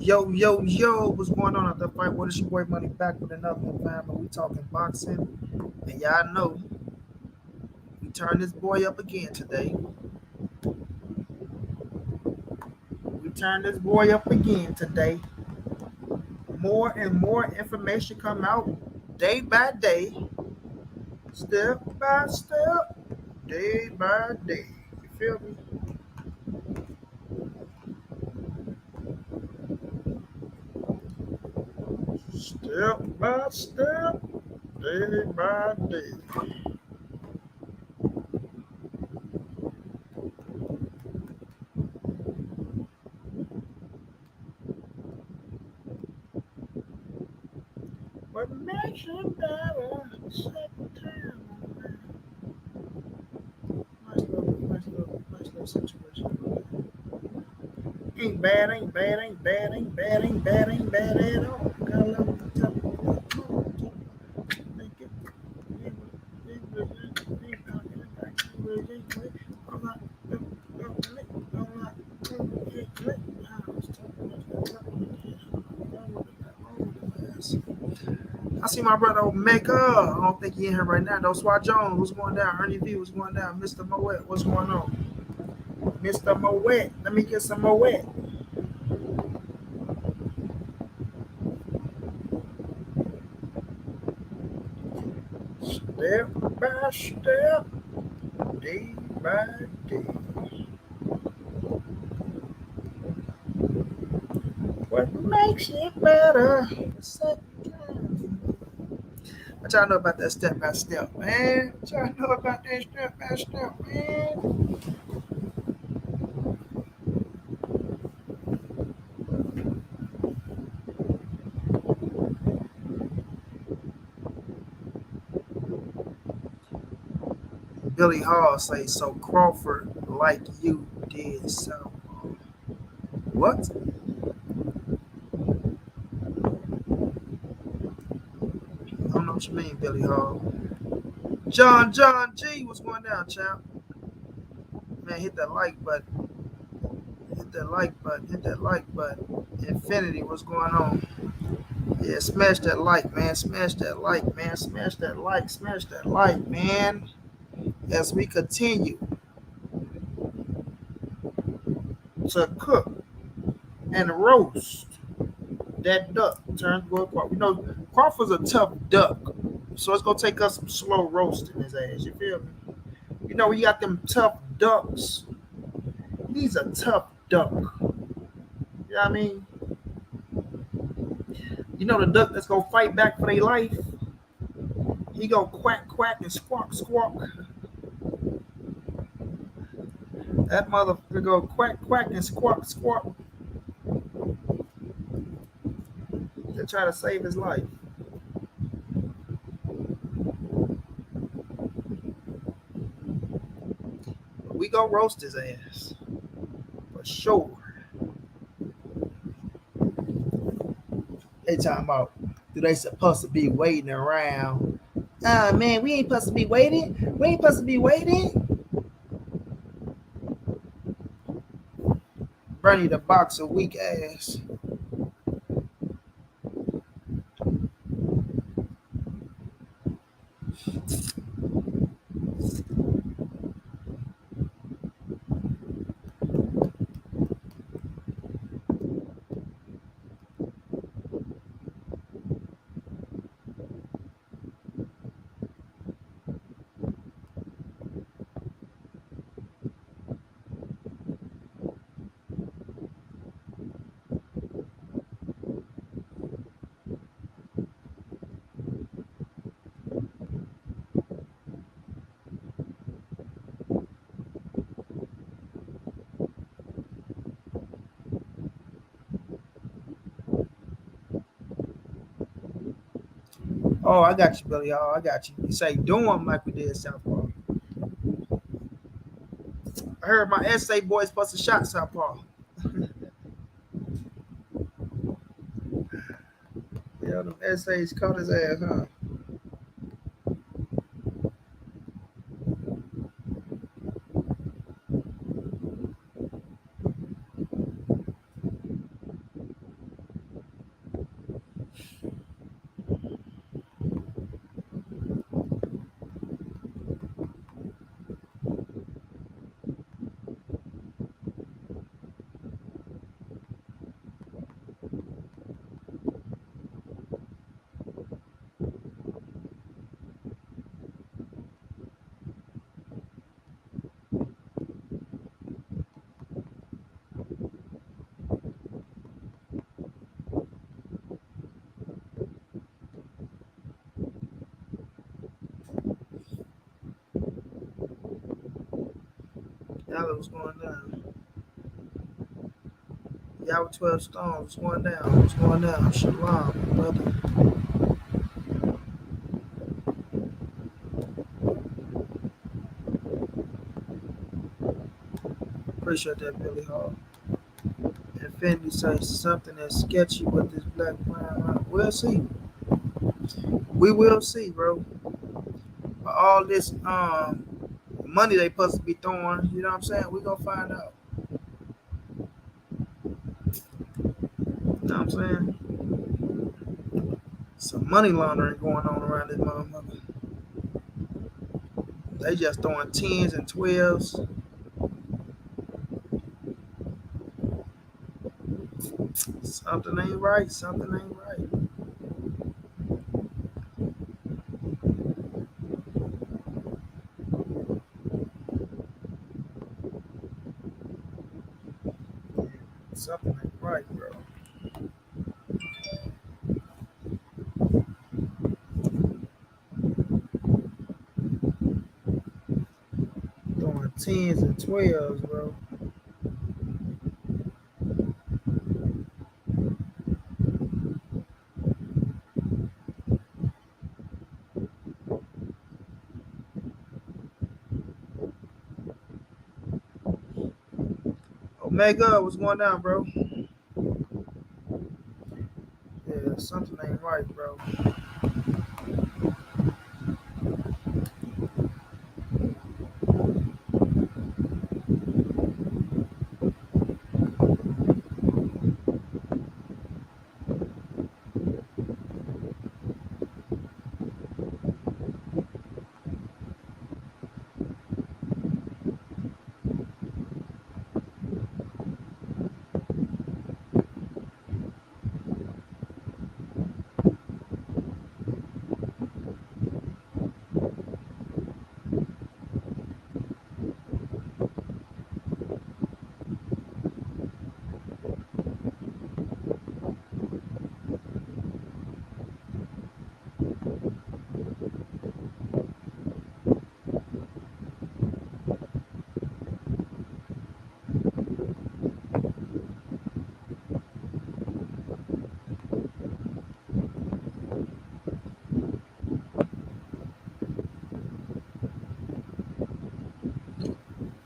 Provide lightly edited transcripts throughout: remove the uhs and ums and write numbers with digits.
Yo, yo, yo, what's going on at the fight? What is your boy Money back with another one, fam? But we talking boxing, and y'all know we turn this boy up again today. We turn this boy up again today. More and more information come out day by day, step by step, day by day. You feel me? Step by step, day by day. What makes you better? Second time. Nice little situation. Ain't bad, ain't bad, ain't bad, ain't bad, ain't bad, ain't bad at all. Gotta I see my brother Omega. I don't think he in here right now. Though Swat Jones, what's going down? Ernie V, what's going down? Mr. Moet, what's going on? Mr. Moet, let me get some Moet. Step by step, day by day. What makes it better? What y'all know about that step by step, man? What y'all know about that step by step, man? Billy Hall say so. Crawford like you did so. What? I don't know what you mean, Billy Hall. John G, what's going down, champ? Man, hit that like button. Hit that like button. Hit that like button. Infinity, what's going on? Yeah, smash that like, man. Smash that like, man. Smash that like. Smash that like, man. As we continue to cook and roast that duck. Turns good Crawford. You know, Crawford's a tough duck. So it's gonna take us some slow roasting his ass. You feel me? You know, we got them tough ducks. He's a tough duck. You know what I mean? You know the duck that's gonna fight back for their life? He gonna quack quack and squawk squawk. That motherfucker go quack quack and squawk squawk to try to save his life. But we gonna roast his ass. For sure. They talking about do they supposed to be waiting around? Ah man, we ain't supposed to be waiting. We ain't supposed to be waiting. Bernie the boxer weak ass. Oh, I got you, Billy. Oh, I got you. You say do them like we did Southpaw. I heard my essay boys supposed to shot Southpaw. Yeah, them essays caught his ass, huh? Tyler, what's going down? Y'all with 12 stones, what's going down? What's going down? Shalom, brother. Appreciate that, Billy Hall. Infinity says something that's sketchy with this black brown. We'll see. We will see, bro. All this money they supposed to be throwing, you know what I'm saying? We gonna find out. You know what I'm saying? Some money laundering going on around this motherfucker. They just throwing 10s and 12s. Something ain't right. Something ain't right. Something ain't right, bro. Throwing 10s and 12s, bro. Omega, what's going down, bro? Yeah, something ain't right, bro.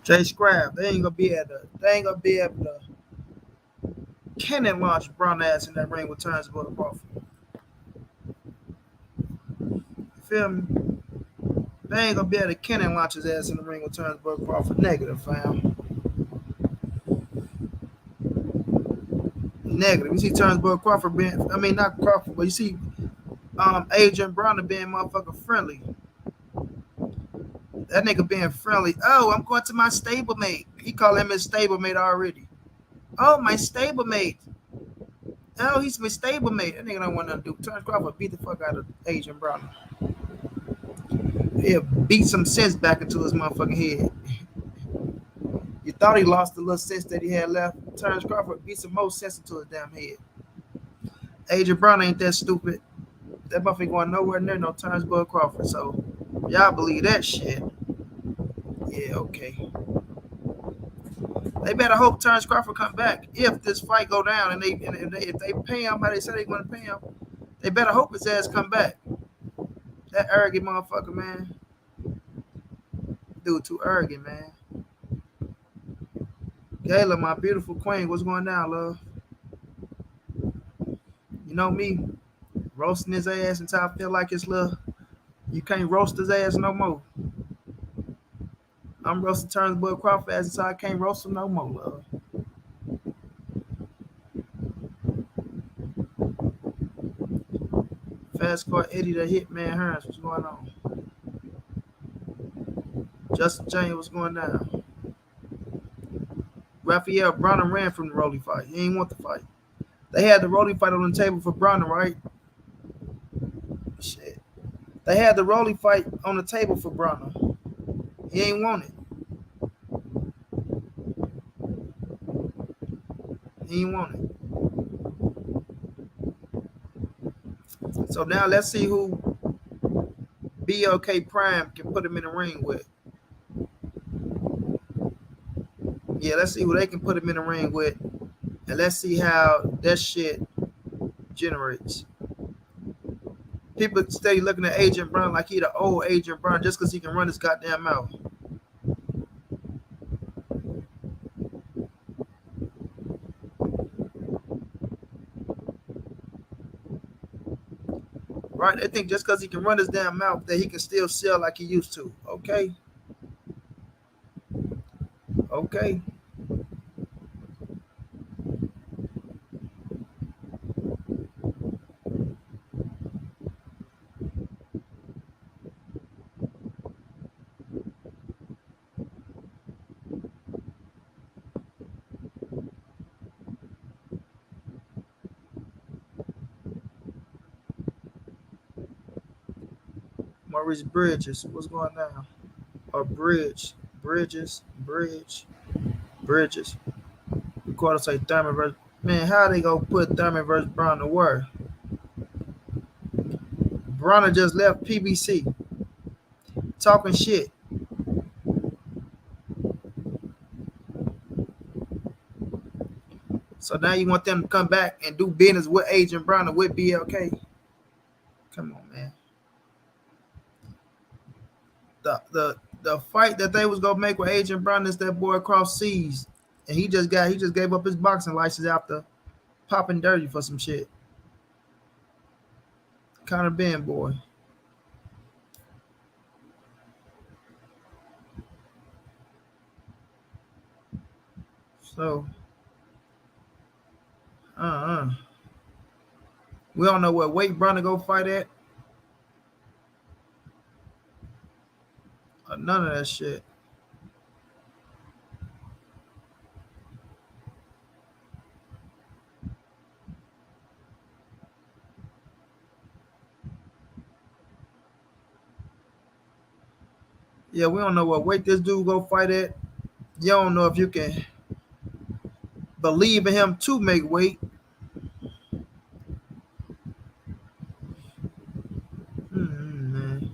Jay Scrab, they ain't gonna be able to cannon launch Brown ass in that ring with Terence Crawford. You feel me? They ain't gonna be able to cannon launch his ass in the ring with Terence Crawford. Negative, fam. Negative. You see Terence Crawford being, I mean not Crawford, but you see Adrian Brown being motherfucker friendly. That nigga being friendly. Oh, I'm going to my stablemate. He called him his stablemate already. Oh, my stablemate. Oh, he's my stablemate. That nigga don't want nothing to do. Terence Crawford beat the fuck out of Adrian Brown. He'll beat some sense back into his motherfucking head. You thought he lost the little sense that he had left. Terence Crawford beat some more sense into his damn head. Adrian Brown ain't that stupid. That motherfucker going nowhere near no Terence Crawford. So y'all believe that shit. Yeah, okay. They better hope Terence Crawford come back if this fight go down and if they pay him how they say they're going to pay him. They better hope his ass come back. That arrogant motherfucker, man. Dude, too arrogant, man. Gayla, my beautiful queen, what's going down, love? You know me, roasting his ass until I feel like it's little. You can't roast his ass no more. I'm roasting Terence Crawford ass until I can't roast him no more, love. Fast car Eddie the Hitman Hearns, what's going on? Justin James, what's going down? Raphael Bronner ran from the Rolly fight. He ain't want the fight. They had the Rolly fight on the table for Bronner, right? Shit. They had the Rolly fight on the table for Bronner. He ain't want it. He ain't want it. So now let's see who BLK Prime can put him in the ring with. Yeah, let's see who they can put him in the ring with, and let's see how that shit generates. People stay looking at Agent Brown like he the old Agent Brown just because he can run his goddamn mouth. Right? They think just because he can run his damn mouth that he can still sell like he used to. Okay. Okay. Maurice Bridges. What's going on? Or Bridge. Bridges. The quarter say Thurman versus. Man, how they gonna put Thurman versus Brown to work? Bronner just left PBC talking shit. So now you want them to come back and do business with Agent Brown and with BLK? Come on, man. The fight that they was gonna make with Agent Brown is that boy cross seas, and he just gave up his boxing license after popping dirty for some shit. Connor Ben boy. So uh we don't know what weight Brown to go fight at. Or none of that shit. Yeah, we don't know what weight this dude go fight at. You don't know if you can believe in him to make weight. Man.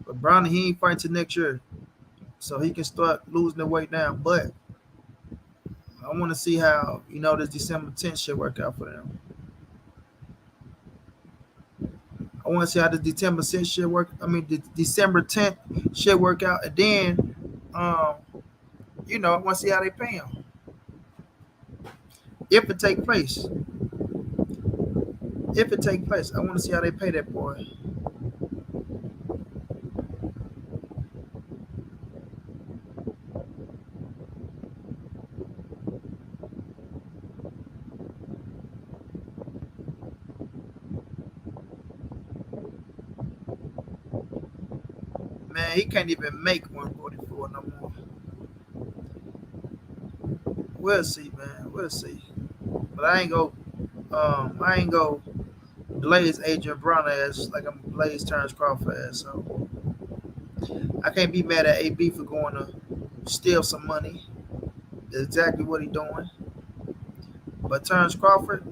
But Brown, he ain't fighting till next year, so he can start losing the weight now. But I want to see how this December 10th shit work out for them. I want to see how the December 10th shit work. I mean, the December 10th shit work out, and then, I want to see how they pay him if it take place. If it take place, I want to see how they pay that boy. Man, he can't even make 144 no more. We'll see, man. We'll see. But I ain't go blaze Adrian Brown ass like I'm blaze Terence Crawford ass. So I can't be mad at AB for going to steal some money. That's exactly what he doing. But Terence Crawford,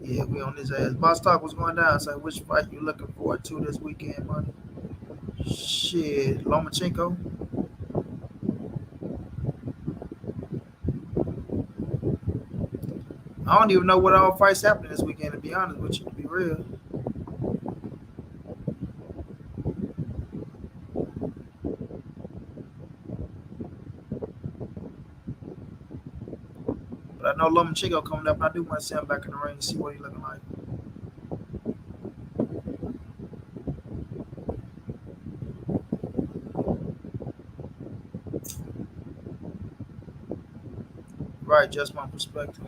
yeah, we on his ass. Boss Talk was going down. So which fight you looking forward to this weekend, money? Shit, Lomachenko. I don't even know what all fights happening this weekend, to be honest with you, to be real. But I know Lomachenko coming up, and I do want to see him back in the ring and see what he looking like. Right, just my perspective.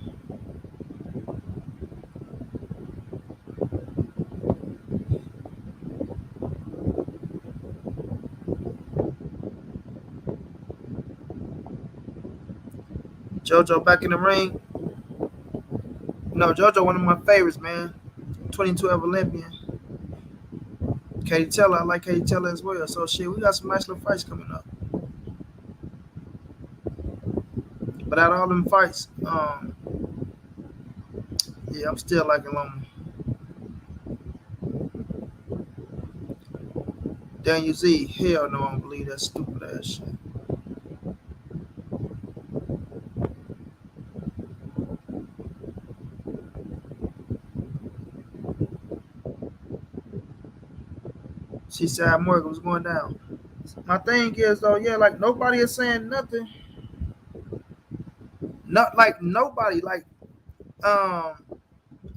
JoJo back in the ring. No, JoJo one of my favorites, man. 2012 Olympian. Katie Taylor, I like Katie Taylor as well. So shit, we got some nice little fights coming up. But out of all them fights, yeah, I'm still liking Loma. Daniel Z, hell no, I don't believe that stupid ass shit. Seaside Morgan was going down. My thing is though, yeah, like nobody is saying nothing. Not like nobody, like um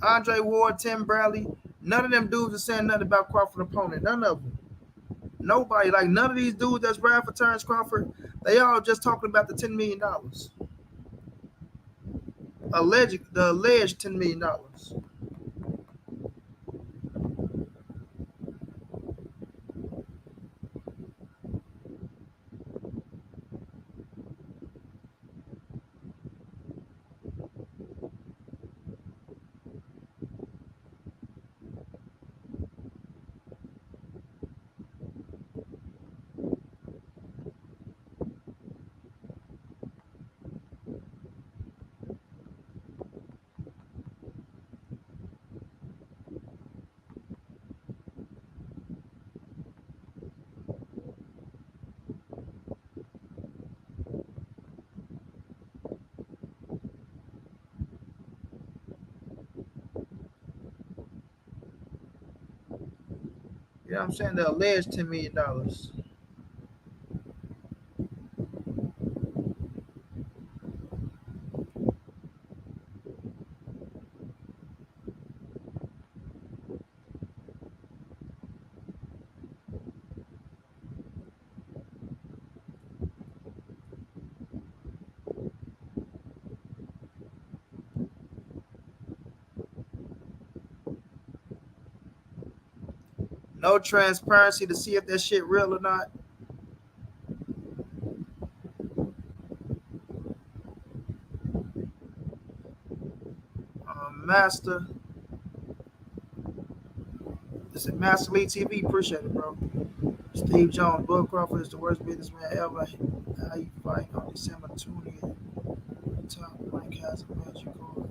Andre Ward, Tim Bradley, none of them dudes are saying nothing about Crawford opponent. None of them. Nobody, like none of these dudes that's riding for Terence Crawford, they all just talking about the $10 million. The alleged $10 million. You know what I'm saying? The alleged $10 million. No transparency to see if that shit real or not. Master, this is Master Lee TV. Appreciate it, bro. Steve Jones, Bud Crawford is the worst businessman ever. How you fight on December 20th? Top rank has a magical.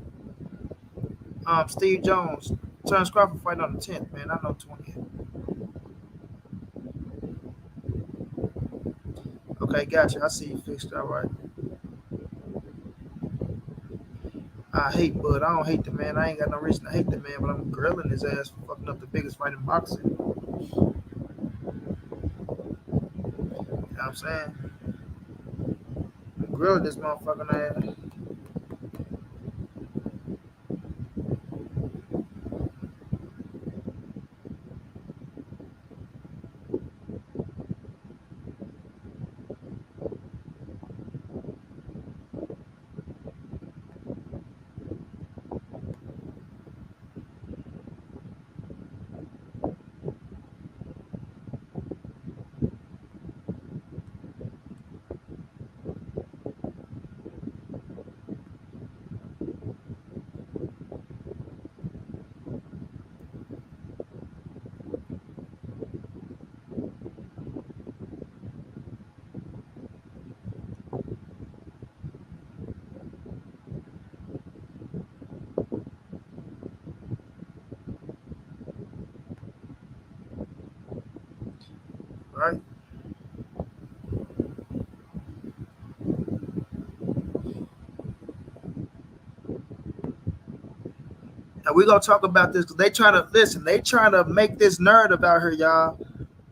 Steve Jones, Terence Crawford fight on the 10th, man. I know 20th. Okay, gotcha. I see you fixed it. All right. I hate Bud. I don't hate the man. I ain't got no reason to hate the man, but I'm grilling his ass for fucking up the biggest fight in boxing. You know what I'm saying? I'm grilling this motherfucking ass. Right? And we gonna talk about this because they trying to listen. They trying to make this narrative out here, y'all.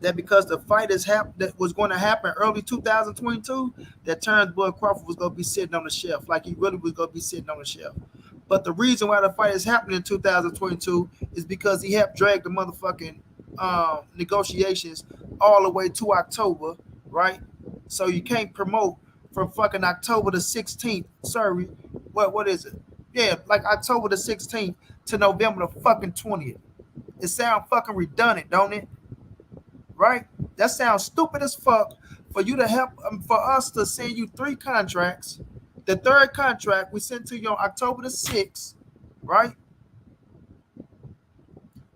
That because the fight that was going to happen early 2022, that Terence Bud Crawford was going to be sitting on the shelf, like he really was going to be sitting on the shelf. But the reason why the fight is happening in 2022 is because he helped drag the motherfucking negotiations all the way to October, right? So you can't promote from fucking October the 16th. Sorry, what is it? Yeah, like October the 16th to November the fucking 20th. It sounds fucking redundant, don't it? Right? That sounds stupid as fuck for you to help for us to send you 3 contracts. The third contract we sent to you on October the 6th, right?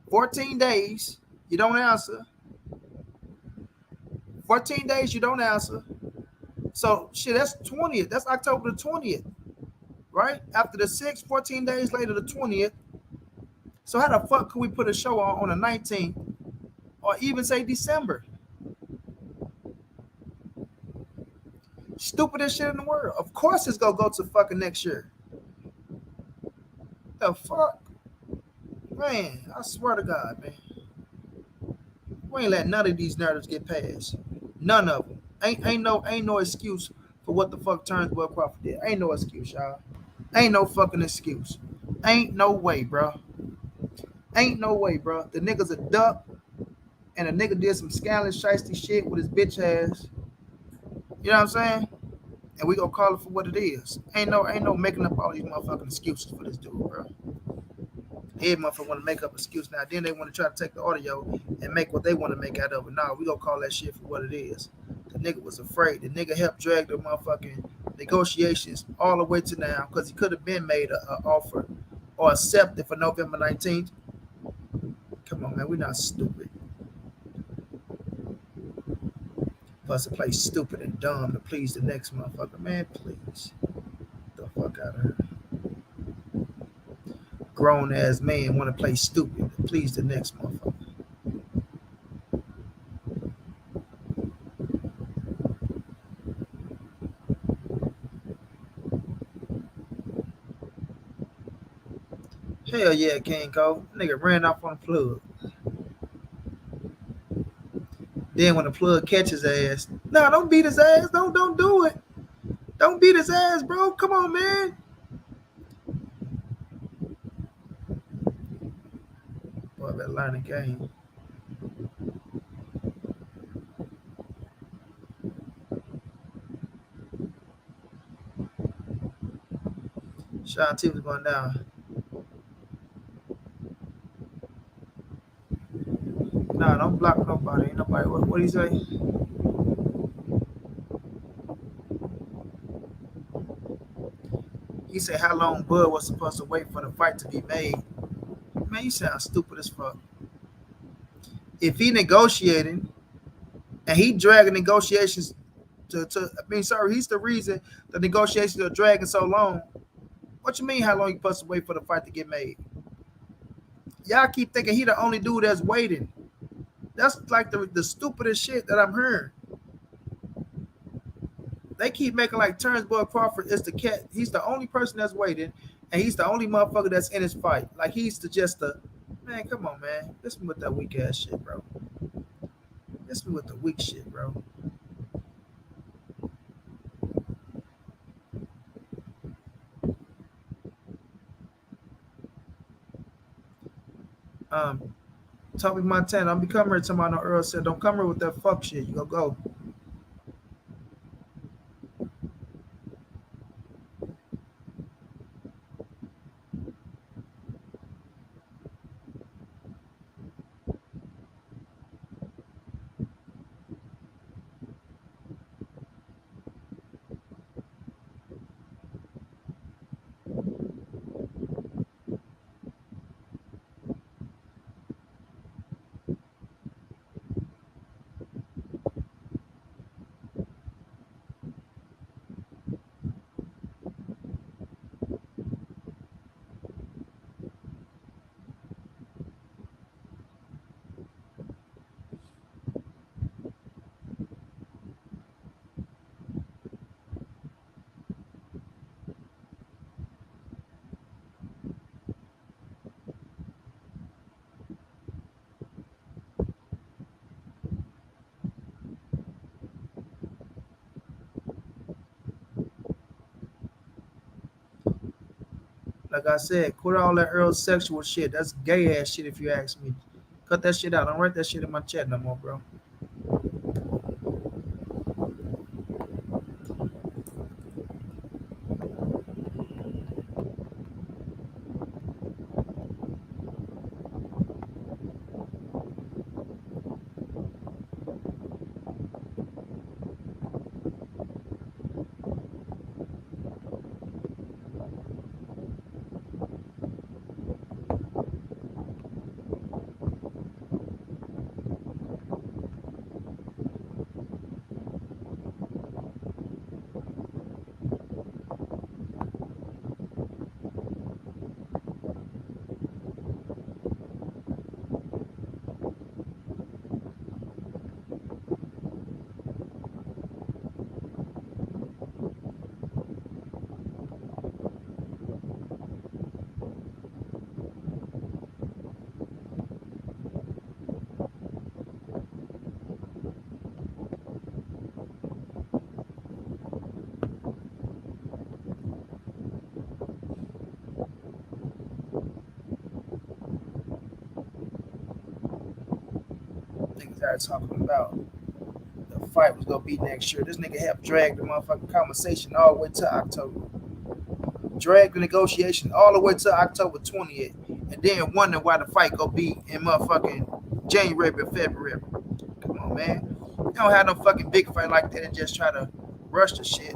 14 days, you don't answer. 14 days, you don't answer. So shit, that's 20th. That's October the 20th, right? After the 6th, 14 days later, the 20th. So how the fuck could we put a show on the 19th or even say December? Stupidest shit in the world. Of course it's gonna go to fucking next year. The fuck? Man, I swear to God, man. We ain't let none of these narratives get past. None of them. Ain't no excuse for what the fuck Terence Crawford did. Ain't no excuse, y'all. Ain't no fucking excuse. Ain't no way, bro. Ain't no way, bro. The nigga's a duck, and the nigga did some scandalous, shiesty shit with his bitch ass. You know what I'm saying? And we gonna call it for what it is. Ain't no making up all these motherfucking excuses for this dude, bro. Every motherfucker want to make up excuse now. Then they want to try to take the audio and make what they want to make out of it. Nah, we gonna call that shit for what it is. The nigga was afraid. The nigga helped drag the motherfucking negotiations all the way to now because he could have been made an offer or accepted for November 19th. Come on, man, we're not stupid. For us to play stupid and dumb to please the next motherfucker, man, please. Get the fuck out of here. Grown ass man want to play stupid to please the next motherfucker. Hell yeah, King Cole. Nigga ran off on the plug. Then when the plug catches ass, no, don't beat his ass. Don't do it. Don't beat his ass, bro. Come on, man. Boy, I better learn the game. Sean T was going down. Nah, don't block nobody. Ain't nobody. What do you say? He said how long Bud was supposed to wait for the fight to be made. Man, you sound stupid as fuck. If he negotiating and he dragging negotiations sorry, he's the reason the negotiations are dragging so long. What you mean how long you supposed to wait for the fight to get made? Y'all keep thinking he the only dude that's waiting. That's like the stupidest shit that I'm hearing. They keep making like Terence Crawford is the cat. He's the only person that's waiting, and he's the only motherfucker that's in his fight. Like he's just the man. Come on, man. Listen with that weak ass shit, bro. Listen with the weak shit, bro. Topic Montana. I'm becoming here tomorrow. Earl said, "Don't come here with that fuck shit. You go." Like I said, quit all that Earl sexual shit. That's gay ass shit if you ask me. Cut that shit out. Don't write that shit in my chat no more, bro. started talking about the fight was gonna be next year. This nigga helped drag the motherfucking conversation all the way to October. Drag the negotiation all the way to October 20th, and then wonder why the fight gonna be in motherfucking January or February. Come on, man. You don't have no fucking big fight like that and just try to rush the shit.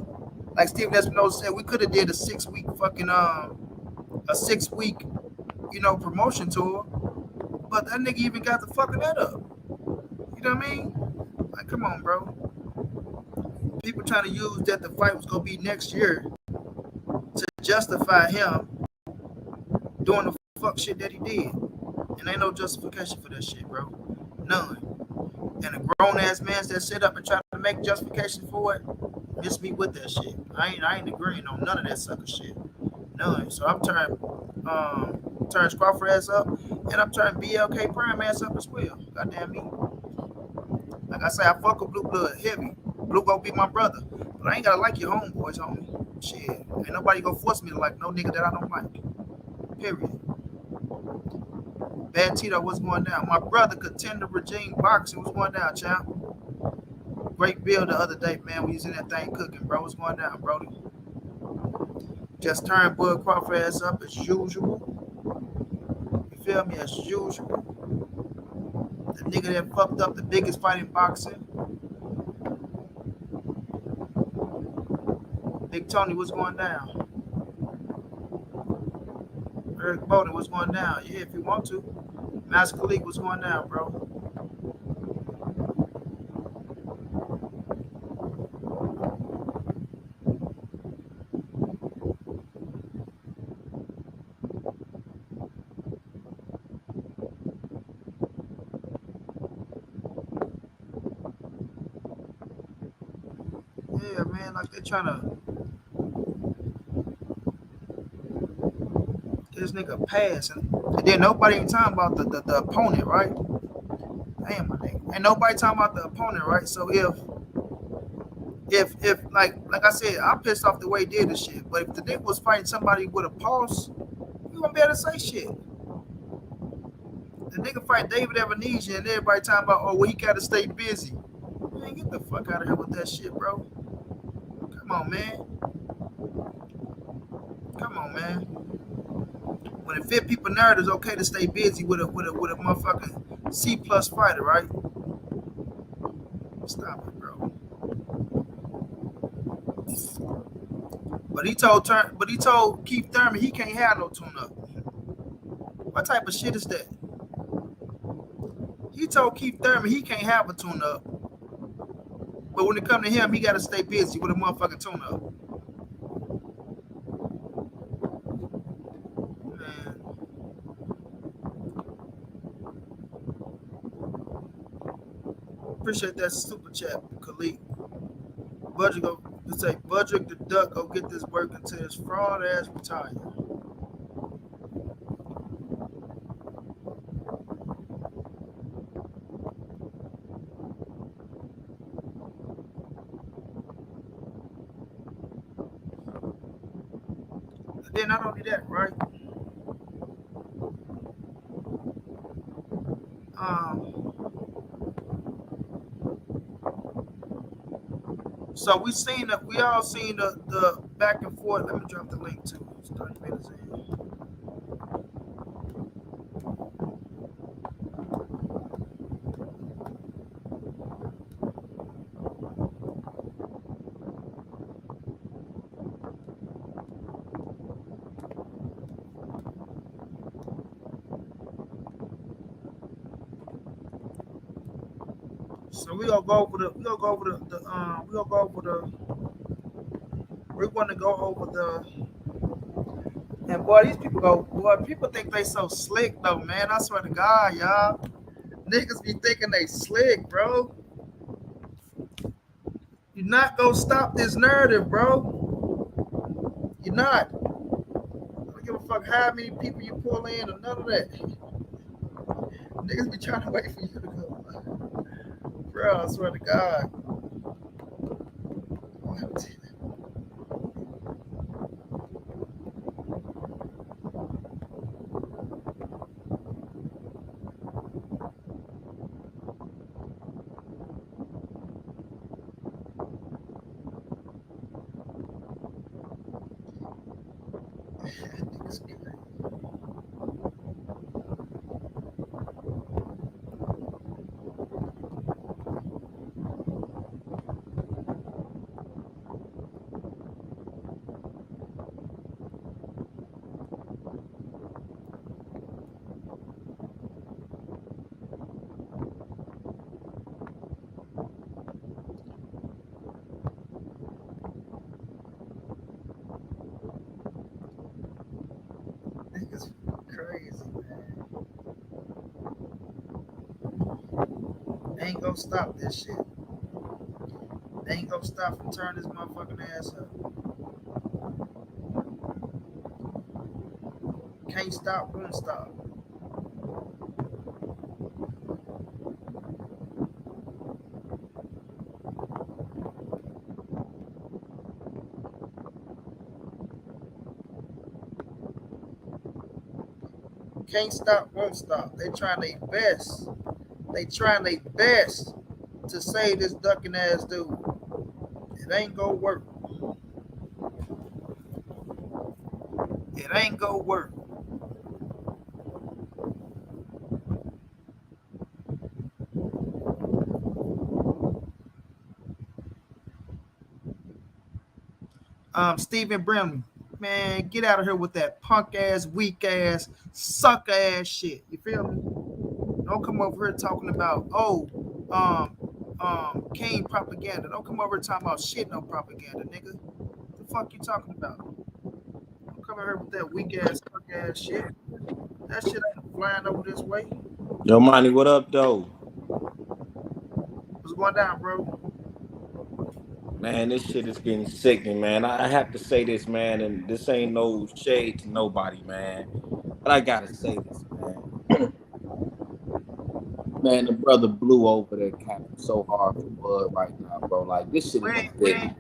Like Steven Espinosa said, we could have did a 6 week fucking a 6 week, promotion tour, but that nigga even got the fucking that up. You know what I mean? Like, come on, bro. People trying to use that the fight was gonna be next year to justify him doing the fuck shit that he did. And ain't no justification for that shit, bro. None. And the grown ass man that sit up and try to make justification for it, miss me with that shit. I ain't agreeing on none of that sucker shit. None. So I'm turning Terence Crawford ass up, and I'm turning BLK Prime ass up as well. Goddamn me. Like I say, I fuck with Blue Blood heavy. Blue gonna be my brother. But I ain't gotta like your homeboys, homie. Shit. Ain't nobody gonna force me to like no nigga that I don't like. Period. Bad Tito, what's going down? My brother, Contender Regime Boxing, what's going down, champ? Great bill the other day, man. We was in that thing cooking, bro. What's going down, Brody? Just turned Bud Crawford ass up as usual. You feel me? As usual. The nigga that fucked up the biggest fight in boxing. Big Tony, what's going down? Eric Bowden, what's going down? Yeah, if you want to. Master Khalik, what's going down, bro? Yeah, man, like they're trying to get this nigga pass, and then nobody even talking about the opponent, right? Damn, my nigga. Ain't nobody talking about the opponent, right? So if like I said, I'm pissed off the way he did this shit. But if the nigga was fighting somebody with a pulse, you wouldn't be able to say shit. The nigga fight David Ebenezer and everybody talking about, oh, well, he gotta stay busy. Man, get the fuck out of here with that shit, bro. Come on, man. Come on, man. When it fit people narrative, it's okay to stay busy with a motherfucking C plus fighter, right? Stop it, bro. But he told Keith Thurman he can't have no tune-up. What type of shit is that? He told Keith Thurman he can't have a tune-up. But when it comes to him, he got to stay busy with a motherfucking tune-up. Man. Appreciate that super chat, Khalid. Budget go say Budget the Duck go get this work until his fraud ass retire. Then not only that, right? So we all seen the back and forth. Let me drop the link too. It's 30 minutes in. So we gonna go over the and boy, these people think they so slick though, man. I swear to God, y'all. Niggas be thinking they slick, bro. You're not gonna stop this narrative, bro. You're not. I don't give a fuck how many people you pull in or none of that. Niggas be trying to wait for you to go. Bro, I swear to God. Niggas crazy, man. They ain't gonna stop this shit. They ain't gonna stop from turning this motherfucking ass up. Can't stop, won't stop. Can't stop, won't stop. They trying their best. They trying their best to save this ducking ass dude. It ain't gonna work. It ain't gonna work. Stephen Brimley, man, get out of here with that punk ass, weak ass, sucker ass shit. You feel me? Don't come over here talking about Kane propaganda. Don't come over here talking about shit no propaganda, nigga. What the fuck you talking about? Don't come over here with that weak ass, suck ass shit. That shit ain't flying over this way. Yo, Monty, what up, though? What's going down, bro? Man, this shit is getting sickening, man. I have to say this, man, and this ain't no shade to nobody, man. But I gotta say this, man. Man, the brother Blue over there capping so hard for Bud right now, bro. Like, this shit is ridiculous.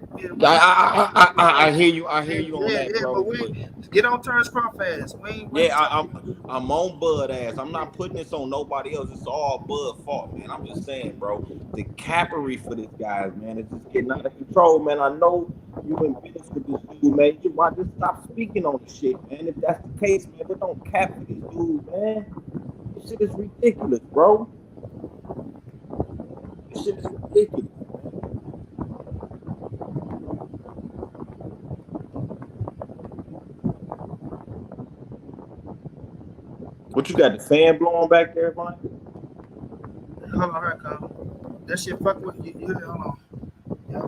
I hear you. I hear you on that, bro. But get on Terence Crawford. I'm on Bud ass. I'm not putting this on nobody else. It's all Bud fault, man. I'm just saying, bro. The cappery for this guy, man, is just getting out of control, man. I know you in business with this dude, man. You might just stop speaking on the shit, man. If that's the case, man, but don't cap for this dude, man. This shit is ridiculous, bro. This shit is ridiculous. What you got, the fan blowing back there, man? Hold on, here it come. That shit fuck with you. Hold on. Yeah.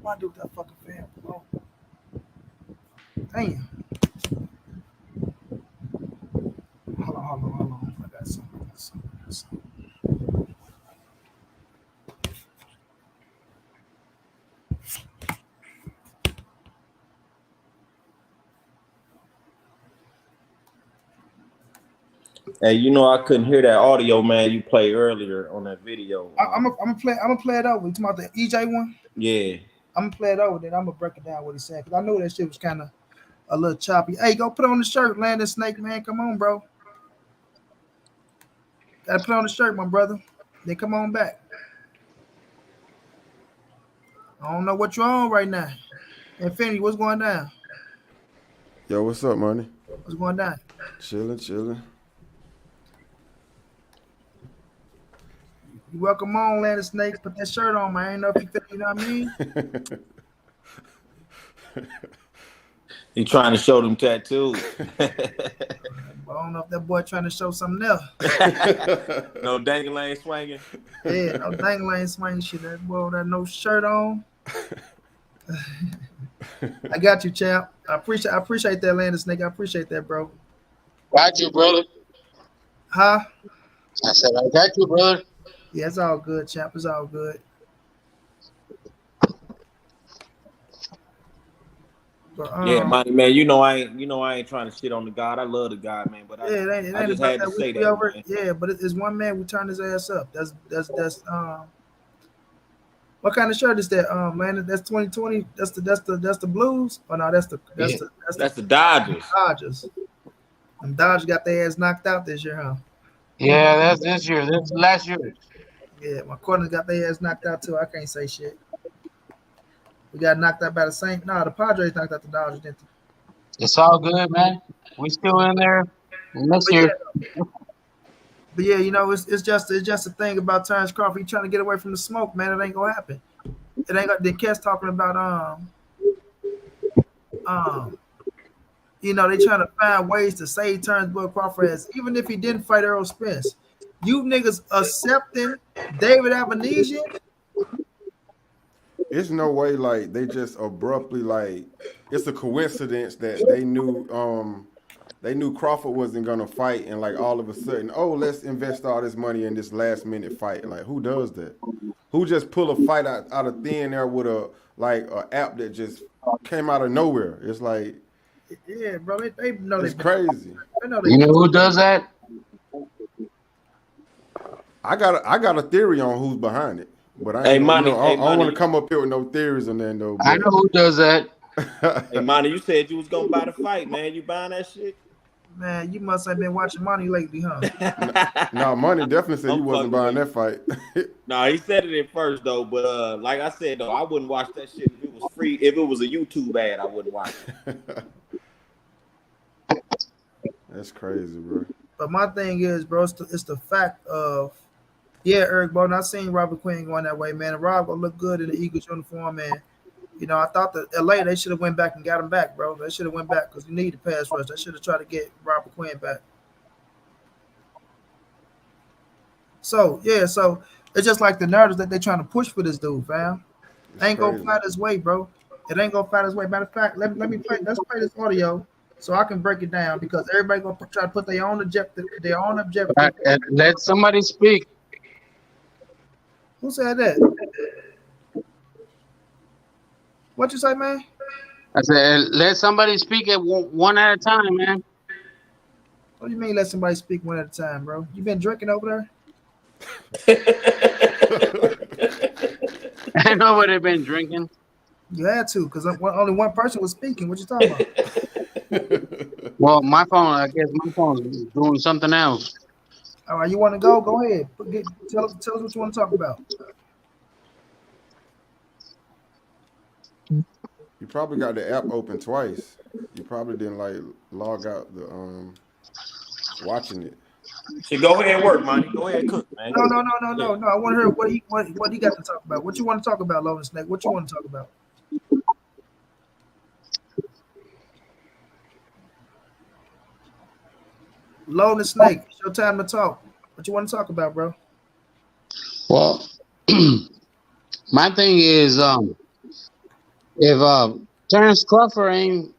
Why do that fucking fan blow? Damn. Hold on. I got something. Hey, you know I couldn't hear that audio, man. You played earlier on that video. I'm gonna play it over. You talking about the EJ one? Yeah. I'm gonna play it over, then I'm gonna break it down what he said, because I know that shit was kind of a little choppy. Hey, go put on the shirt, Landon Snake, man. Come on, bro. Gotta put on the shirt, my brother. Then come on back. I don't know what you're on right now. Infinity, what's going down? Yo, what's up, money? What's going down? Chilling. You welcome on, Landon Snake. Put that shirt on, man. I ain't know if you feel, you know what I mean? He trying to show them tattoos. I don't know if that boy trying to show something else. No dangling swinging. Yeah, no dangling swinging shit. That boy that no shirt on. I got you, champ. I appreciate that, Landon Snake. I appreciate that, bro. Got you, brother. Huh? I said, I got you, brother. Yeah, it's all good, champ. It's all good. But, yeah, Monty, man. You know I ain't trying to shit on the God. I love the God, man. But I just had to say that. Over, yeah, but it's one man who turned his ass up. That's what kind of shirt is that, man? That's 2020. That's the Blues. Oh no, that's the Dodgers. Dodgers. And Dodgers got their ass knocked out this year, huh? Yeah, that's this year. That's last year. Yeah, my corners got their ass knocked out too. I can't say shit. We got knocked out by the Saints. No, the Padres knocked out the Dodgers, didn't they? It's all good, man. We still in there next But year. yeah, but yeah, you know, it's just a thing about Terence Crawford. He trying to get away from the smoke, man. It ain't gonna happen. It ain't got the cats talking about um you know, they trying to find ways to save Terence Bud Crawford as even if he didn't fight Errol Spence. You niggas accepting David Avenesian? It's no way like they just abruptly like it's a coincidence that they knew Crawford wasn't gonna fight and like all of a sudden, oh, let's invest all this money in this last minute fight. Like who does that? Who just pull a fight out of thin air with a app that just came out of nowhere? It's like Yeah, bro. They know it's they crazy. they know You know who does that? I got a theory on who's behind it, but I Hey, ain't Monty, I don't want to come up here with no theories on that though. I know who does that. Hey, Monty, you said you was gonna buy the fight, man. You buying that shit? Man, you must have been watching money lately, huh? Now, Money definitely said he I'm wasn't fucking buying that fight. No, he said it at first though, but like I said though, I wouldn't watch that shit if it was free. If it was a YouTube ad, I wouldn't watch it. That's crazy, bro. But my thing is, bro, it's the fact of, yeah, Eric Bowden, I seen Robert Quinn going that way, man. And Rob gonna look good in the Eagles uniform, man. You know, I thought that LA they should have went back and got him back, bro. They should have went back because you need the pass rush. They should have tried to get Robert Quinn back. So yeah, so it's just like the narratives that they're trying to push for this dude, fam. It's Ain't gonna crazy. fly this way, bro. It ain't gonna fly this way. Matter of fact, let me play. Let's play this audio so I can break it down because everybody gonna try to put their own objective. Let somebody speak. Who said that? What you say, man? I said, let somebody speak at one at a time, man. What do you mean let somebody speak one at a time, bro? You been drinking over there? I know what they've been drinking. You had to, because only one person was speaking. What you talking about? Well, my phone, I guess my phone's doing something else. All right, you want to go? Go ahead. Tell us what you want to talk about. You probably got the app open twice. You probably didn't like log out the watching it. So go ahead and work, Monty. Go ahead and cook, man. No. I want to hear what he got to talk about. What you want to talk about, Logan Snake? What you want to talk about? Logan Snake, it's your time to talk. What you want to talk about, bro? Well, my thing is, if Terence Crawford ain't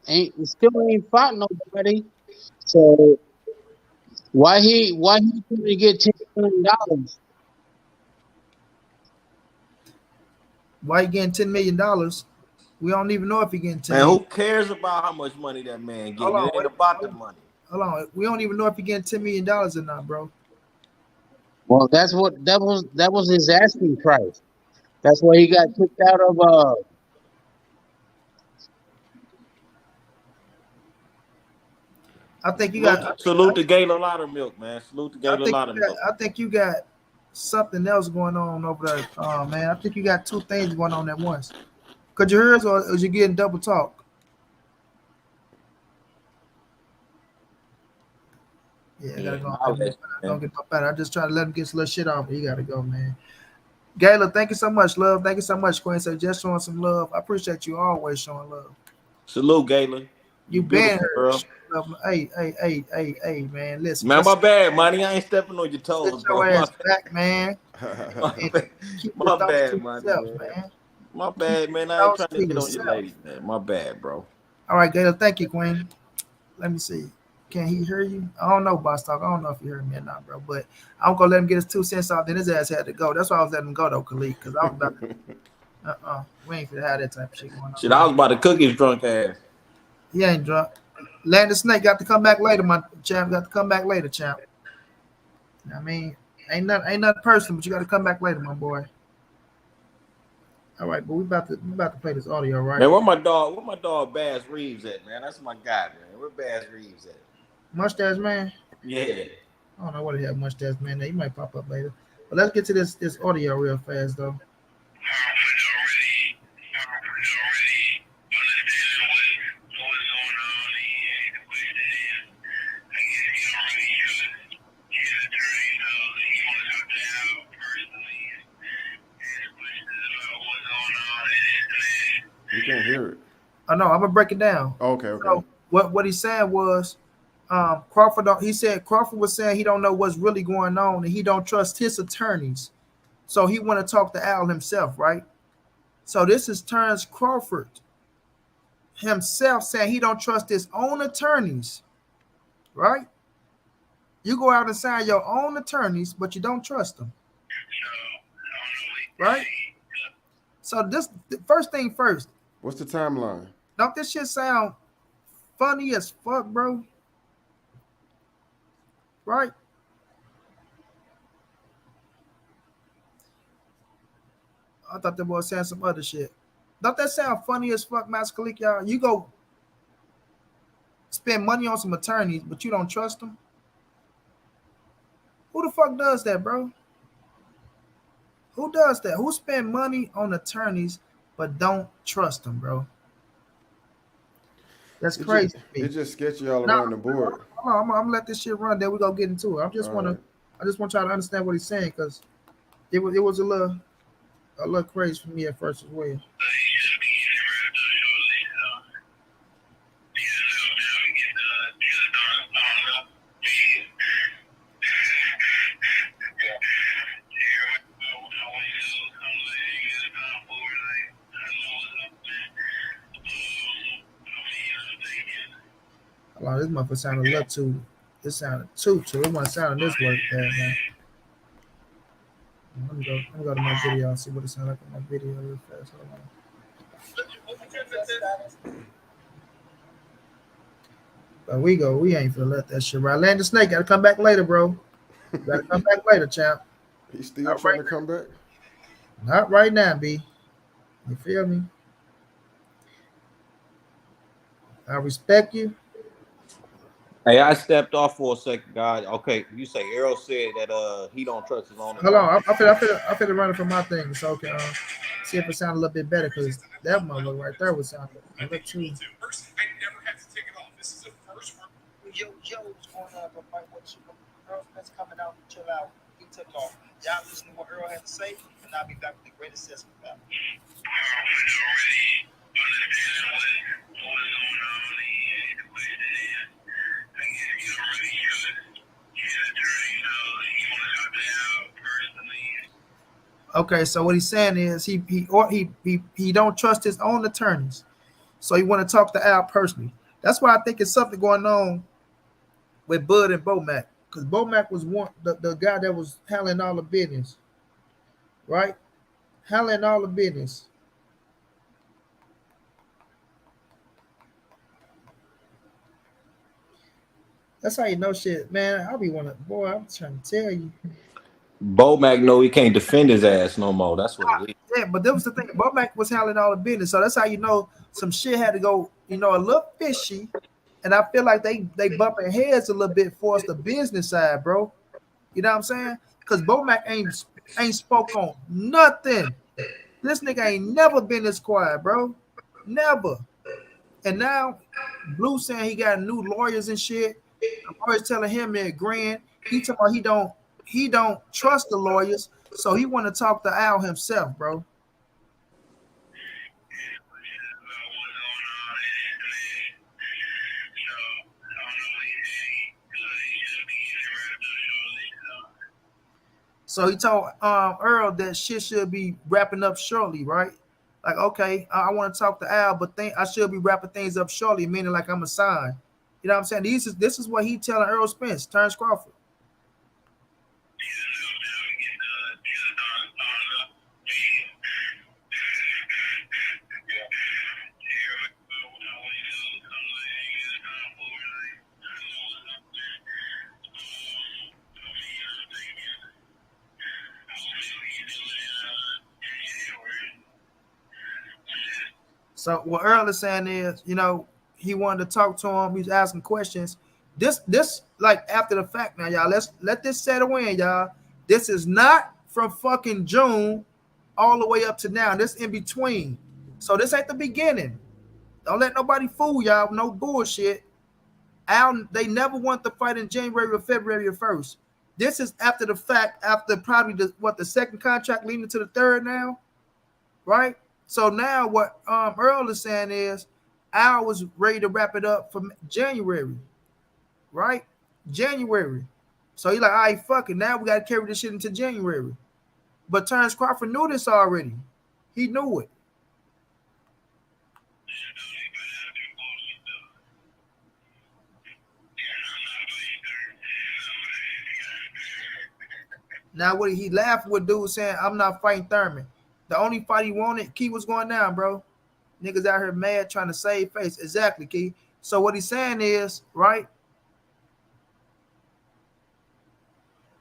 fought nobody, so why he trying to get $10 million? Why he getting $10 million? We don't even know if he getting $10 Man, million. who cares about how much money that man getting? Hold on, It ain't about the money. Hold on. We don't even know if he getting $10 million or not, bro. Well, that was his asking price. That's why he got kicked out of I think you got Salute to Gala Laudermilk, man. Salute to Gala Laudermilk. I think you got something else going on over there, man. I think you got two things going on at once. Could you hear us, or is you getting double talk? Yeah, I gotta go. Don't get no better. I just try to let him get some little shit off. He gotta go, man. Gayla, thank you so much, love. Thank you so much, Queen. So just showing some love. I appreciate you always showing love. Salute, Gayla. You been here, girl. Hey, man. Listen, man, my bad, Monty. I ain't stepping on your toes, bro. Your ass back, man. My bad, Monty. Man. My bad, man. I ain't trying to get on your lady, man. My bad, bro. All right, Gayla. Thank you, Queen. Let me see. Can he hear you? I don't know, Boss Talk. I don't know if you heard me or not, bro. But I'm gonna let him get his 2 cents off. Then his ass had to go. That's why I was letting him go though, Khalid, because I was about to. We ain't finna have that type of shit going on. Shit, I was about to cook his drunk ass. He ain't drunk. Landon Snake got to come back later, my champ. Got to come back later, champ. I mean, ain't nothing personal, but you got to come back later, my boy. All right, but we about to play this audio, right? Man, where my dog Bass Reeves at, man? That's my guy, man. Where Bass Reeves at? Mustache Man? Yeah. I don't know what he have Mustache Man there. He might pop up later. But let's get to this audio real fast though. You can't hear it. I know. I'm gonna break it down. Okay, okay. So what he said was, Crawford. He said Crawford was saying he don't know what's really going on and he don't trust his attorneys. So he want to talk to Al himself, right? So this is Terence Crawford himself saying he don't trust his own attorneys, right? You go out and sign your own attorneys, but you don't trust them, right? So this first thing first. What's the timeline? Don't this shit sound funny as fuck, bro? Right? I thought that boy was saying some other shit. Don't that sound funny as fuck, Master Khalik, y'all? You go spend money on some attorneys, but you don't trust them? Who the fuck does that, bro? Who does that? Who spend money on attorneys but don't trust them, bro? That's crazy. It's just sketchy all around the board. I'm gonna let this shit run. Then we gonna get into it. I just want y'all to understand what he's saying because it was a little crazy for me at first as well. Oh, this motherfucker sounded a little too. It sounded too. It wasn't sounding this way, man. Let me go to my video and see what it sounds like on my video real fast. Hold on. But we ain't finna let that shit ride. Land the snake gotta come back later, bro. Gotta come back later, champ. He's still trying to come back? Not right now, B. You feel me? I respect you. Hey, I stepped off for a second, guys. Okay, you say Errol said that he don't trust his own. Hold on, I'm finna run it from my thing, so okay. See if it sounds a little bit better because that motherfucker right there was sounding a little too. I never had to take it off. This is the first one. Yo, what's going on? But what you Earl Spence coming out, chill out. He took off. Y'all listen to what Earl had to say, and I'll be back with the great assessment battle. Okay, so what he's saying is he don't trust his own attorneys, so he want to talk to Al personally. That's why I think it's something going on with Bud and Bomac, because Bomac was the guy that was handling all the business, right? Handling all the business. That's how you know shit, man. I'm trying to tell you. Bomac know he can't defend his ass no more. That's what it is. Yeah, but that was the thing. Bomac was handling all the business, so that's how you know some shit had to go, a little fishy. And I feel like they bumping heads a little bit for us the business side, bro. You know what I'm saying? Because Bomac ain't spoke on nothing. This nigga ain't never been this quiet, bro. Never. And now Blue saying he got new lawyers and shit. I'm always telling him and agreeing. He talking about he don't trust the lawyers, so he want to talk to Al himself, bro. So he told Earl that shit should be wrapping up shortly, right? Like, okay, I want to talk to Al, but I should be wrapping things up shortly, meaning like I'm assigned. You know what I'm saying? This is what he telling Earl Spence, Terence Crawford. So what Earl is saying is, he wanted to talk to him. He's asking questions. This like after the fact now, y'all. Let's let this settle in, y'all. This is not from fucking June all the way up to now. This in between. So this ain't the beginning. Don't let nobody fool y'all. No bullshit. They never want to fight in January or February or 1st. This is after the fact, after probably the second contract leading to the third now, right? So now what Earl is saying is Al was ready to wrap it up for January, right? January. So he like, all right, fuck it. Now we gotta carry this shit into January. But Terence Crawford knew this already. He knew it. Now what he laughed with dude saying, I'm not fighting Thurman. The only fight he wanted, Key was going down, bro. Niggas out here mad trying to save face. Exactly, Key. So what he's saying is, right?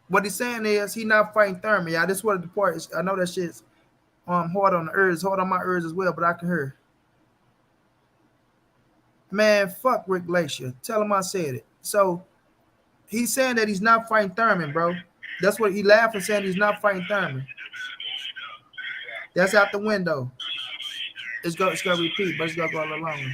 What he's saying is he not fighting Thurman. Yeah, this is what the part is. I know that shit's hard on the ears, hard on my ears as well, but I can hear. Man, fuck Rick Glacier. Tell him I said it. So he's saying that he's not fighting Thurman, bro. That's what he laughing saying he's not fighting Thurman. That's out the window. It's gonna repeat, but it's gonna go a little longer.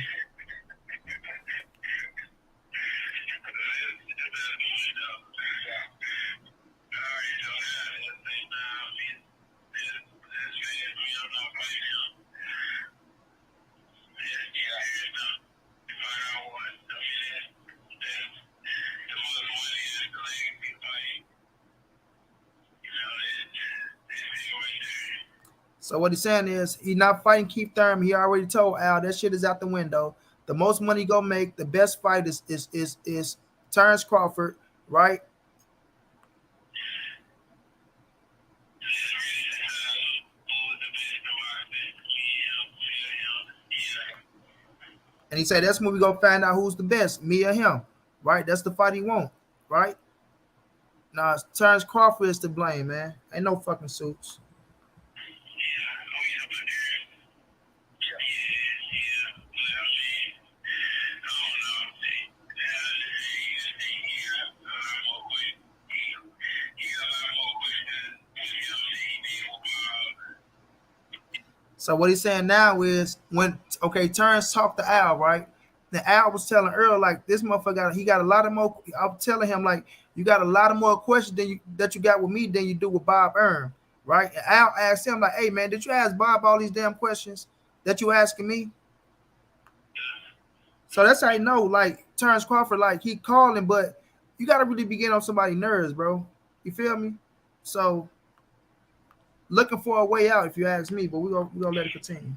So what he's saying is he's not fighting Keith Thurman. He already told Al that shit is out the window. The most money he gonna make, the best fight is Terence Crawford, right? And he said that's when we gonna find out who's the best, me or him, right? That's the fight he want, right? Nah, Terence Crawford is to blame, man. Ain't no fucking suits. So what he's saying now is when Terrence talked to Al, right? Then Al was telling Earl like this motherfucker he got a lot of more. I'm telling him like you got a lot of more questions that you got with me than you do with Bob Earn, right? And Al asked him like, hey man, did you ask Bob all these damn questions that you asking me? So that's how you know like Terrence Crawford like he calling, but you got to really be getting on somebody's nerves, bro. You feel me? So looking for a way out if you ask me, but we're gonna let it continue.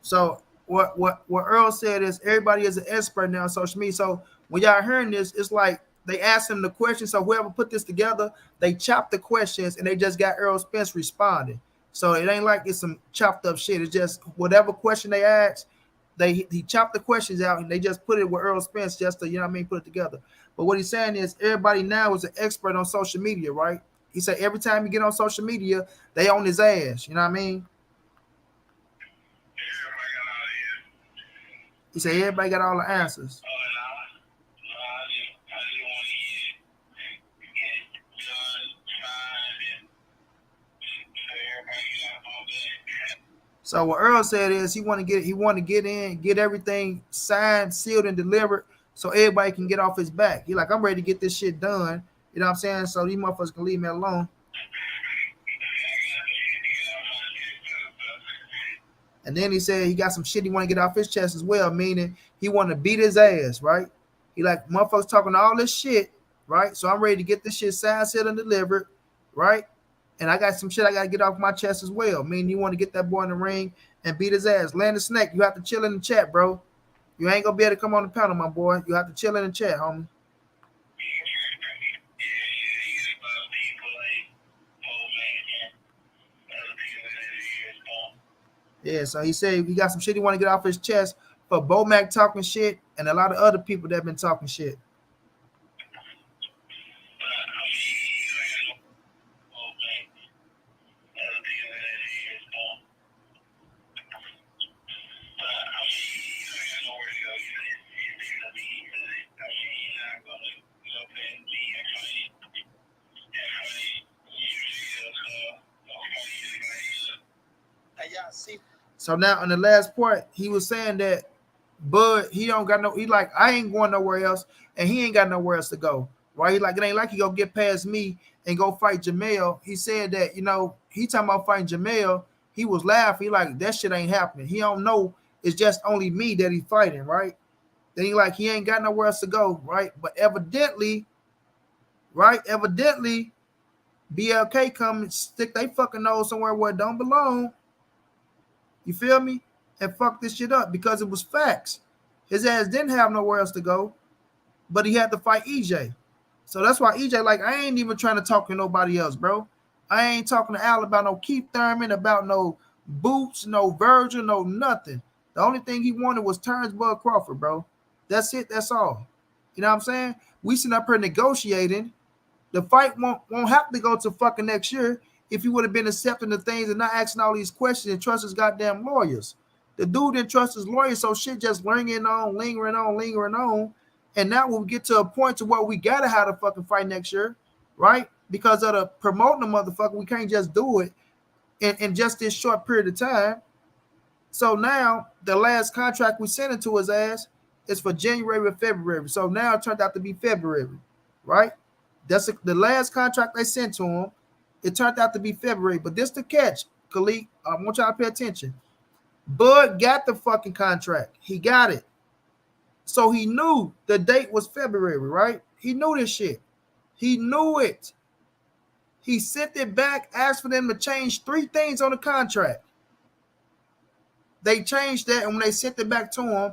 So what Earl said is everybody is an expert now on social media. So when y'all hearing this, it's like they asked him the question. So whoever put this together, they chopped the questions and they just got Errol Spence responding. So it ain't like it's some chopped up shit. It's just whatever question they asked, he chopped the questions out and they just put it with Errol Spence just to, you know what I mean, put it together. But what he's saying is everybody now is an expert on social media, right? He said every time you get on social media, they on his ass. You know what I mean? He said everybody got all the answers. So what Earl said is he want to get everything signed, sealed, and delivered so everybody can get off his back. He like, I'm ready to get this shit done. You know what I'm saying? So these motherfuckers can leave me alone. And then he said he got some shit he want to get off his chest as well, meaning he want to beat his ass, right? He like, motherfuckers talking all this shit, right? So I'm ready to get this shit signed, sealed, and delivered, right? And I got some shit I got to get off my chest as well. Meaning you want to get that boy in the ring and beat his ass. Landon Snake, you have to chill in the chat, bro. You ain't going to be able to come on the panel, my boy. You have to chill in the chat, homie. Yeah, so he said he got some shit he want to get off his chest for Bo Mac talking shit and a lot of other people that have been talking shit. Hey, y'all see So now in the last part, he was saying that Bud, he don't got no, he like, I ain't going nowhere else, and he ain't got nowhere else to go. Right? He like, it ain't like he gonna get past me and go fight Jamel. He said that, he talking about fighting Jamel. He was laughing. He like, that shit ain't happening. He don't know it's just only me that he fighting, right? Then he like, he ain't got nowhere else to go, right? But evidently, BLK come and stick they fucking nose somewhere where it don't belong. You feel me? And fuck this shit up because it was facts. His ass didn't have nowhere else to go, but he had to fight EJ. So that's why EJ, like, I ain't even trying to talk to nobody else, bro. I ain't talking to Al about no Keith Thurman, about no Boots, no Virgil, no nothing. The only thing he wanted was Terence Bud Crawford, bro. That's it. That's all. You know what I'm saying? We sitting up here negotiating. The fight won't have to go to fucking next year if he would have been accepting the things and not asking all these questions and trust his goddamn lawyers. The dude didn't trust his lawyers, so shit just lingering on. And now when we get to a point to where we gotta have a fucking fight next year, right? Because of the promoting the motherfucker, we can't just do it in just this short period of time. So now the last contract we sent it to his ass is for January or February. So now it turned out to be February, right? That's the last contract they sent to him. It turned out to be February, but this the catch, Khalid. I want y'all to pay attention. Bud got the fucking contract. He got it. So he knew the date was February, right? He knew this shit. He knew it. He sent it back, asked for them to change 3 things on the contract. They changed that, and when they sent it back to him,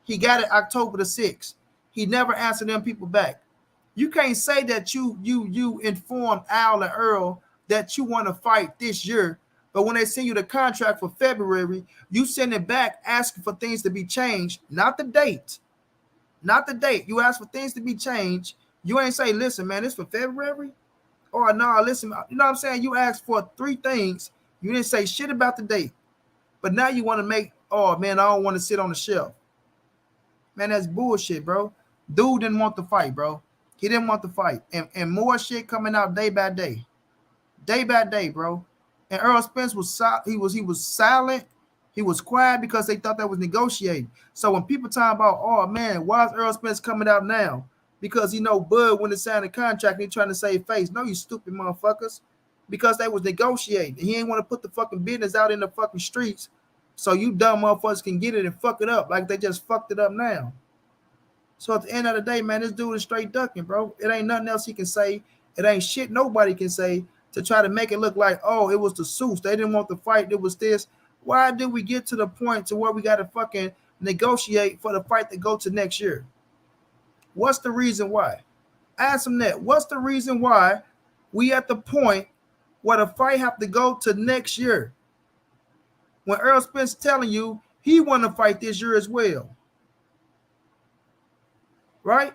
he got it October the 6th. He never answered them people back. You can't say that you informed Al and Errol that you want to fight this year, but when they send you the contract for February, you send it back asking for things to be changed, not the date. Not the date. You ask for things to be changed. You ain't say, listen, man, this for February? Or no, listen, you know what I'm saying? You asked for 3 things. You didn't say shit about the date. But now you want to make, oh, man, I don't want to sit on the shelf. Man, that's bullshit, bro. Dude didn't want to fight, bro. He didn't want to fight. And more shit coming out day by day. Day by day, bro. And Errol Spence was he was silent. He was quiet because they thought that was negotiating. So when people talk about, oh, man, why is Errol Spence coming out now? Because Bud when they signed the contract, he trying to save face. No, you stupid motherfuckers. Because they was negotiating. He ain't want to put the fucking business out in the fucking streets so you dumb motherfuckers can get it and fuck it up like they just fucked it up now. So at the end of the day, man, this dude is straight ducking, bro. It ain't nothing else he can say. It ain't shit nobody can say to try to make it look like, oh, it was the suits. They didn't want the fight. It was this. Why did we get to the point to where we got to fucking negotiate for the fight to go to next year? What's the reason why? Ask him that. What's the reason why we at the point where the fight have to go to next year? When Errol Spence telling you he want to fight this year as well. Right?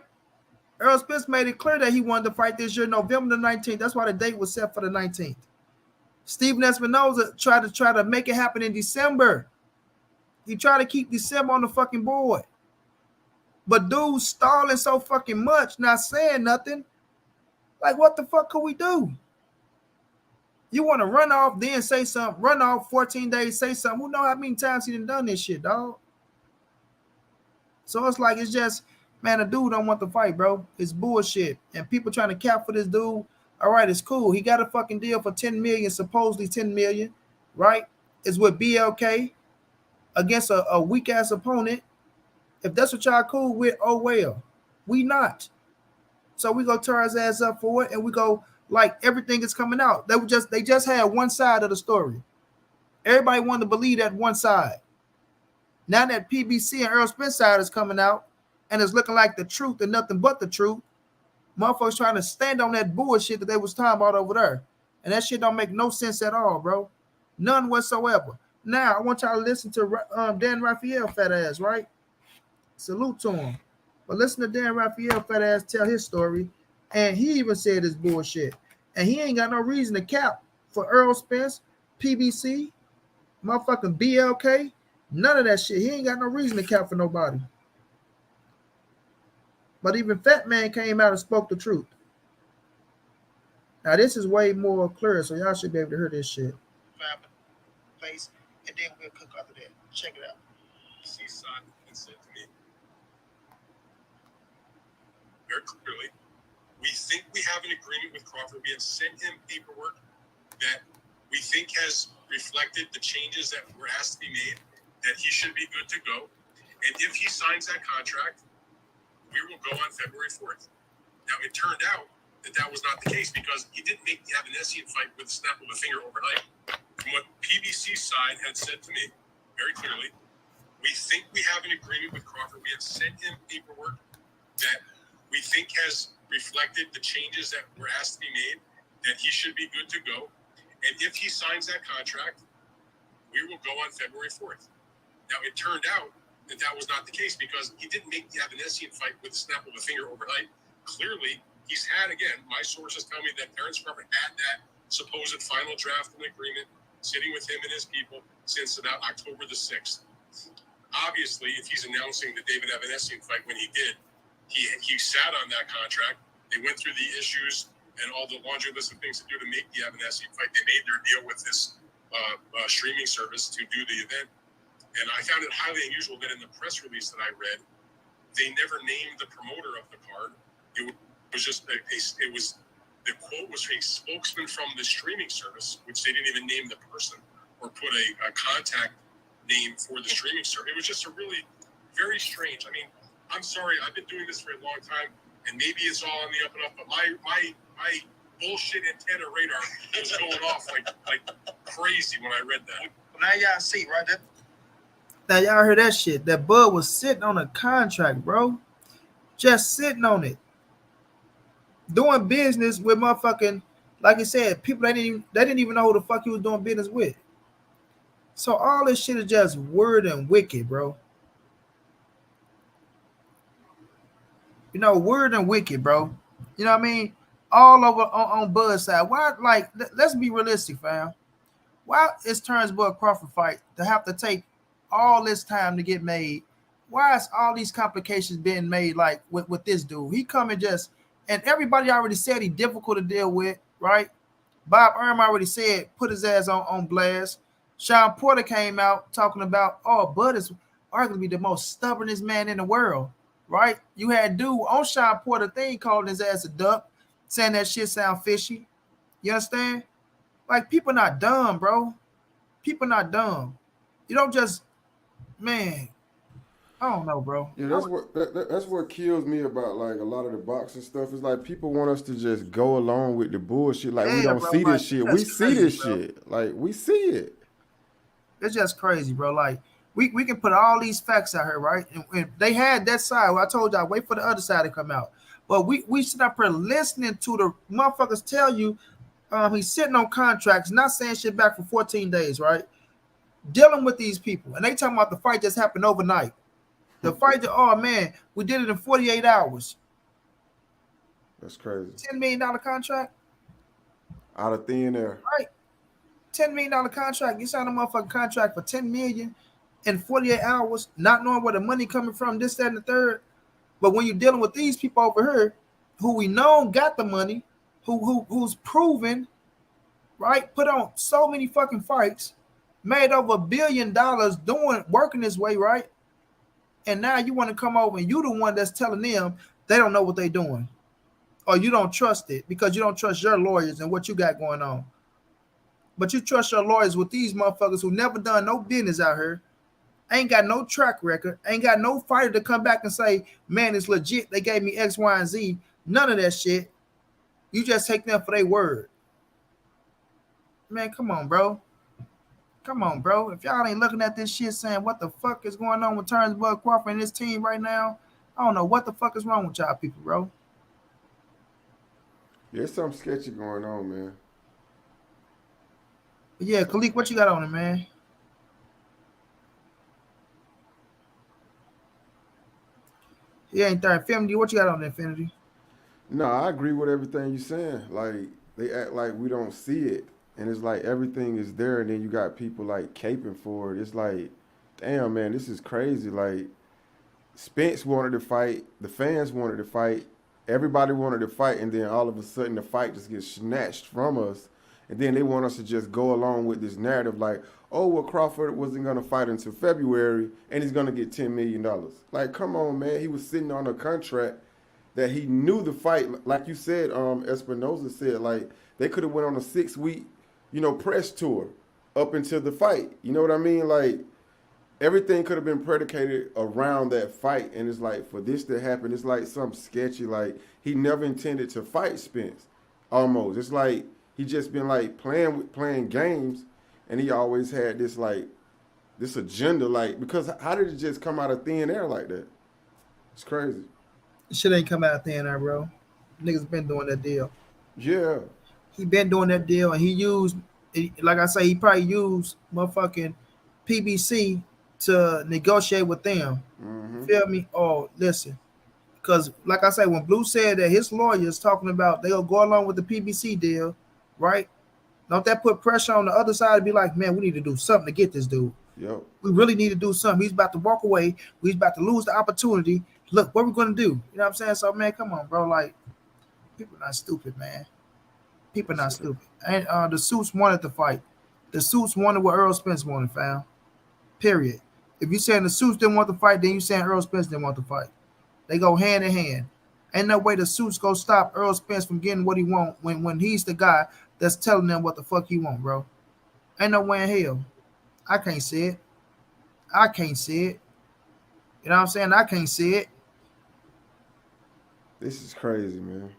Errol Spence made it clear that he wanted to fight this year, November the 19th. That's why the date was set for the 19th. Steven Espinoza tried to make it happen in December. He tried to keep December on the fucking board. But dude's stalling so fucking much, not saying nothing. Like, what the fuck could we do? You want to run off, then say something. Run off 14 days, say something. Who know how many times he done this shit, dog? So it's like, it's just, man, the dude don't want to fight, bro. It's bullshit. And people trying to cap for this dude. All right, it's cool. He got a fucking deal for $10 million, supposedly $10 million, right? It's with BLK against a weak-ass opponent. If that's what y'all cool with, oh well. We not. So we go tear his ass up for it, and we go like everything is coming out. They just had one side of the story. Everybody wanted to believe that one side. Now that PBC and Errol Spence side is coming out and it's looking like the truth and nothing but the truth, motherfuckers trying to stand on that bullshit that they was talking about over there. And that shit don't make no sense at all, bro. None whatsoever. Now, I want y'all to listen to Dan Raphael fat ass, right? Salute to him. But listen to Dan Raphael fat ass tell his story. And he even said this bullshit. And he ain't got no reason to cap for Errol Spence, PBC, motherfucking BLK. None of that shit. He ain't got no reason to cap for nobody. But even Fat Man came out and spoke the truth. Now, this is way more clear, so y'all should be able to hear this shit. Place and then we'll cook after that. Check it out. Seaside and said to me very clearly, we think we have an agreement with Crawford. We have sent him paperwork that we think has reflected the changes that were asked to be made, that he should be good to go. And if he signs that contract, we will go on February 4th. Now, it turned out that that was not the case because he didn't make the Evanescence fight with the snap of a finger overnight. From what PBC's side had said to me very clearly, we think we have an agreement with Crawford. We have sent him paperwork that we think has reflected the changes that were asked to be made, that he should be good to go. And if he signs that contract, we will go on February 4th. Now, it turned out that that was not the case because he didn't make the Evanescence fight with the snap of a finger overnight. Clearly, he's had, again, my sources tell me that Terence Crawford had that supposed final draft and agreement sitting with him and his people since about October the 6th. Obviously, if he's announcing the David Evanescence fight when he did, he sat on that contract. They went through the issues and all the laundry list of things to do to make the Evanescence fight. They made their deal with this streaming service to do the event. And I found it highly unusual that in the press release that I read, they never named the promoter of the card. It was just the quote was a spokesman from the streaming service, which they didn't even name the person or put a contact name for the streaming service. It was just a really very strange. I mean, I'm sorry, I've been doing this for a long time, and maybe it's all on the up and up, but my bullshit antenna radar was going off like crazy when I read that. Now y'all see, right? Now y'all heard that shit. That Bud was sitting on a contract, bro. Just sitting on it. Doing business with motherfucking, like I said, people they didn't even know who the fuck he was doing business with. So all this shit is just weird and wicked, bro. You know, weird and wicked, bro. You know what I mean? All over on Bud's side. Why, like, let's be realistic, fam. Why is Terence Bud Crawford fight to have to take all this time to get made? Why is all these complications being made like with this dude? He come and just, and everybody already said he's difficult to deal with, right? Bob Erm already said, put his ass on blast. Sean Porter came out talking about, oh, Bud is arguably the most stubbornest man in the world, right? You had dude on Sean Porter thing calling his ass a duck, saying that shit sound fishy. You understand? Like, people not dumb, bro. People not dumb. You don't just, man, I don't know, bro. Yeah, that's what kills me about like a lot of the boxing stuff. Is like people want us to just go along with the bullshit. Like we don't bro, see like, this shit. that's We see crazy, this bro. shit. Like we see it. It's just crazy, bro. Like we can put all these facts out here, right? And they had that side. Well, I told y'all, wait for the other side to come out. But we sit up here listening to the motherfuckers tell you he's sitting on contracts, not saying shit back for 14 days, right? Dealing with these people. And they talking about the fight just happened overnight. The fight that, oh man, we did it in 48 hours. That's crazy. $10 million contract? Out of thin air. Right. $10 million contract. You signed a motherfucking contract for $10 million in 48 hours, not knowing where the money coming from, this, that, and the third. But when you're dealing with these people over here, who we know got the money, who's proven, right, put on so many fucking fights, made over $1 billion working this way, right? And now you want to come over and you the one that's telling them they don't know what they're doing. Or you don't trust it because you don't trust your lawyers and what you got going on. But you trust your lawyers with these motherfuckers who never done no business out here, ain't got no track record, ain't got no fighter to come back and say, man, it's legit. They gave me X, Y, and Z. None of that shit. You just take them for their word. Man, come on, bro. Come on, bro. If y'all ain't looking at this shit saying what the fuck is going on with Terence Bud Crawford and his team right now, I don't know what the fuck is wrong with y'all people, bro. There's something sketchy going on, man. But yeah, Khalik, what you got on it, man? He ain't there. Infinity, what you got on Infinity? No, I agree with everything you're saying. Like they act like we don't see it. And it's like everything is there, and then you got people like caping for it. It's like, damn, man, this is crazy. Like, Spence wanted to fight, the fans wanted to fight, everybody wanted to fight, and then all of a sudden the fight just gets snatched from us. And then they want us to just go along with this narrative like, oh, well, Crawford wasn't going to fight until February and he's going to get $10 million. Like, come on, man. He was sitting on a contract that he knew the fight. Like you said, Espinoza said, like, they could have went on a 6-week, press tour up until the fight. You know what I mean? Like, everything could have been predicated around that fight. And it's like, for this to happen, it's like something sketchy. Like, he never intended to fight Spence, almost. It's like he just been, like, playing games, and he always had this, like, this agenda. Like, because how did it just come out of thin air like that? It's crazy. Shit ain't come out of thin air, bro. Niggas been doing that deal. Yeah. He been doing that deal, and he used, like I say, he probably used motherfucking PBC to negotiate with them. Mm-hmm. Feel me? Oh, listen. Because, like I say, when Blue said that his lawyer is talking about they'll go along with the PBC deal, right? Don't that put pressure on the other side to be like, man, we need to do something to get this dude. Yep. We really need to do something. He's about to walk away. He's about to lose the opportunity. Look, what we're going to do? You know what I'm saying? So, man, come on, bro. Like, people not stupid, man. People not stupid. And the suits wanted the fight. The suits wanted what Errol Spence wanted, fam. Period. If you saying the suits didn't want the fight, then you saying Errol Spence didn't want the fight. They go hand in hand. Ain't no way the suits go stop Errol Spence from getting what he want when he's the guy that's telling them what the fuck he want, bro. Ain't no way in hell. I can't see it. I can't see it. You know what I'm saying? I can't see it. This is crazy, man.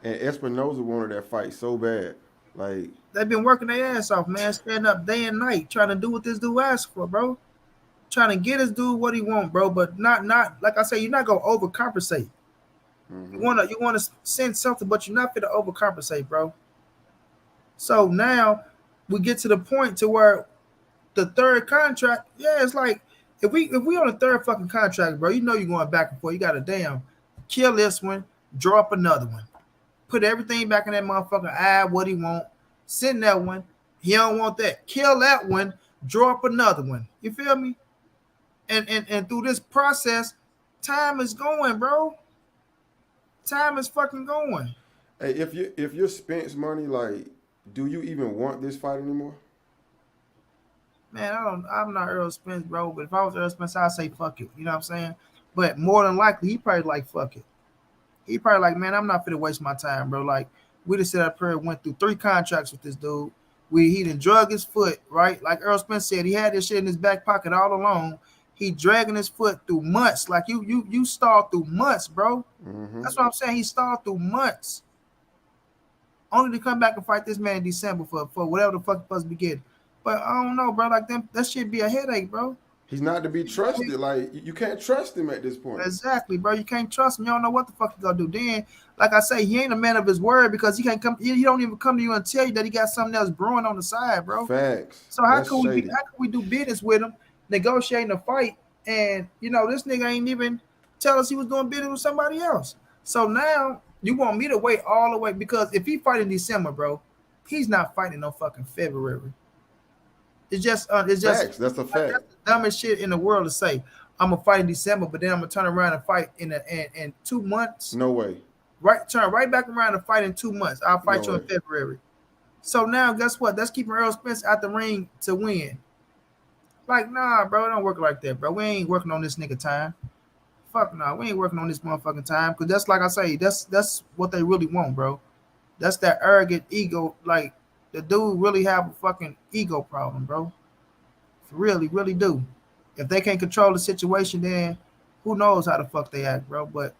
And Espinoza wanted that fight so bad. Like, they've been working their ass off, man. Standing up day and night trying to do what this dude asked for, bro. Trying to get this dude what he want, bro. But not like I say, you're not gonna overcompensate. mm-hmm. You wanna send something, but you're not gonna overcompensate, bro. So now we get to the point to where the third contract, yeah, it's like if we on the third fucking contract, bro, you know you're going back and forth. You got to damn kill this one, draw up another one, put everything back in that motherfucker. Add what he want, send that one. He don't want that. Kill that one, draw up another one. You feel me? And through this process, time is going, bro. Time is fucking going. Hey, if you're Spence money, like, do you even want this fight anymore? Man, I'm not Errol Spence, bro. But if I was Errol Spence, I'd say fuck it. You know what I'm saying? But more than likely, he probably like fuck it. He probably like, man, I'm not finna waste my time, bro. Like, we just set up here, went through 3 contracts with this dude. He done drug his foot, right? Like Errol Spence said, he had this shit in his back pocket all along. He dragging his foot through months. Like you stalled through months, bro. Mm-hmm. That's what I'm saying. He stalled through months. Only to come back and fight this man in December for whatever the fuck supposed to be getting. But I don't know, bro. Like that shit be a headache, bro. He's not to be trusted. Like, you can't trust him at this point. Exactly, bro. You can't trust him. You don't know what the fuck he's gonna do. Then, like I say, he ain't a man of his word because he can't come. He don't even come to you and tell you that he got something else brewing on the side, bro. Facts. So how can we do business with him, negotiating a fight, and this nigga ain't even tell us he was doing business with somebody else. So now you want me to wait all the way because if he fight in December, bro, he's not fighting no fucking February. It's just facts. That's a fact. That's the dumbest shit in the world to say. I'm gonna fight in December, but then I'm gonna turn around and fight in 2 months. No way. Turn right back around and fight in 2 months. I'll fight you in February. So now, guess what? That's keeping Errol Spence out the ring to win. Like, nah, bro, it don't work like that, bro. We ain't working on this nigga time. Fuck nah, we ain't working on this motherfucking time. Cause that's like I say, that's what they really want, bro. That's that arrogant ego, like. The dude really have a fucking ego problem, bro. Really, really do. If they can't control the situation, then who knows how the fuck they act, bro. But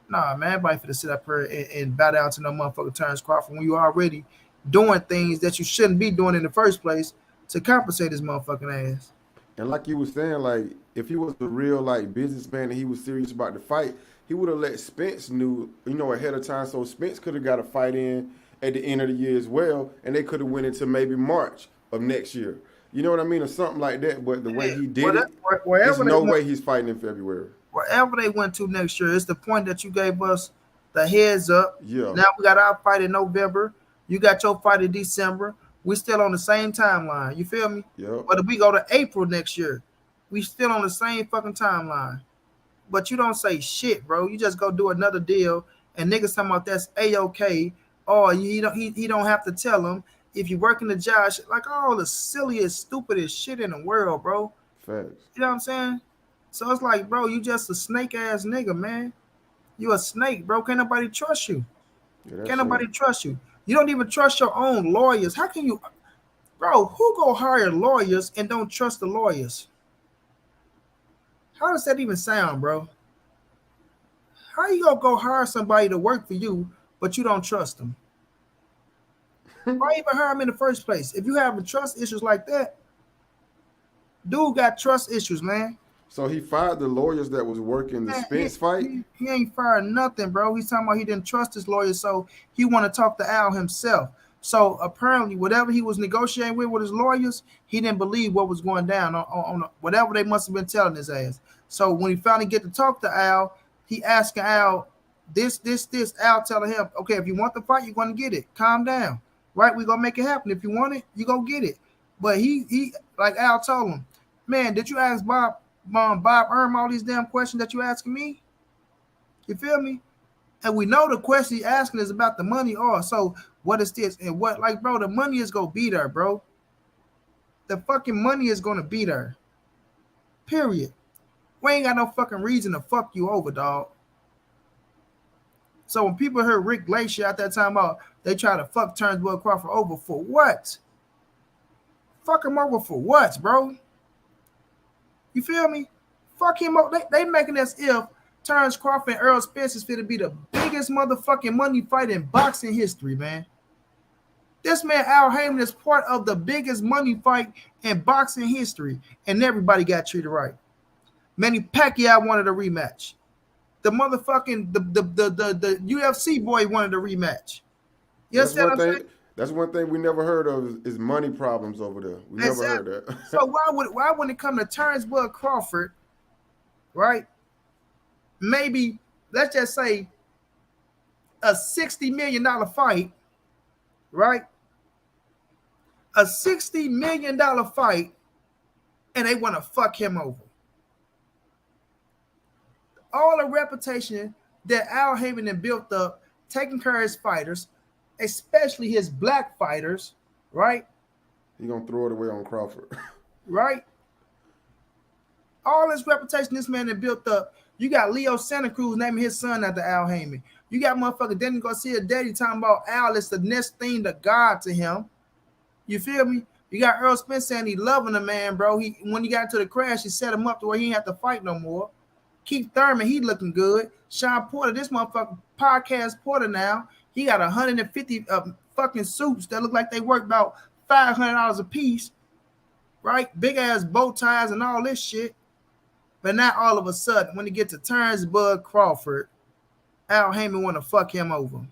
nah, man, everybody finna sit up here and bow down to no motherfucking Terence Crawford when you already doing things that you shouldn't be doing in the first place to compensate his motherfucking ass. And like you were saying, like, if he was a real, like, businessman and he was serious about the fight, he would have let Spence know, ahead of time, so Spence could have got a fight in at the end of the year as well, and they could have went into maybe March of next year. You know what I mean? Or something like that. But the way he did there's no way he's fighting in February. Wherever they went to next year, it's the point that you gave us the heads up. Yeah. Now we got our fight in November. You got your fight in December. We still on the same timeline. You feel me? Yeah. But if we go to April next year, we still on the same fucking timeline. But you don't say shit, bro. You just go do another deal, and niggas talking about that's A-OK. or he don't have to tell him if you work in the job, like all the silliest, stupidest shit in the world, bro. Facts. You know what I'm saying? So it's like, bro, you just a snake ass nigga, man. You a snake, bro. Can't nobody trust you. Yeah, Can't that's it. nobody trust you. You don't even trust your own lawyers. How can you, bro? Who go hire lawyers and don't trust the lawyers? How does that even sound, bro? How you gonna go hire somebody to work for you, but you don't trust them? Why even hire them in the first place? If you have trust issues like that, dude got trust issues, man. So he fired the lawyers that was working the Man, Spence fight. he ain't fired nothing, bro. He's talking about he didn't trust his lawyer, so he want to talk to Al himself. So apparently, whatever he was negotiating with his lawyers, he didn't believe what was going down on whatever they must have been telling his ass. So when he finally get to talk to Al, he asking Al this. Al telling him, okay, if you want the fight, you're going to get it. Calm down, right? We're gonna make it happen. If you want it, you go get it. But he like Al told him, man, did you ask Bob all these damn questions that you asking me? You feel me? And we know the question he asking is about the money. Oh, so what is this? And what, like, bro, the money is gonna be there, bro. The fucking money is gonna be there. Period. We ain't got no fucking reason to fuck you over, dog. So when people heard Rick Glacier out that time out, they try to fuck Terence Crawford over for what? Fuck him over for what, bro? You feel me? Fuck him up. They making us if Terence Crawford and Errol Spence is fit to be the biggest motherfucking money fight in boxing history, man. This man Al Haymon is part of the biggest money fight in boxing history, and everybody got treated right. Manny Pacquiao wanted a rematch. The motherfucking the UFC boy wanted a rematch. You That's understand one what I'm thing. saying? That's one thing we never heard of is money problems over there. We never heard that. So why when it come to Terence Crawford, right? Maybe let's just say a $60 million fight, right? A $60 million fight, and they want to fuck him over. All the reputation that Al Haymon had built up, taking care of his fighters, especially his black fighters, right? He gonna throw it away on Crawford. Right? All this reputation this man had built up. You got Leo Santa Cruz naming his son after Al Haymon. You got motherfucker Danny Garcia daddy talking about Al is the next thing to God to him. You feel me? You got Errol Spence saying he loving the man, bro. When he got into the crash, he set him up to where he didn't have to fight no more. Keith Thurman, he looking good. Sean Porter, this motherfucker podcast Porter now, he got 150 fucking suits that look like they work about $500 a piece, right? Big ass bow ties and all this shit. But now all of a sudden, when he gets to Terence Crawford, Al Haymon want to fuck him over.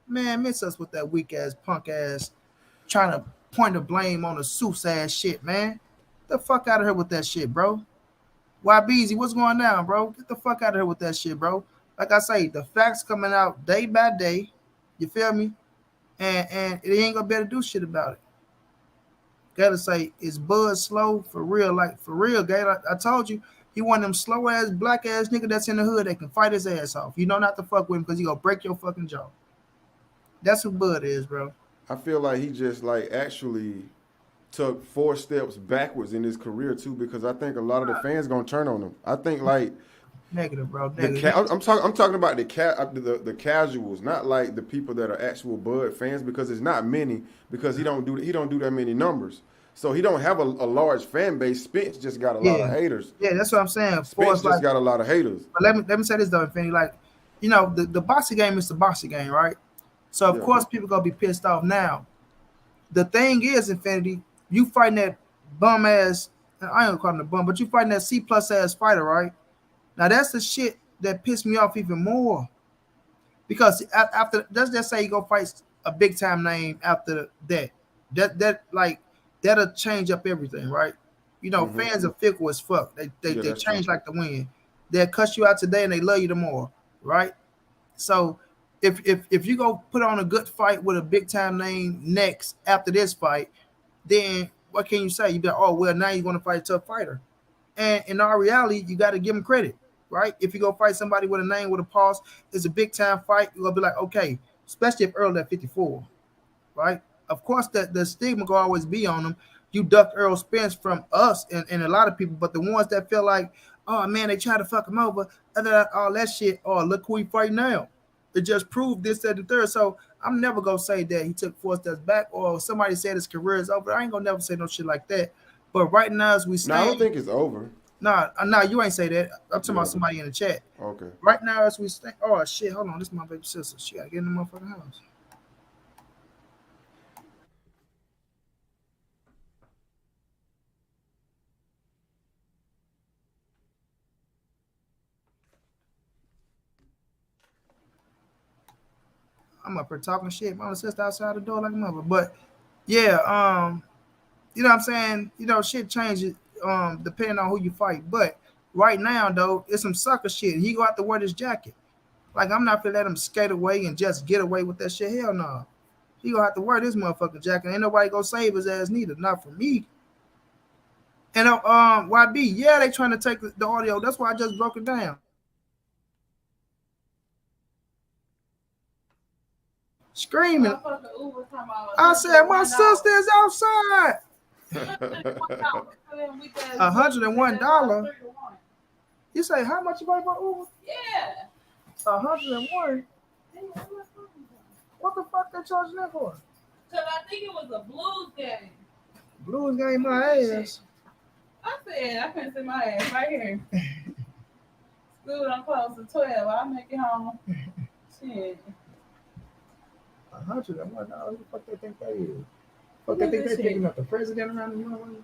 Man, miss us with that weak ass, punk ass, trying to point the blame on the Seuss ass shit, man. Get the fuck out of here with that shit, bro. YBZ, what's going on, bro? Get the fuck out of here with that shit, bro. Like I say, the facts coming out day by day. You feel me? And it ain't gonna be able to do shit about it. Gotta say, is Bud slow for real? Like for real, Gator. I told you, he one of them slow ass black ass nigga that's in the hood that can fight his ass off. You know not to fuck with him because he gonna break your fucking jaw. That's who Bud is, bro. I feel like he just like actually took 4 steps backwards in his career too, because I think a lot of the fans gonna turn on him. I think like negative, bro. Negative. I'm talking about the casuals, not like the people that are actual Bud fans, because it's not many, because he don't do that many numbers. So he don't have a large fan base. Spence just got a lot of haters. Yeah, that's what I'm saying. Spence just got a lot of haters. But let me say this though, Infinity. Like, you know, the boxing game is the boxing game, right? So of course people gonna be pissed off now. The thing is, Infinity, you fighting that bum ass, I ain't gonna call him a bum, but you fighting that C+ ass fighter, right? Now that's the shit that pissed me off even more. Because after, let's just say you go fight a big time name after that. That like that'll change up everything, right? You know, fans are fickle as fuck. They change like the wind. They'll cuss you out today and they love you tomorrow, right? So if you go put on a good fight with a big time name next after this fight, then what can you say? You be like, oh well, now you're gonna fight a tough fighter. And in our reality, you got to give them credit, right? If you go fight somebody with a name with a pause, it's a big time fight. You're gonna be like, okay, especially if Earl at 54, right? Of course, the stigma will always be on him. You duck Errol Spence from us and a lot of people, but the ones that feel like, oh man, they try to fuck him over, all that shit. Oh, look who he fight now. It just proved this, that, the third. So I'm never gonna say that he took 4 steps back or somebody said his career is over. I ain't gonna never say no shit like that. But right now, as we No, I don't stand, think it's over. nah, you ain't say that. I'm talking Yeah. about somebody in the chat. Okay. Right now, as we stand, oh shit, hold on, this is my baby sister. She gotta get in the motherfucking house. I'm up here talking shit. My sister outside the door like a mother. But yeah, you know what I'm saying? You know, shit changes depending on who you fight. But right now though, it's some sucker shit. He gonna have to wear this jacket. Like I'm not gonna let him skate away and just get away with that shit. Hell no. He gonna have to wear this motherfucking jacket. Ain't nobody gonna save his ass neither. Not for me. And YB, yeah, they trying to take the audio. That's why I just broke it down. Screaming. I said, my sister's outside. $101. You say how much you buy for Uber? Yeah. 101. What the fuck they charging that for? Cause I think it was a Blues game. Blues game my ass. I said I couldn't see my ass right here. School done close to 12. I'll make it home. Shit. $101. Who the fuck they think that is? Fuck they think they picking up the president around the motherfucker?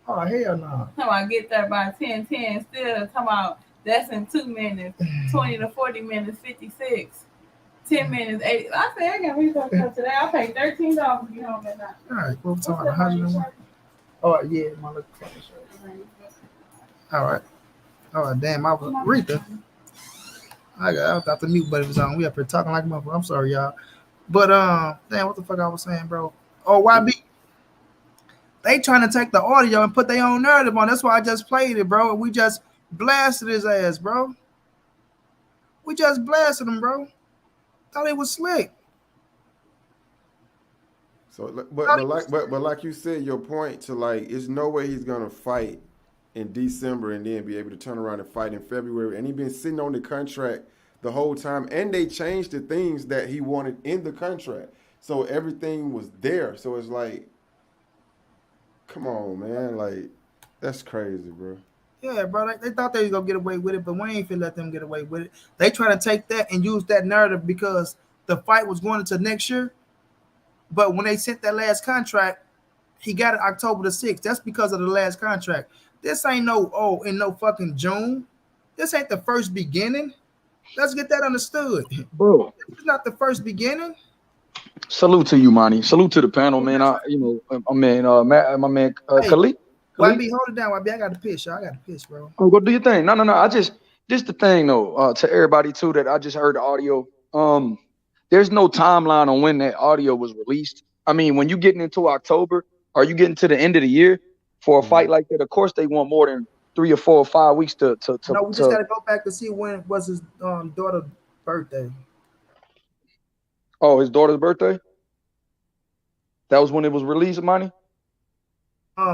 Oh hell no. Talking about get there by 10:10. Still talking about that's in 2 minutes. 20 to 40 minutes, 56. 10 minutes, 80. I said I got refill up today. I paid $13 to get home at night. All right, we're talking about 101. Oh yeah, my little fucking shirt. All right. Oh damn, I was Rita. I thought the mute button was on. We up here talking like a motherfucker. I'm sorry, y'all. But damn, what the fuck I was saying, bro? Oh, YB. They trying to take the audio and put their own narrative on. That's why I just played it, bro. And we just blasted his ass, bro. We just blasted him, bro. Thought he was slick. So, but like you said, your point to like, there's no way he's gonna fight in December and then be able to turn around and fight in February. And he been sitting on the contract the whole time, and they changed the things that he wanted in the contract, so everything was there. So it's like, come on, man, like that's crazy, bro. Yeah, bro. They thought they was gonna get away with it, but we ain't finna let them get away with it. They try to take that and use that narrative because the fight was going into next year. But when they sent that last contract, he got it October the 6th. That's because of the last contract. This ain't in no fucking June. This ain't the first beginning. Let's get that understood. Bro, It's not the first beginning. salute to you, Monty. Salute to the panel, man. My man Khalid. YB, hold it down, YB. I got to piss, y'all. I got to piss, bro. Oh, go do your thing. No. This the thing though. To everybody too that I just heard the audio. There's no timeline on when that audio was released. I mean, when you getting into October, are you getting to the end of the year for a fight like that? Of course, they want more than 3 or 4 or 5 weeks to. No, we just got to go back to see when was his daughter's birthday. Oh, his daughter's birthday. That was when it was released, Monty.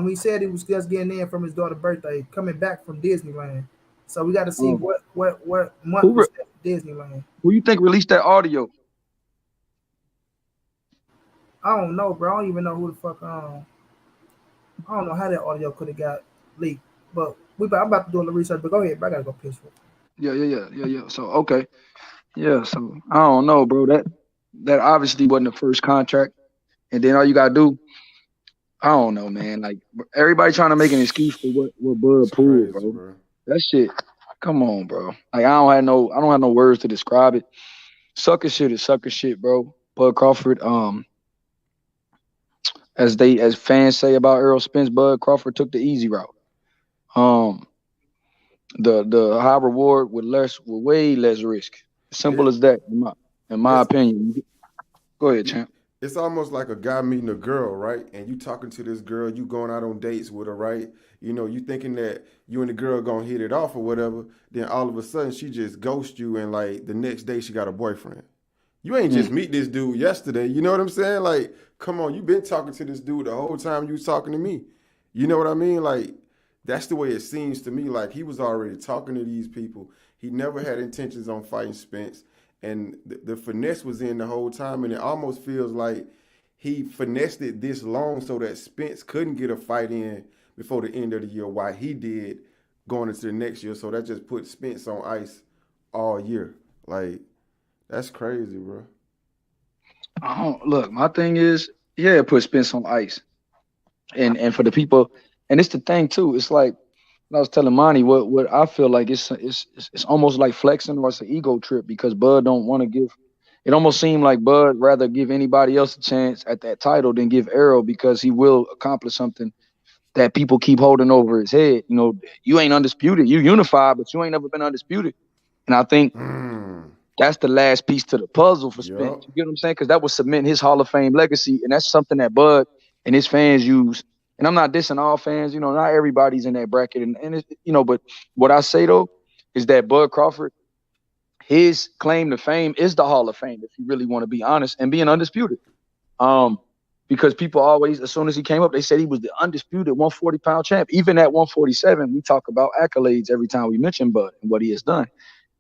He said he was just getting in from his daughter's birthday, coming back from Disneyland. So we got to see what month was that Disneyland. Who you think released that audio? I don't know, bro. I don't even know who the fuck. I don't know how that audio could have got leaked, but I'm about to do a little research. But go ahead, bro. I gotta go piss for it. Yeah. So okay, yeah. So I don't know, bro. That obviously wasn't the first contract, and then all you gotta do, I don't know, man. Like everybody trying to make an excuse for what Bud pulled, bro. That shit. Come on, bro. Like I don't have no words to describe it. Sucker shit is sucker shit, bro. Bud Crawford, as fans say about Errol Spence, Bud Crawford took the easy route. The high reward with way less risk. Simple as that, in my opinion. Go ahead, champ. It's almost like a guy meeting a girl, right? And you talking to this girl, you going out on dates with her, right? You know, you thinking that you and the girl gonna hit it off or whatever. Then all of a sudden she just ghosts you, and like the next day she got a boyfriend. You ain't just meet this dude yesterday. You know what I'm saying? Like, come on, you been talking to this dude the whole time you was talking to me. You know what I mean? Like, that's the way it seems to me. Like, he was already talking to these people. He never had intentions on fighting Spence. And the finesse was in the whole time. And it almost feels like he finessed it this long so that Spence couldn't get a fight in before the end of the year, while he did going into the next year. So that just put Spence on ice all year. Like, that's crazy, bro. Look, my thing is, yeah, it puts Spence on ice. And for the people, and it's the thing too, it's like I was telling Monty what I feel like it's almost like flexing, or it's an ego trip, because Bud don't want to give. It almost seemed like Bud rather give anybody else a chance at that title than give Errol, because he will accomplish something that people keep holding over his head. You know, you ain't undisputed, you unified, but you ain't never been undisputed. And I think that's the last piece to the puzzle for Spence. Yup. You get what I'm saying? Because that was cementing his Hall of Fame legacy, and that's something that Bud and his fans use. And I'm not dissing all fans, you know, not everybody's in that bracket. And it's, you know, but what I say though is that Bud Crawford, his claim to fame is the Hall of Fame, if you really want to be honest, and being undisputed. Because people always, as soon as he came up, they said he was the undisputed 140-pound champ. Even at 147, we talk about accolades every time we mention Bud and what he has done.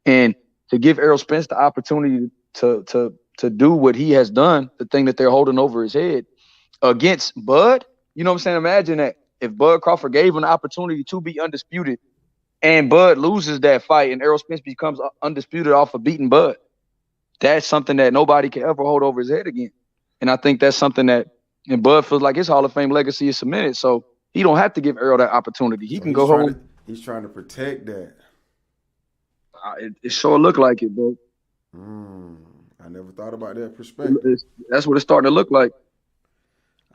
And to give Errol Spence the opportunity to do what he has done, the thing that they're holding over his head against Bud, you know what I'm saying? Imagine that if Bud Crawford gave him the opportunity to be undisputed and Bud loses that fight and Errol Spence becomes undisputed off of beating Bud, that's something that nobody can ever hold over his head again. And I think that's something that, and Bud feels like his Hall of Fame legacy is cemented, so he don't have to give Errol that opportunity. He can go home. He's trying to protect that. It sure look like it, bro. I never thought about that perspective. That's what it's starting to look like.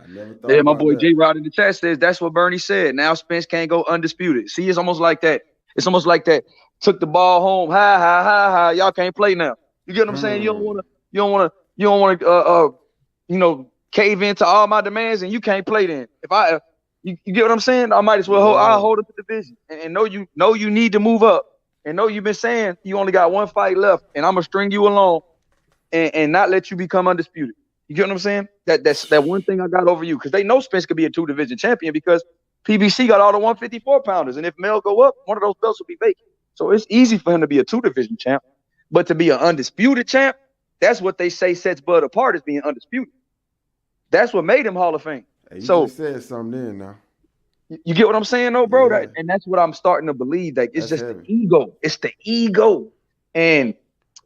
I never thought Yeah, my about boy that. J-Rod in the chat says that's what Bernie said. Now Spence can't go undisputed. See, it's almost like that. It's almost like that. Took the ball home. Hi. Y'all can't play now. You get what I'm saying? You don't want to cave into all my demands, and you can't play then. If you get what I'm saying? I might as well I'll hold up the division and know you need to move up, and know you've been saying you only got one fight left, and I'm gonna string you along and not let you become undisputed. You get what I'm saying? That's that one thing I got over you, because they know Spence could be a 2-division champion because PBC got all the 154 pounders, and if Mel go up, one of those belts will be vacant. So it's easy for him to be a 2-division champ, but to be an undisputed champ, that's what they say sets Bud apart, as being undisputed. That's what made him Hall of Fame. Hey, you so just said something then now. You get what I'm saying, though, bro? Yeah. And that's what I'm starting to believe. That it's That's just heavy. the ego. It's the ego, and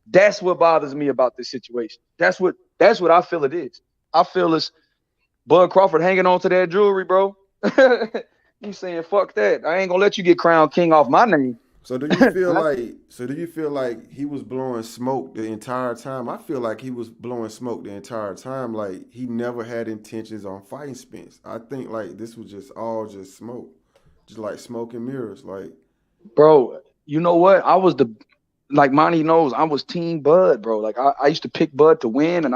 that's what bothers me about this situation. That's what I feel it is. I feel it's Bud Crawford hanging on to that jewelry, bro. You saying fuck that? I ain't gonna let you get crowned king off my name. So do you feel like he was blowing smoke the entire time? I feel like he was blowing smoke the entire time. Like, he never had intentions on fighting Spence. I think like this was just all just smoke, just like smoke and mirrors. Like, bro, you know what? I was like Monty knows, I was team Bud, bro. Like I used to pick Bud to win, and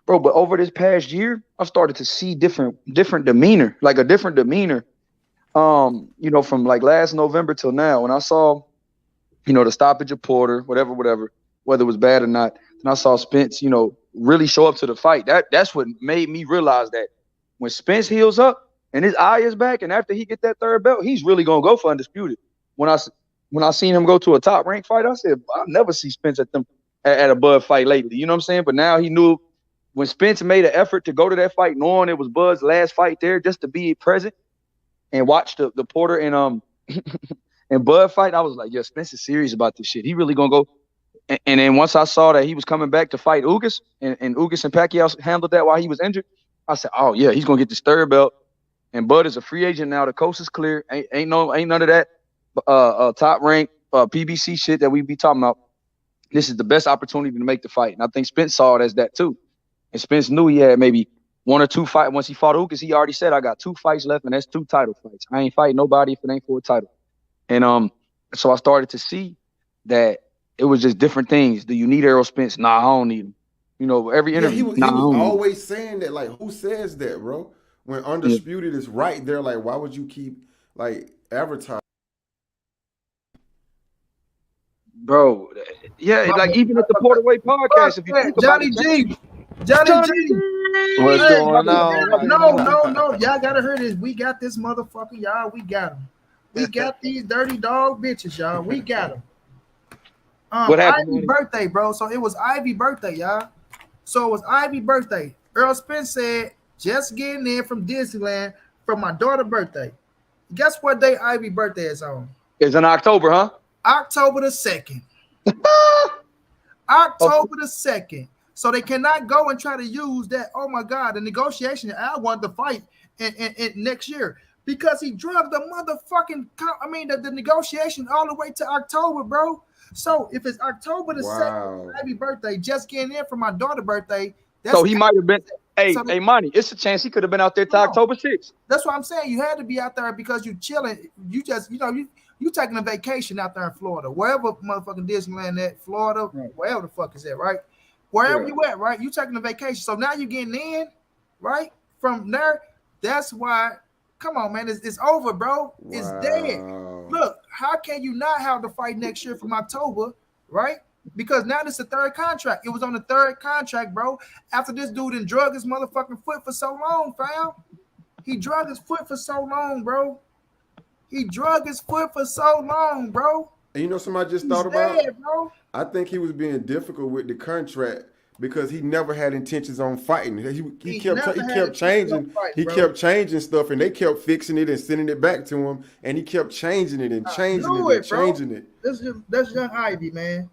but over this past year, I've started to see different demeanor, like a different demeanor. From like last November till now, when I saw, the stoppage of Porter, whatever, whether it was bad or not, and I saw Spence, really show up to the fight. That's what made me realize that when Spence heals up and his eye is back, and after he get that third belt, he's really gonna go for undisputed. When I seen him go to a top ranked fight, I said, I'll never see Spence at a Bud fight lately. You know what I'm saying? But now he knew when Spence made an effort to go to that fight, knowing it was Bud's last fight there, just to be present and watch the Porter and and Bud fight, I was like, yeah, Spence is serious about this shit. He really gonna go. And then once I saw that he was coming back to fight Ugas, and Ugas and Pacquiao handled that while he was injured, I said, oh yeah, he's gonna get this third belt. And Bud is a free agent now. The coast is clear. Ain't none of that top rank PBC shit that we be talking about. This is the best opportunity to make the fight. And I think Spence saw it as that too. And Spence knew he had maybe one or two fights. Once he fought Ugas, he already said, I got 2 fights left, and that's 2 title fights. I ain't fighting nobody if it ain't for a title. And so I started to see that it was just different things. Do you need Errol Spence? Nah, I don't need him. Every interview. he was always saying that. Like, who says that, bro? When undisputed is right there, like, why would you keep like advertising? bro. Yeah, like even at the Porterway podcast, Fuck if you that. think about it, Johnny Johnny G. G. What's Hey, going on, my guy? no. Y'all gotta hear this. We got this motherfucker, y'all. We got him. We got these dirty dog bitches, y'all. We got them. What happened, Ivy Money? birthday, bro. So it was Ivy birthday, y'all. So it was Ivy birthday. Errol Spence said, just getting in from Disneyland for my daughter's birthday. Guess what day Ivy birthday is on? It's in October, huh? October the 2nd. October the 2nd. So they cannot go and try to use that. Oh my God, the negotiation. I want to fight in next year because he drugged the motherfucking. The negotiation all the way to October, bro. So if it's October the 2nd, Ivy birthday, just getting in for my daughter's birthday. So he might have been. Hey, Money. It's a chance he could have been out there till October 6th. That's what I'm saying. You had to be out there because you chilling. You just, you taking a vacation out there in Florida, wherever motherfucking Disneyland at, Florida, right. Wherever the fuck is that, right? Wherever you at, right? You taking a vacation. So now you're getting in, right? From there, that's why, come on, man. It's over, bro. It's dead. Look, how can you not have the fight next year from October, right? Because now this is the third contract. It was on the third contract, bro. After this dude done drug his motherfucking foot for so long, fam. He drug his foot for so long, bro. He drug his foot for so long, bro. And you know somebody just thought about? Bro. I think he was being difficult with the contract because he never had intentions on fighting. He kept changing. He kept changing stuff, and they kept fixing it and sending it back to him, and he kept changing it and changing it and changing it. That's young Ivy, man.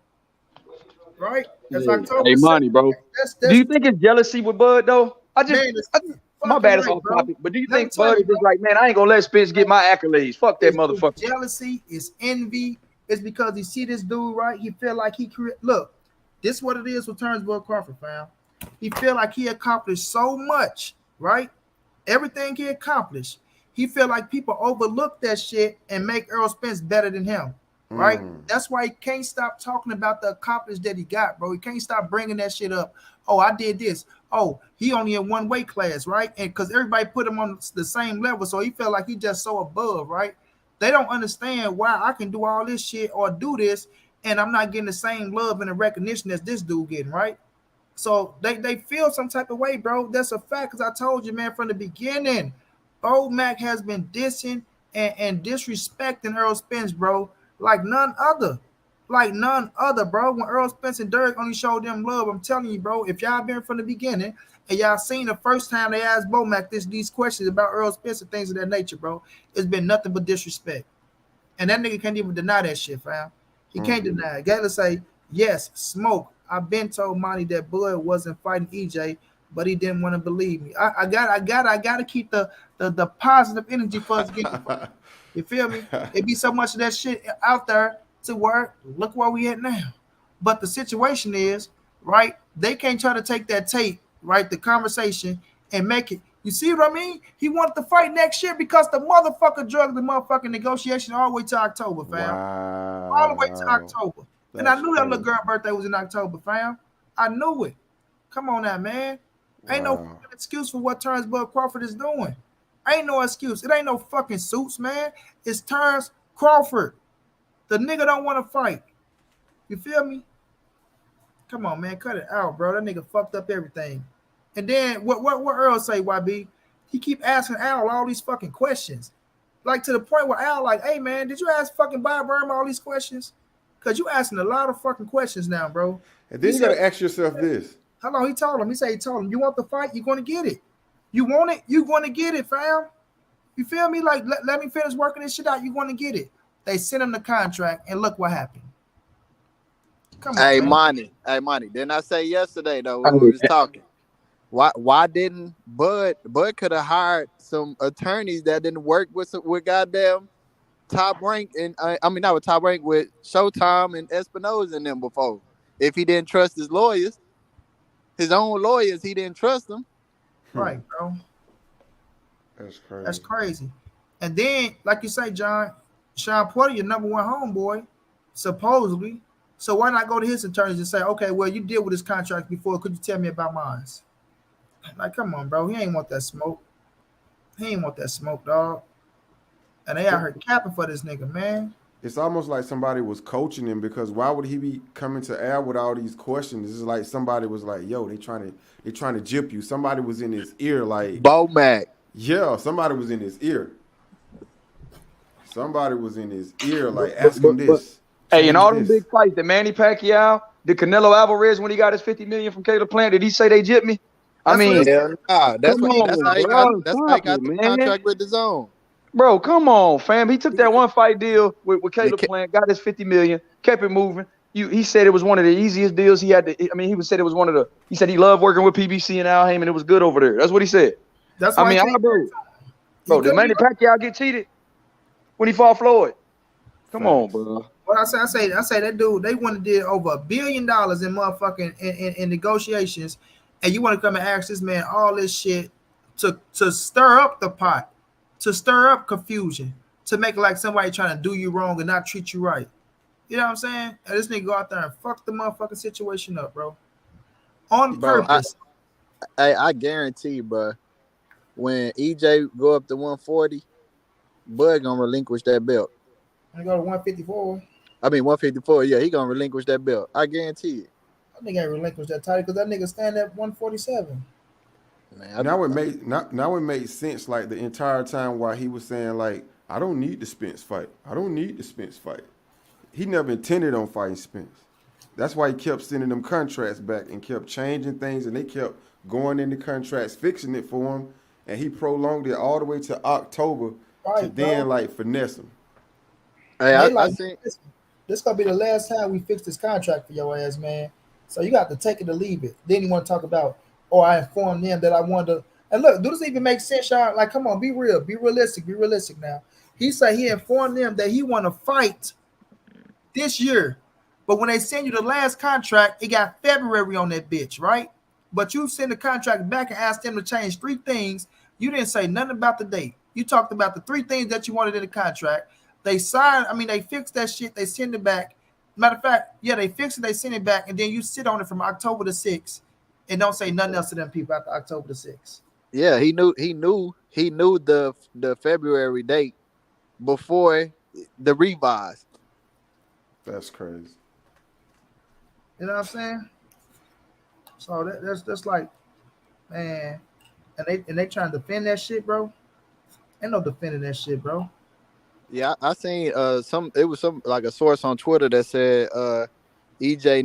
Right? That's October. Hey, Money, bro. Do you think it's jealousy with Bud though? My bad, it's off topic. But do you think Bud is just like, man, I ain't gonna let Spence get my accolades? Fuck that motherfucker. Jealousy is envy. It's because he see this dude, right? He feel like he look. This is what it is with Terence Crawford, fam. He feel like he accomplished so much, right? Everything he accomplished. He feel like people overlook that shit and make Errol Spence better than him. Right? That's why he can't stop talking about the accomplishment that he got, bro. He can't stop bringing that shit up. Oh, I did this. Oh, he only in one weight class, right? And because everybody put him on the same level, so he felt like he just so above, right? They don't understand why I can do all this shit or do this, and I'm not getting the same love and the recognition as this dude getting, right? So they feel some type of way, bro. That's a fact, because I told you, man, from the beginning, Bo Mac has been dissing and disrespecting Errol Spence, bro. Like none other, bro. When Errol Spence and Derek only showed them love, I'm telling you, bro, if y'all been from the beginning and y'all seen the first time they asked Bo Mac these questions about Errol Spence and things of that nature, bro, it's been nothing but disrespect. And that nigga can't even deny that shit, fam. He can't deny it. Gotta say, yes, Smoke. I've been told Monty that Bud wasn't fighting EJ, but he didn't want to believe me. I gotta keep the positive energy for us getting. You feel me? It be so much of that shit out there to work. Look where we at now. But the situation is, right, they can't try to take that tape, right, the conversation, and make it. You see what I mean? He wanted to fight next year because the motherfucker drugged the motherfucking negotiation all the way to October, fam. Wow. All the way to October. And I knew that little girl's birthday was in October, fam. I knew it. Come on now, man. Ain't no excuse for what Terence Crawford is doing. Ain't no excuse. It ain't no fucking suits, man. It's Terence Crawford. The nigga don't want to fight. You feel me? Come on, man. Cut it out, bro. That nigga fucked up everything. And then what Earl say, YB? He keep asking Al all these fucking questions. Like to the point where Al like, hey, man, did you ask fucking Bob Burma all these questions? Because you asking a lot of fucking questions now, bro. And then you got to ask yourself this. How long he told him? He told him, you want the fight? You're going to get it. You want it? You're going to get it, fam. You feel me? Like, let me finish working this shit out. You're going to get it. They sent him the contract, and look what happened. Come on, hey, Monty. Hey, Monty. Didn't I say yesterday, though, when we was talking? Why didn't Bud could have hired some attorneys that didn't work with goddamn Top Rank, and not with Top Rank, with Showtime and Espinosa and them before. If he didn't trust his lawyers, his own lawyers, he didn't trust them. Right, bro. That's crazy. That's crazy. And then, like you say, John, Sean Porter, your number one homeboy, supposedly. So why not go to his attorneys and say, okay, well, you deal with this contract before. Could you tell me about mine? Like, come on, bro. He ain't want that smoke. He ain't want that smoke, dog. And they out here capping for this nigga, man. it's almost like somebody was coaching him, because why would he be coming to air with all these questions? It's like somebody was like, "Yo, they trying to jip you." Somebody was in his ear, like Bo-Mac. yeah, somebody was in his ear. Somebody was in his ear, like ask him this. Hey, in change all them this. big fights, the Manny Pacquiao, the Canelo Alvarez when he got his $50 million from Caleb Plant, did he say they jipped me? I That's what mean, it's- Hell nah. That's come what. That's on, how he bro, got. That's how he stop got it, the man. contract with the zone. Bro, come on, fam. He took that one fight deal with They Caleb ca- Plant, got his $50 million, kept it moving. He said it was one of the easiest deals he had to. I mean, said it was one of the. He said he loved working with PBC and Al Haymon. It was good over there. That's what he said. That's I why mean, he can't. bro, He did could Manny be. Pacquiao get cheated when he fought Floyd? Come on, Facts. bro. What I say that dude. They want to did over $1 billion in motherfucking in negotiations, and you want to come and ask this man all this shit to stir up the pot, to stir up confusion, to make it like somebody trying to do you wrong and not treat you right. You know what I'm saying? And this nigga go out there and fuck the motherfucking situation up, bro, on Bro, purpose. I guarantee, bro. When EJ go up to 140, Bud gonna relinquish that belt. I go to 154. I mean 154. Yeah, he gonna relinquish that belt. I guarantee it. I think I relinquished that title because that nigga stand at 147. Man, Now it made sense, like the entire time while he was saying like, I don't need the Spence fight. I don't need the Spence fight. He never intended on fighting Spence. That's why he kept sending them contracts back and kept changing things, and they kept going into contracts, fixing it for him, and he prolonged it all the way to October to Right, then bro. like finesse him. hey, They I like, seen. this gonna be the last time we fix this contract for your ass, man. So you got to take it or leave it. Then you want to talk about, oh, I informed them that I wanted to. And look, do this even make sense, y'all? Like, come on, be real, be realistic now. He said he informed them that he want to fight this year, but when they send you the last contract, it got February on that bitch, right? But you send the contract back and asked them to change 3 things. You didn't say nothing about the date. You talked about the 3 things that you wanted in the contract. They signed, they fixed that shit, they send it back. Matter of fact, yeah, they fix it, they send it back, and then you sit on it from October the 6th and don't say nothing else to them people after October the 6th. Yeah, he knew the February date before the revise. That's crazy. You know what I'm saying? So that's like, man, and they trying to defend that shit, bro. Ain't no defending that shit, bro. Yeah, I seen it was some like a source on Twitter that said EJ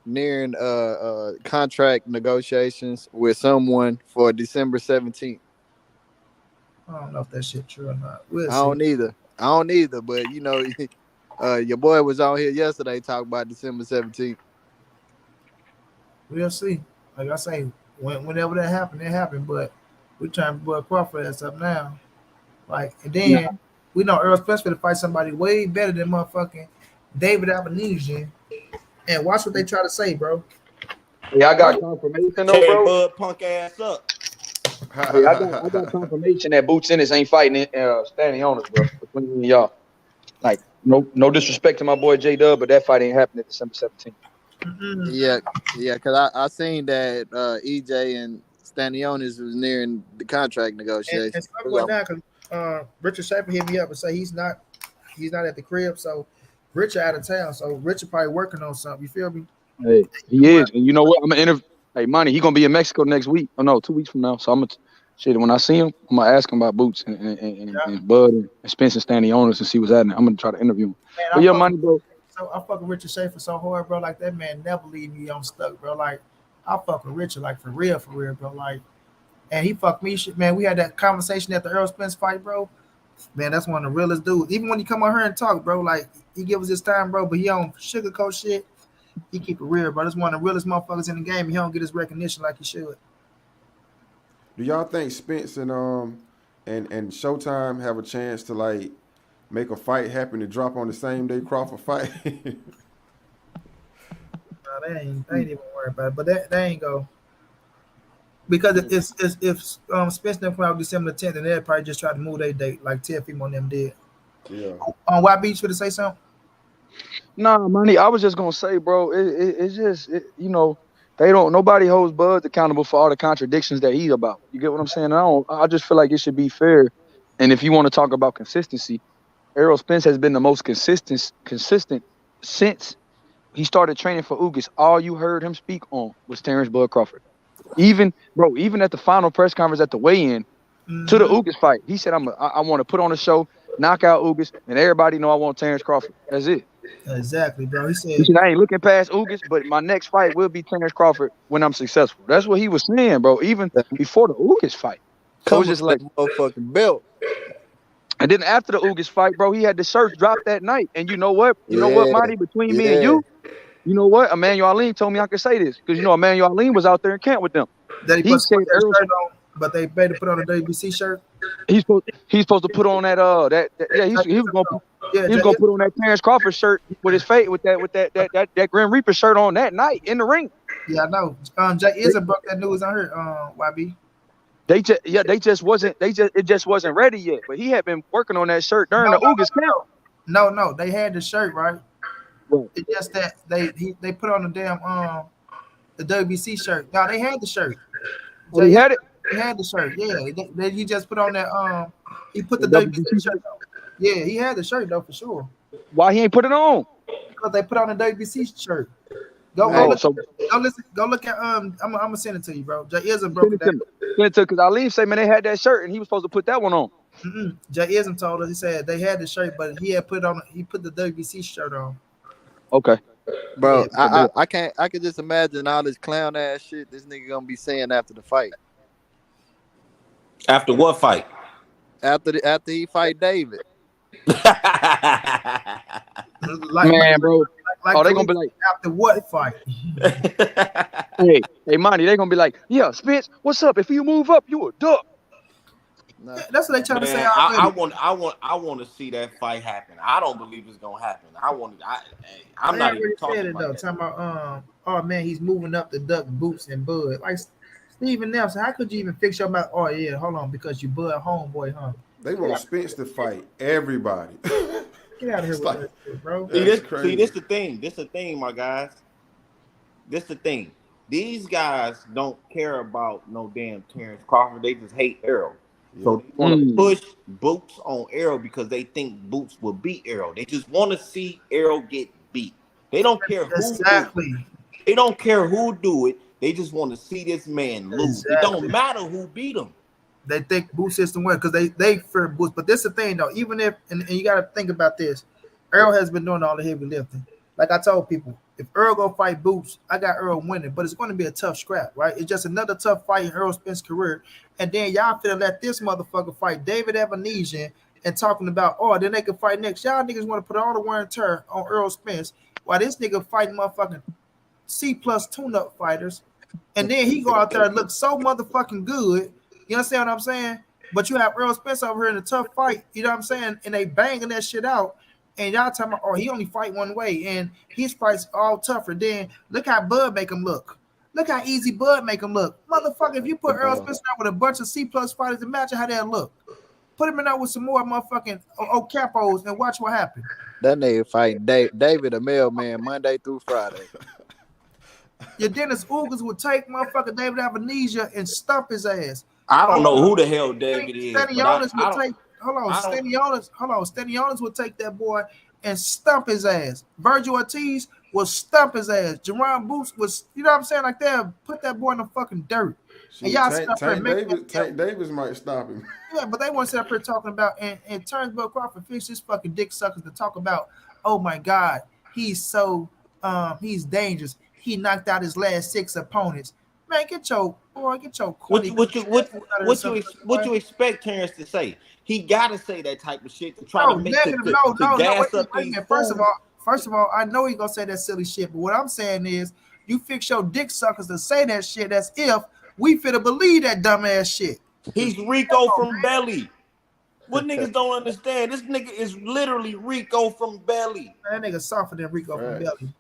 nearing contract negotiations with someone for December 17th. I don't know if that shit true or not. We'll I see. don't either, but you know, your boy was on here yesterday talking about December 17th. We'll see. Like I say, whenever that happened, it happened. But we're trying to put Crawford ass up now. Like, and then we know Errol Spence to fight somebody way better than motherfucking David Albanesian. And watch what they try to say, bro. Yeah, I got confirmation though, Tear bro. Bud punk ass up. Hey, I got confirmation that Boots Ennis ain't fighting standing on us, bro. Between me and y'all. Like, no disrespect to my boy J Dub, but that fight ain't happening December 17th. Mm-mm. Yeah, because I seen that EJ and Stanionis was nearing the contract negotiations. And stuff going down because Richard Schaefer hit me up and say he's not at the crib, so Richard out of town, so Richard probably working on something. You feel me? Hey, he is, and you know what? I'm gonna interview. Hey, Monty, he gonna be in Mexico next week. Oh no, 2 weeks from now. So I'm gonna when I see him, I'm gonna ask him about Boots and Bud and Spence and Stanley owners and see what's happening. I'm gonna try to interview him. Man, But yeah, Monty, bro. So I fuck with Richard Schaefer so hard, bro. Like that man never leave me on stuck, bro. Like I fuck with Richard, like for real, bro. Like, and he fucked me shit, man. We had that conversation at the Errol Spence fight, bro. Man, that's one of the realest dudes. Even when he come on here and talk, bro, like he give us his time, bro. But he don't sugarcoat shit. He keep it real, bro. That's one of the realest motherfuckers in the game. He don't get his recognition like he should. Do y'all think Spence and Showtime have a chance to like make a fight happen to drop on the same day Crawford fight? No, they ain't even worried about it. But they ain't go. Because if Spence them come out December the 10th, and they'll probably just try to move their date like TFM on them did. Yeah. On White Beach, for to say something? Nah, Monty, I was just gonna say, bro, it's just you know, nobody holds Bud accountable for all the contradictions that he's about. You get what I'm saying? I just feel like it should be fair. And if you want to talk about consistency, Errol Spence has been the most consistent since he started training for Ugas. All you heard him speak on was Terence Bud Crawford. Even at the final press conference at the weigh-in to the Ugas fight, he said, I want to put on a show, knock out Ugas, and everybody know I want Terence Crawford. That's it. Exactly, bro. He He said, said, I ain't looking past Ugas, but my next fight will be Terence Crawford when I'm successful. That's what he was saying, bro, even before the Ugas fight. So it's just like motherfucking belt. And then after the Ugas fight, bro, he had the shirts drop that night. And you know what? You know what, Marty? Between me and you know what? Emmanuel Aline told me I could say this because Emmanuel Aline was out there in camp with them. that he said Errol shirt on, but they better put on a WBC shirt. He's supposed to put on that he was gonna put on that Terence Crawford shirt with his face with that Grim Reaper shirt on that night in the ring. Yeah, I know. Jay Izza broke that news on her. YB. It just wasn't ready yet. But he had been working on that shirt during the Ugas camp. No, they had the shirt right. It's just that they put on the damn the WBC shirt. No, they had the shirt. He had it. He had the shirt. Yeah, he just put on that. He put the WBC shirt on. Yeah, he had the shirt though for sure. Why he ain't put it on? Because they put on the WBC shirt. Go look at I'm gonna send it to you, bro. Jay Ism broke it down. Because Ali said, man, they had that shirt and he was supposed to put that one on. Jay Ism told us, he said they had the shirt, but he put the WBC shirt on. Okay. Bro, I can just imagine all this clown ass shit this nigga gonna be saying after the fight. After what fight? After he fight David. Man, bro. They gonna be like, after what fight? hey, Monty, they gonna be like, yeah, Spence, what's up? If you move up, you a duck. No. That's what they trying to say. I want to see that fight happen. I don't believe it's gonna happen. I'm not even talking about that. Talking about oh man, he's moving up the duck boots and Bud. Like Steven Nelson, how could you even fix your mouth? Oh yeah, hold on, because you Bud homeboy, huh? They want Spence to fight everybody. Get out of here with that shit, bro. See, this the thing. This the thing, my guys. This the thing. These guys don't care about no damn Terence Crawford. They just hate Errol. Yeah. So they want to push Boots on Errol because they think Boots will beat Errol. They just want to see Errol get beat. They don't care who They don't care who do it. They just want to see this man lose. It don't matter who beat him. They think Boots is the winner because they fear Boots. But this is the thing, though. Even if, and you got to think about this, Errol has been doing all the heavy lifting. Like I told people, if Errol go fight Boots, I got Errol winning. But it's going to be a tough scrap, right? It's just another tough fight in Errol Spence's career. And then y'all finna let this motherfucker fight David Evanesian and talking about, then they can fight next. Y'all niggas want to put all the wear and tear on Errol Spence while this nigga fighting motherfucking C+ tune-up fighters. And then he go out there and look so motherfucking good. You understand what I'm saying? But you have Errol Spence over here in a tough fight, you know what I'm saying? And they banging that shit out. And y'all talking about, he only fight one way. And his fights all tougher. Then look how Bud make him look. Look how easy Bud make him look. Motherfucker, if you put Errol Spence out with a bunch of C+ fighters, imagine how that look. Put him in there with some more motherfucking capos and watch what happens. That nigga fighting David, a mailman, Monday through Friday. Your Dennis Ugas would take motherfucker David Avenesia and stump his ass. I don't know who the hell David is. Stenionis would take that boy and stump his ass. Virgil Ortiz will stump his ass. Jerron Boots was, you know what I'm saying? Like they'll put that boy in the fucking dirt. And y'all Tank Davis might stop him. Yeah, but they want to sit up here talking about and Terence Bud Crawford fix this fucking dick suckers to talk about, oh my God, he's so he's dangerous. He knocked out his last 6 opponents. Man, get your what you expect Terence to say? He gotta say that type of shit to try to make gas up these. First of all, I know he's gonna say that silly shit, but what I'm saying is you fix your dick suckers to say that shit. That's if we finna believe that dumbass shit. He's Rico from Belly. What niggas don't understand? This nigga is literally Rico from Belly. Man, that nigga softer than Rico from Belly.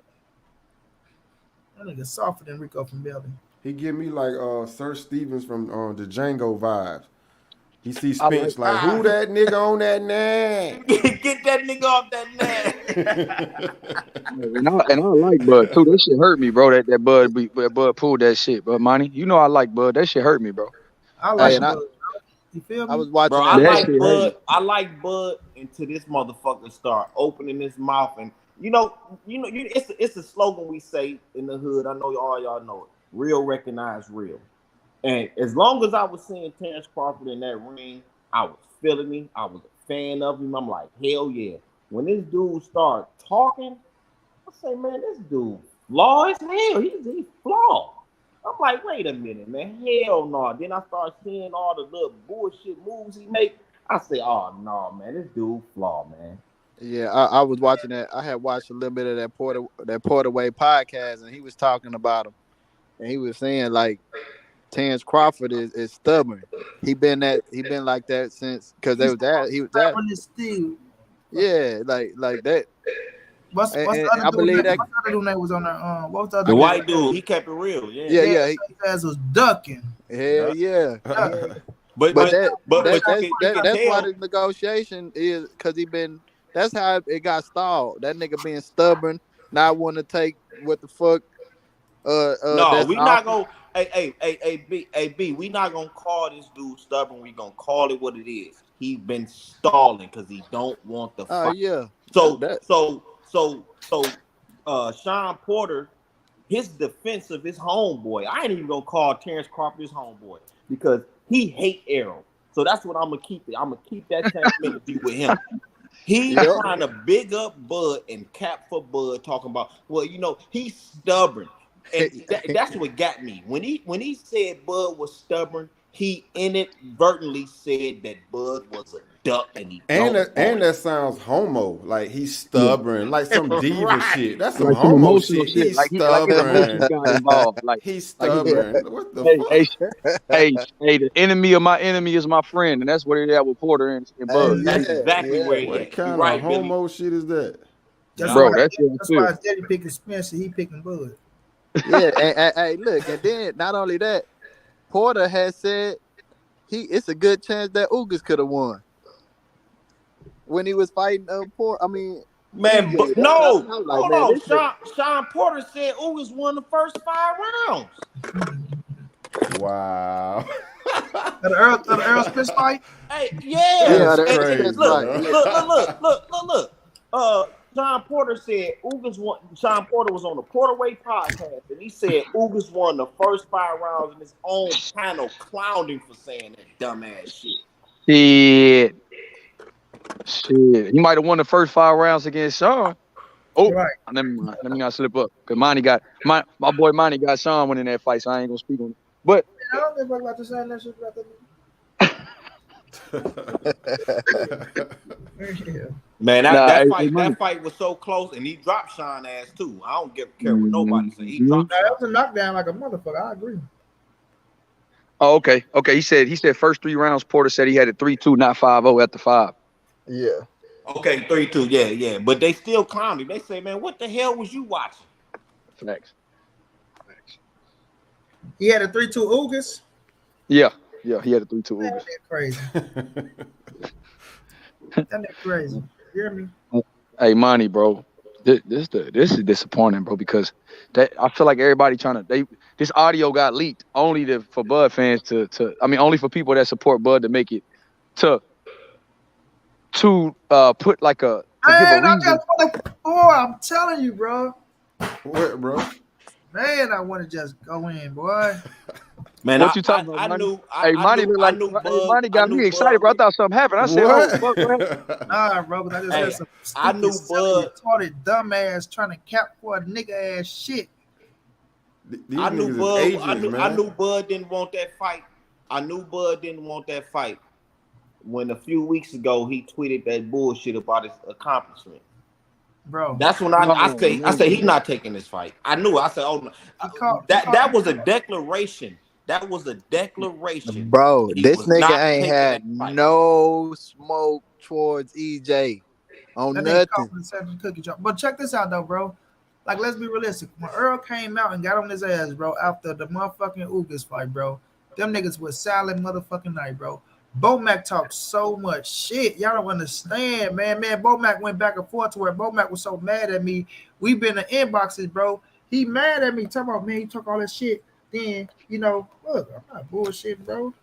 That nigga softer than Rico from Belly. He give me like Sir Stevens from the Django vibes. He sees Spence like, who that nigga on that nag? Get that nigga off that nag. and I like Bud too. That shit hurt me, bro. That Bud pulled that shit. But Monty, you know I like Bud. That shit hurt me, bro. I like Bud. You feel me? I was watching Bro, I That like shit Bud. hate. I like Bud until this motherfucker start opening his mouth, and it's a slogan we say in the hood. I know all y'all know it. Real recognize real. And as long as I was seeing Terence Crawford in that ring, I was feeling him. I was a fan of him. I'm like, hell yeah. When this dude started talking, I say, man, this dude flawed as hell. He's flawed. I'm like, wait a minute, man. Hell no. Then I start seeing all the little bullshit moves he make. I say, oh no, man, this dude flawed, man. Yeah, I was watching that. I had watched a little bit of that Porterway podcast, and he was talking about him, and he was saying like Terence Crawford is stubborn. He been like that since because he was that. Still. Yeah, like that. What's the And other I dude? believe that What's the other dude name was on there? What was the other The dude? white dude, he kept it real. yeah. His ass was ducking. Hell yeah. But That's you can why tell. the negotiation is because that's how it got stalled. That nigga being stubborn, not want to take what the fuck No, that's we not offered. gonna. Hey, B. We not gonna call this dude stubborn. We gonna call it what it is. He been stalling because he don't want the Oh fight. yeah. So, Sean Porter, his defense of his homeboy. I ain't even gonna call Terence Crawford his homeboy because he hate Errol. So that's what I'm gonna keep it. I'm gonna keep that same energy with him. He's Yep. trying to big up Bud and cap for Bud, talking about, well, he's stubborn. And that's what got me. When he said Bud was stubborn, he inadvertently said that Bud was a duck and he And don't that sounds homo. Like he's stubborn, like some diva Right. shit. That's some Like some homo emotional shit. shit. He's Like his emotions stubborn. got involved. He's like stubborn. What the fuck? hey, the enemy of my enemy is my friend, and that's what it is with Porter and Bud. That's exactly where he What at. kind You're of right, Billy. homo shit is that? That's Bro, why. that's That's why his daddy picking Spence and he picking Bud. Yeah, and look, and then not only that, Porter has said it's a good chance that Ugas could have won when he was fighting Porter. I mean, Man, EJ, but no, I was like, hold man, on. this nigga- Sean Porter said Ugas won the first 5 rounds. Wow. The Errol Spence fight. Hey, yeah. That's that's crazy. Spence Look, fight. look. Sean Porter said Ugas won. Sean Porter was on the Porterway podcast, and he said Ugas won the first 5 rounds in his own panel, clowning for saying that dumbass shit. Shit. He might have won the first 5 rounds against Sean. Oh, Right. let me not slip up. Because my boy Monty got Sean winning that fight, so I ain't gonna speak on it. But I don't give a fuck about the same that shit about that. Yeah. Man, that fight was so close, and he dropped Sean ass too. I don't care what nobody say. He dropped. Now, that was a knockdown like a motherfucker. I agree. Oh, okay. He said first 3 rounds. Porter said he had it 3-2, not 5-0 at the 5. Yeah. Okay, 3-2, yeah. But they still clowning. They say, man, what the hell was you watching? Facts. He had a 3-2 Ugas. Yeah, he had a 3-2. Man, that crazy. That crazy. You hear me? Hey, Monty, bro. This is disappointing, bro, because I feel like everybody this audio got leaked only for Bud fans only for people that support Bud to make it to put like a Man, I'm telling you, bro. What, bro? Man, I want to just go in, boy. Man, what you talking about? I knew. Monty got me excited, bro. I thought something happened. I said, What? "Oh, fuck, Nah, bro, but I just heard some I knew Bud. retarded dumbass trying to cap for a nigga ass shit. These I knew niggas is Bud. ages, man. I knew Bud didn't want that fight. I knew Bud didn't want that fight when a few weeks ago he tweeted that bullshit about his accomplishment. Bro, that's when I say he's not taking this fight. I knew. I said, oh no, that was a declaration. That was a declaration. Bro, this nigga ain't had no smoke towards EJ on that nothing. But check this out though, bro. Like, let's be realistic. When Errol came out and got on his ass, bro, after the motherfucking Ugas fight, bro, them niggas was silent motherfucking night, bro. Bomac talked so much shit. Y'all don't understand, man. Bomac went back and forth to where Bomac was so mad at me. We've been in inboxes, bro. He mad at me. Talking about, man, he talk all that shit. Then, look, I'm not bullshitting, bro.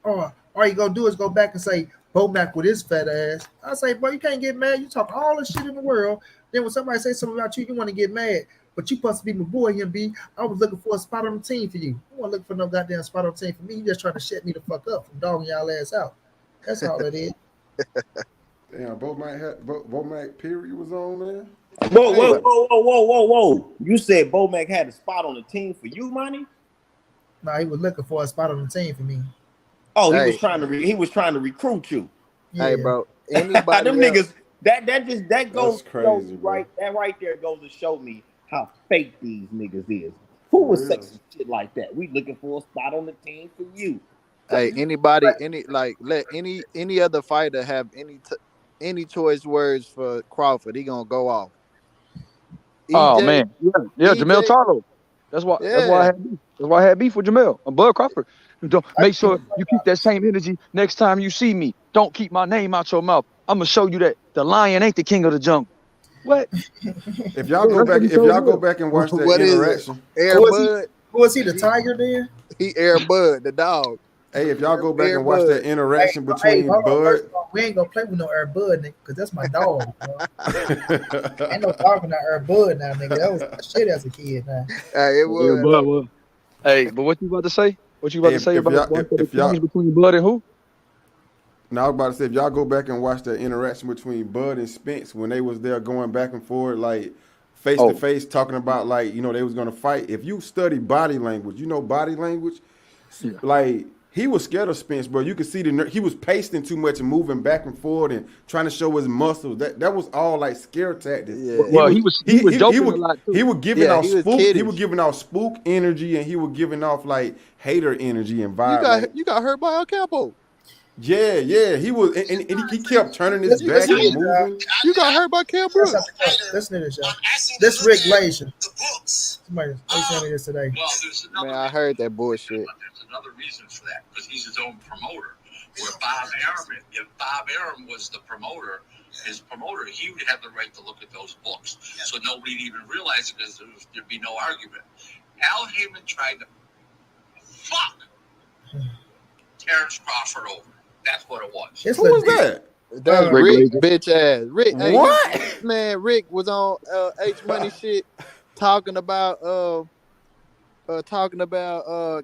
or all you gonna do is go back and say Bomac with his fat ass. I say, bro, you can't get mad. You talk all the shit in the world. Then when somebody say something about you, you want to get mad. But you supposed to be my boy, him B. I was looking for a spot on the team for you. You want to look for no goddamn spot on the team for me. You just trying to shut me the fuck up from dogging y'all ass out. That's all it is. Damn, Bomac period was on, man. Whoa. You said Bomac had a spot on the team for you, Money? No, he was looking for a spot on the team for me. Oh, he was trying to recruit you. Yeah. Hey, bro. Anybody them else? niggas that goes crazy, right there goes to show me how fake these niggas is. Who would say some shit like that? We looking for a spot on the team for you. Hey, let any other fighter have any choice words for Crawford? He gonna go off. Oh EJ, man, yeah, Jamel EJ, Charlo. That's why I had beef. That's why I had beef with Jamel and Bud Crawford. Don't make sure you keep that same energy next time you see me. Don't keep my name out your mouth. I'm gonna show you that the lion ain't the king of the jungle. What? If y'all go back and watch that what is interaction, it? Air Bud. Who is he? The tiger then? He Air Bud, the dog. hey, if y'all go back Air and watch Bud. that interaction between hold on, Bud, first of all, we ain't gonna play with no Air Bud, nigga, because that's my dog. Ain't no talking to Air Bud now, nigga. That was my shit as a kid, man. Hey, it was. Bud was. Hey, but what you about to say? What you about to say about the exchange between Bud and who? Now I was about to say, if y'all go back and watch that interaction between Bud and Spence when they was there going back and forth, like face to face, talking about like, you know, they was gonna fight. If you study body language, you know body language, like he was scared of Spence, bro. You could see he was pacing too much and moving back and forth and trying to show his muscles. That was all like scare tactics. Yeah. Well, he was joking a lot too. He was giving off spook. kiddish. He was giving off spook energy, and he was giving off like hater energy and vibe. You got hurt by El Capo. Yeah. He was, and he kept turning his back and moving. You got hurt by Cam Brooks. Listen to this, y'all. This Rick Glazier. Somebody told me this today. Man, I heard that bullshit. There's another reason for that, because he's his own promoter. Where Bob Arum, if Bob Arum was the promoter, his promoter, he would have the right to look at those books. So nobody'd even realize it because there'd be no argument. Al Haymon tried to fuck Terence Crawford over. That's what it was. Who was that? That's Rick, bitch ass. Rick, what? Hey, man, Rick was on H Money shit talking about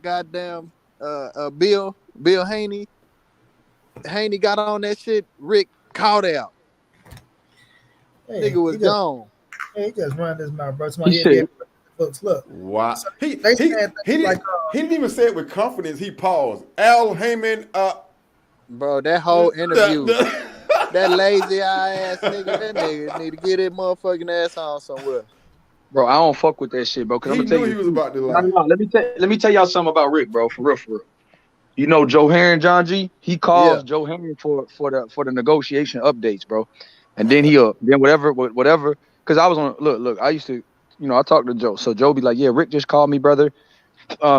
goddamn Bill Haney. Haney got on that shit. Rick called out. Nigga was gone. Hey, he just run his mouth, bro. Somebody books. Look. Wow. So He didn't even say it with confidence. He paused. Al Haymon. Bro, that whole interview, that lazy ass nigga, that nigga need to get his motherfucking ass on somewhere. Bro, I don't fuck with that shit, bro. He knew he was about to lie. No, let me tell y'all something about Rick, bro. For real. You know Joe Herring, John G. He calls Joe Herring for the negotiation updates, bro. And then then whatever. Because I was on. Look. I used to, I talked to Joe. So Joe be like, yeah, Rick just called me, brother.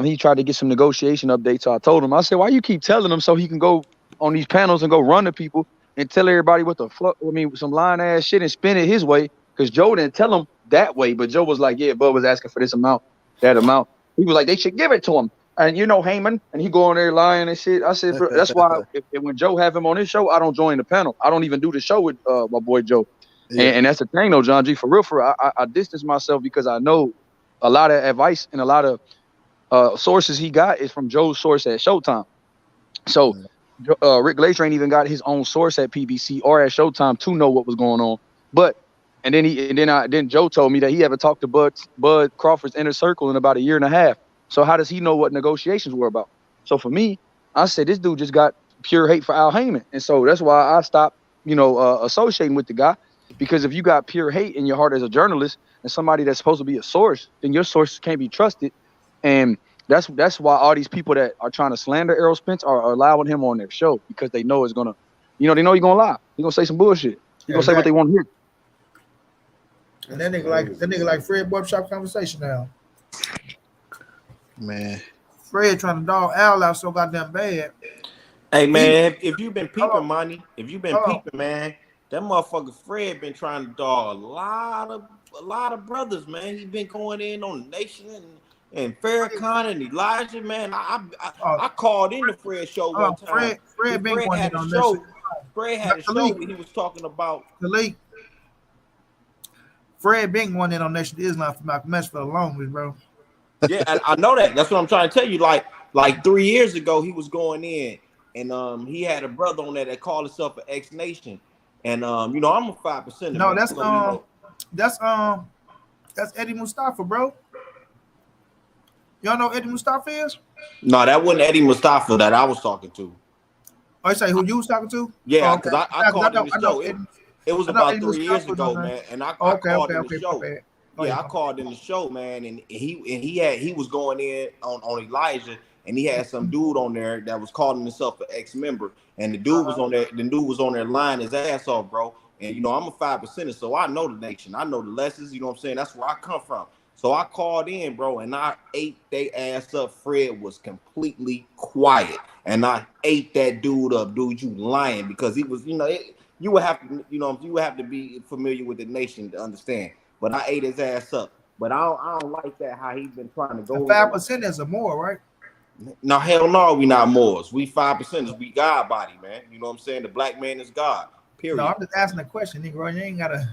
He tried to get some negotiation updates. So I told him, I said, why you keep telling him so he can go on these panels and go run to people and tell everybody what the fuck, some lying ass shit and spin it his way. Because Joe didn't tell him that way, but Joe was like, yeah, Bud was asking for this amount, that amount. He was like, they should give it to him. And Haymon, and he go on there lying and shit. I said, bro, that's why when Joe have him on his show, I don't join the panel. I don't even do the show with my boy Joe. Yeah. And that's the thing though, John G, for real, I distance myself because I know a lot of advice and a lot of sources he got is from Joe's source at Showtime. So Rick Glazier ain't even got his own source at PBC or at Showtime to know what was going on. But then Joe told me that he haven't talked to Bud Crawford's inner circle in about a year and a half. So how does he know what negotiations were about? So for me, I said this dude just got pure hate for Al Haymon, and so that's why I stopped, associating with the guy. Because if you got pure hate in your heart as a journalist and somebody that's supposed to be a source, then your source can't be trusted. And that's why all these people that are trying to slander Errol Spence are allowing him on their show, because they know it's gonna, they know he's gonna lie. He's gonna say some bullshit. He's gonna say what they want to hear. And that nigga like Fred Barbershop Conversation now. Man, Fred trying to dog Al out so goddamn bad. Hey man, if you've been peeping, Money, man, that motherfucker Fred been trying to dog a lot of brothers, man. He been going in on the nation And Farrakhan and Elijah, man, I called in the Fred show one time. Fred been Fred going had in a on show. that shit. Fred had a show where he was talking about Khalid. Fred been going in on Nation of Islam for Malcolm X for the longest, bro. Yeah, I know that. That's what I'm trying to tell you. Like 3 years ago, he was going in, and he had a brother on there that called himself an X Nation, and you know I'm a 5%. No, that's Eddie Mustafa, bro. Y'all know who Eddie Mustafa is? No, that wasn't Eddie Mustafa that I was talking to. Oh, you say who you was talking to? Yeah, because I called in the show. It was about 3 years Mustafa ago, man, and I called in the show. Yeah, I called in the show, man, and he was going in on Elijah, and he had some dude on there that was calling himself an ex-member, and the dude was on there. The dude was on there lying his ass off, bro. And you know I'm a 5%, so I know the nation, I know the lessons. You know what I'm saying? That's where I come from. So I called in, bro, and I ate they ass up. Fred was completely quiet, and I ate that dude up, dude. You lying because he was, you know, you would have to, you know, you would have to be familiar with the nation to understand. But I ate his ass up. But I don't like that how he's been trying to go. 5% is a more, right? No, hell no, we not Moors. We 5%. We God body, man. You know what I'm saying? The black man is God. Period. No, I'm just asking a question, nigga. You ain't gotta.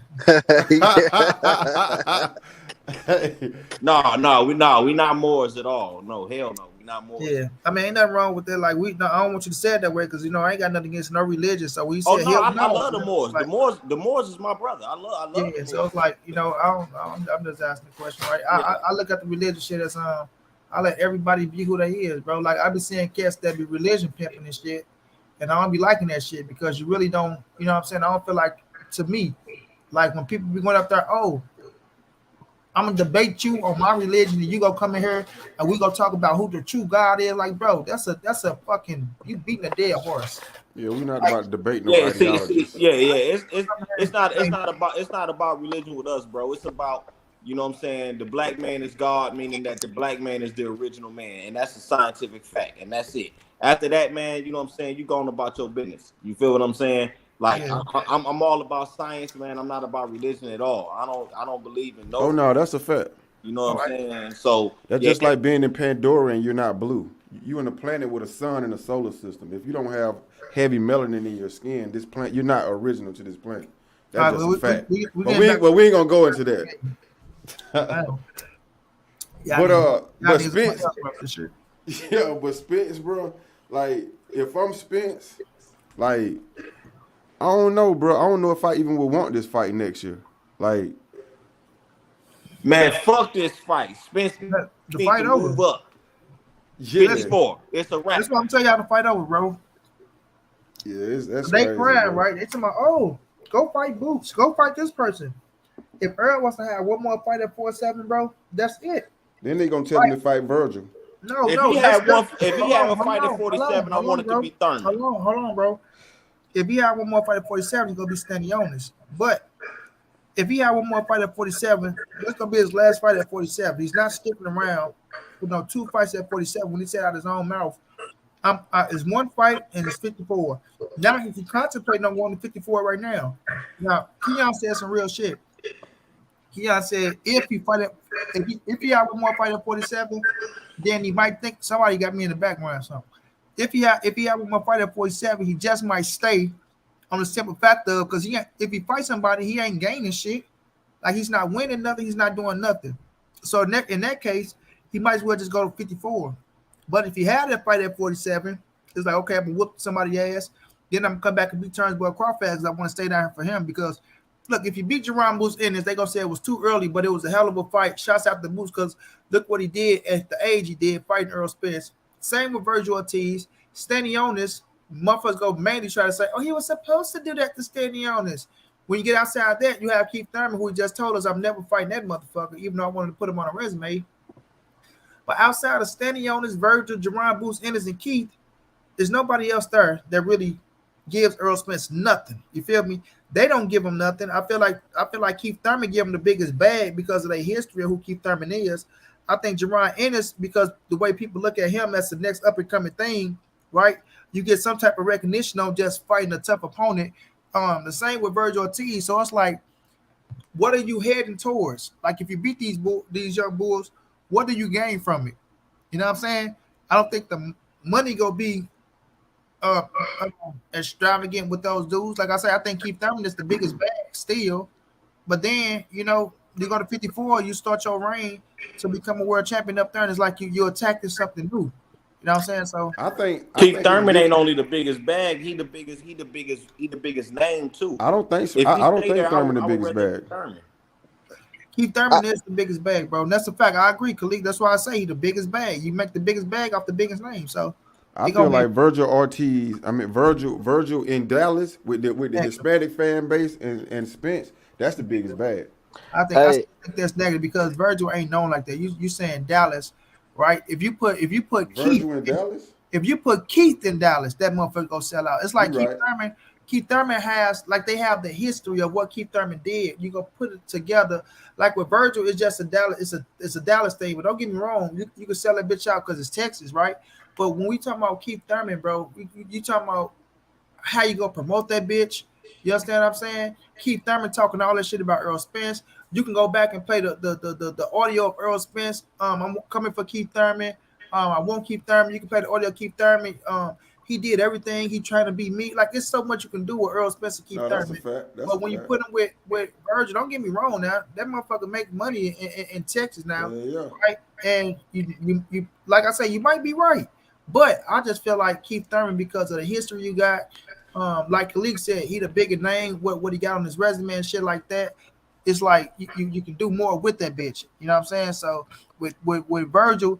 No, we not Moors at all. No, hell no, we not Moors. Yeah, I mean, ain't nothing wrong with that. Like I don't want you to say it that way because you know I ain't got nothing against no religion. So we say, I love the Moors. Like, the Moors is my brother. I love. Yeah, so it's like you know, I'm just asking the question, right? I look at the religious shit as I let everybody be who they is, bro. Like I be seeing cats that be religion pimping and shit, and I don't be liking that shit because you really don't, you know what I'm saying? I don't feel like, to me, like when people be going up there, oh, I'm gonna debate you on my religion, and you gonna come in here and we gonna talk about who the true God is. Like, bro, that's a fucking, you beating a dead horse. Yeah, we're not about debating no ideology. It's not about religion with us, bro. It's about, you know what I'm saying, the black man is God, meaning that the black man is the original man, and that's a scientific fact, and that's it. After that, man, you know what I'm saying, you going about your business. You feel what I'm saying? Like I'm all about science, man. I'm not about religion at all. I don't believe in no. Oh no, that's a fact. You know what I'm saying? So that's just like being in Pandora and you're not blue. You in a planet with a sun and a solar system. If you don't have heavy melanin in your skin, this planet, you're not original to this planet. That's just a fact. But we ain't gonna go into that. But Spence, yeah, but Spence, bro, like if I'm Spence, like I don't know, bro. I don't know if I even would want this fight next year. Like, man, fuck this fight. Spence, the fight over. Move up. Yeah. It's a wrap. That's what I'm telling y'all to fight over, bro. Yeah, that's they crazy, crying, bro. right? They talking about, oh, go fight Boots. Go fight this person. If Errol wants to have one more fight at 4-7, bro, that's it. Then they gonna tell him to fight Virgil. If he had a fight at 47, I want it to be Thurman. Hold on, bro. If he had one more fight at 47, he's gonna be standing on this. But if he had one more fight at 47, that's gonna be his last fight at 47. He's not sticking around with no 2 fights at 47 when he said out his own mouth. It's 1 fight and it's 54. Now if he contemplating on going to 54 right now. Now Keon said some real shit. Keon said if he had one more fight at 47, then he might think somebody got me in the background or something. If he had one more fight at 47, he just might stay on the simple fact of because if he fights somebody, he ain't gaining shit. Like he's not winning nothing, he's not doing nothing. So in that case, he might as well just go to 54. But if he had that fight at 47, it's like, okay, I'm gonna whoop somebody's ass. Then I'm gonna come back and beat Terence Crawford because I want to stay down here for him. Because look, if you beat Jerome Boots in this, they're gonna say it was too early, but it was a hell of a fight. Shots out the Boots because look what he did at the age he did fighting Errol Spence. Same with Virgil Ortiz. Standing on this, motherfuckers go mainly try to say, oh, he was supposed to do that to standing on this. When you get outside that, you have Keith Thurman, who just told us I'm never fighting that motherfucker, even though I wanted to put him on a resume. But outside of standing on this, Virgil, Jerron Boots, Ennis, and Keith, there's nobody else there that really gives Errol Spence nothing. You feel me? They don't give him nothing. I feel like Keith Thurman gave him the biggest bag because of their history of who Keith Thurman is. I think Jerron Ennis, because the way people look at him as the next up-and-coming thing, right? You get some type of recognition on just fighting a tough opponent. The same with Virgil Ortiz. So it's like, what are you heading towards? Like, if you beat these young bulls, what do you gain from it? You know what I'm saying? I don't think the money gonna be uh, extravagant with those dudes. Like I say, I think Keith Thurman is the biggest bag still. But then, you go to 54, you start your reign to become a world champion up there, and it's like you're attacking something new. You know what I'm saying? So I think Keith it's Thurman ain't different. only the biggest bag. He the biggest name too. I don't think so. If he I don't stay think there, Thurman the I would biggest rather bag. Thurman. Keith Thurman is the biggest bag, bro. And that's a fact. I agree, Khalid. That's why I say he's the biggest bag. You make the biggest bag off the biggest name. So I feel like Virgil Ortiz. I mean Virgil in Dallas with the Hispanic fan base and Spence. That's the biggest bag. I think that's negative because Virgil ain't known like that. You saying Dallas, right? If you put Keith Virgil in Dallas. If you put Keith in Dallas, that motherfucker gonna sell out. It's like You right. Keith Thurman has, like, they have the history of what Keith Thurman did. You gonna put it together. Like with Virgil, it's just a Dallas. It's a Dallas thing. But don't get me wrong, you can sell that bitch out because it's Texas, right? But when we talking about Keith Thurman, bro, you talking about how you gonna promote that bitch. You understand what I'm saying? Keith Thurman talking all that shit about Errol Spence. You can go back and play the audio of Errol Spence. I'm coming for Keith Thurman. I want Keith Thurman. You can play the audio of Keith Thurman. He did everything. He trying to be me. Like, it's so much you can do with Errol Spence and Keith Thurman. That's a fact. But when you put him with Virgil, don't get me wrong now. That motherfucker make money in Texas now. Yeah. Right? And you like I say, you might be right. But I just feel like Keith Thurman, because of the history you got, like Khalid said, he the bigger name, what he got on his resume and shit like that. It's like you can do more with that bitch. You know what I'm saying? So with Virgil's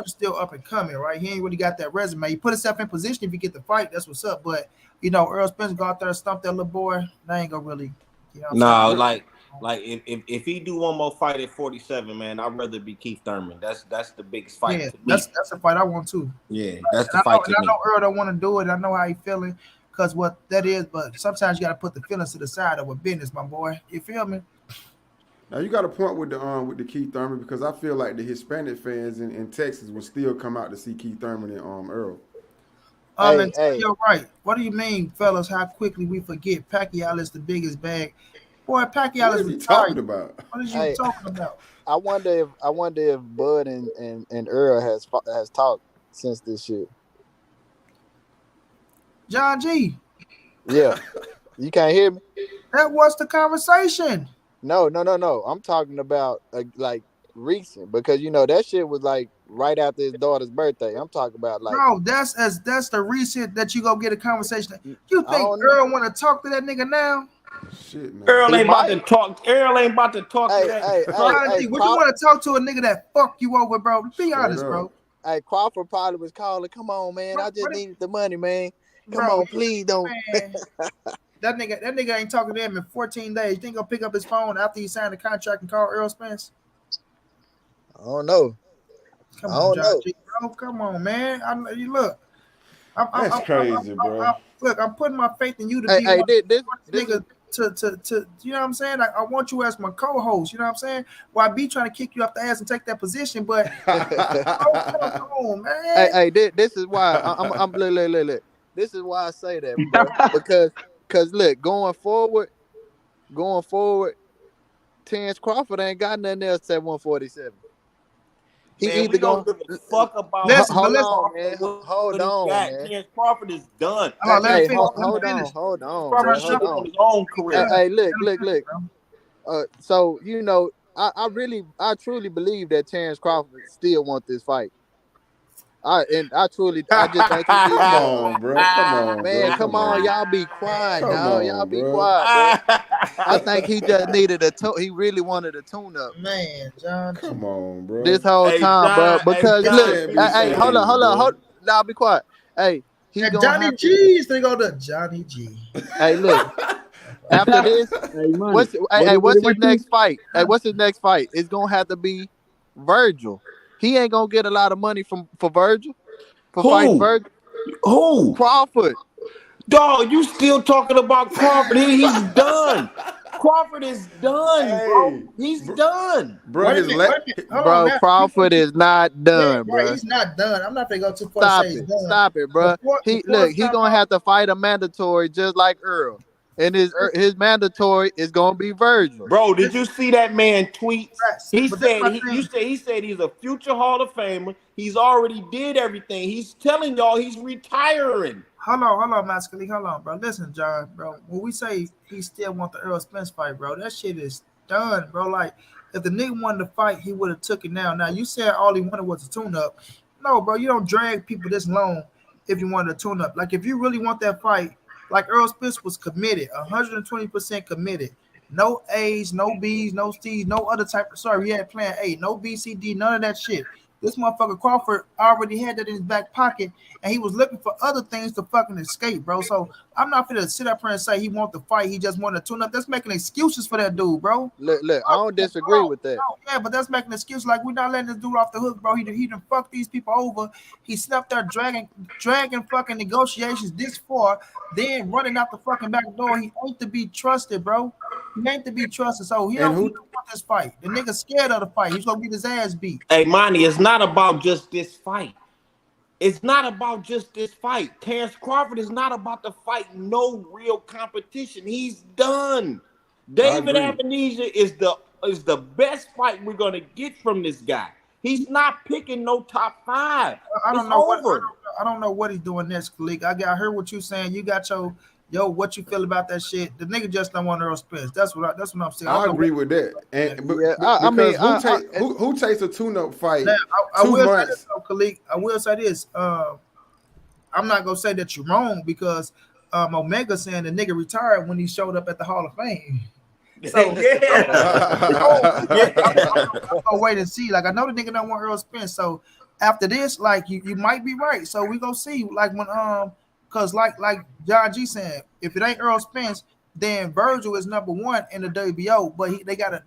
still up and coming, right? He ain't really got that resume. He put himself in position if he get the fight, that's what's up. But Errol Spence go out there and stump that little boy, they ain't gonna really, like if he do one more fight at 47, man, I'd rather be Keith Thurman. That's the biggest fight. Yeah, to me. that's a fight I want too. Yeah, that's the fight. I know Errol don't want to do it. I know how he feeling because what that is, but sometimes you got to put the feelings to the side of a business, my boy. You feel me? Now you got a point with the Keith Thurman, because I feel like the Hispanic fans in Texas will still come out to see Keith Thurman and Errol. You're right. What do you mean, fellas? How quickly we forget Pacquiao is the biggest bag? Boy, Pacquiao is retired. Talking about? What are you talking about? I wonder if Bud and Errol has talked since this shit. John G. Yeah, you can't hear me. That was the conversation. No. I'm talking about like recent, because that shit was like right after his daughter's birthday. I'm talking about like, bro, that's the recent that you go get a conversation. You think Errol want to talk to that nigga now? Shit, man. Errol ain't about to talk. Errol ain't about to talk to that. Hey, would you want to talk to a nigga that fuck you over, bro? Be honest, bro. Hey, Crawford probably was calling. Come on, man. I just needed the money, man. Come on, please don't. That nigga ain't talking to him in 14 days. You think he'll pick up his phone after he signed the contract and call Errol Spence? I don't know. Come on, John G, bro. Come on, man. That's crazy, bro. I'm putting my faith in you to be this nigga to you know what I'm saying? Like, I want you as my co-host, you know what I'm saying? Well, I be trying to kick you up the ass and take that position, but come on, man. Hey, this is why I'm look. This is why I say that, bro. Because look, going forward, Terence Crawford ain't got nothing else at 147. He man, either gonna give a fuck about. Hold on, man. Terence Crawford is done. Hold on. Crawford should be on his own career. Hey, look. So I truly believe that Terence Crawford still wants this fight. I just think he did. Come on, bro. Man, come on, y'all be quiet now. Y'all be quiet, bro. I think he just needed he really wanted a tune up. Man, John. Come on, bro. This whole time, bro. Because look, hold on. Now be quiet. Hey, Johnny G's they go to Johnny G. Hey, look. After this, what's his next fight? Hey, what's his next fight? It's gonna have to be Virgil. He ain't gonna get a lot of money for Virgil. Fighting Virgil. Who? Crawford. Dog, you still talking about Crawford? He's done. Crawford is done, bro. He's done. Bro, Crawford is not done, bro. He's not done. I'm not gonna go too far. Stop it, bro. He gonna have to fight a mandatory just like Errol. and his mandatory is gonna be Virgil. Bro, did you see that man tweets? He But that's said my he thing. said he's a future Hall of Famer. He's already did everything. He's telling y'all he's retiring. Hold on, Mascali. Hold on, bro. Listen, John, bro. When we say he still want the Errol Spence fight, bro, that shit is done, bro. Like, if the nigga wanted to fight, he would have took it now. Now, you said all he wanted was a tune-up. No, bro, you don't drag people this long if you wanted a tune-up. Like, if you really want that fight, like Errol Spence was committed, 120% committed. No A's, no B's, no C's, no other type of sorry, he had plan A, no B, C, D, none of that shit. This motherfucker Crawford already had that in his back pocket, and he was looking for other things to fucking escape, bro. So I'm not gonna sit up here and say he want to fight. He just want to tune up. That's making excuses for that dude, bro. Look, I don't disagree with that. Yeah, but that's making excuses. Like, we're not letting this dude off the hook, bro. He done fucked these people over. He snuffed there dragging fucking negotiations this far, then running out the fucking back door. He ain't to be trusted, bro. He ain't to be trusted. So he don't want this fight. The nigga scared of the fight. He's gonna get his ass beat. Hey, Monty, it's not about just this fight. It's not about just this fight. Terence Crawford is not about to fight no real competition. He's done. David Avenisia is the best fight we're gonna get from this guy. He's not picking no top 5. I don't know what he's doing next, Khalid. I heard what you saying. You got your what you feel about that shit. The nigga just don't want Errol Spence. That's what I'm saying. I agree with that. And who takes a tune-up fight? Now, I will say this, Khalid. I will say this. I'm not gonna say that you're wrong because Omega saying the nigga retired when he showed up at the Hall of Fame. So I'm gonna wait and see. Like, I know the nigga don't want Errol Spence. So after this, like you might be right. So we gonna see. Like when because like John G said, if it ain't Errol Spence, then Virgil is number 1 in the WBO. But they gotta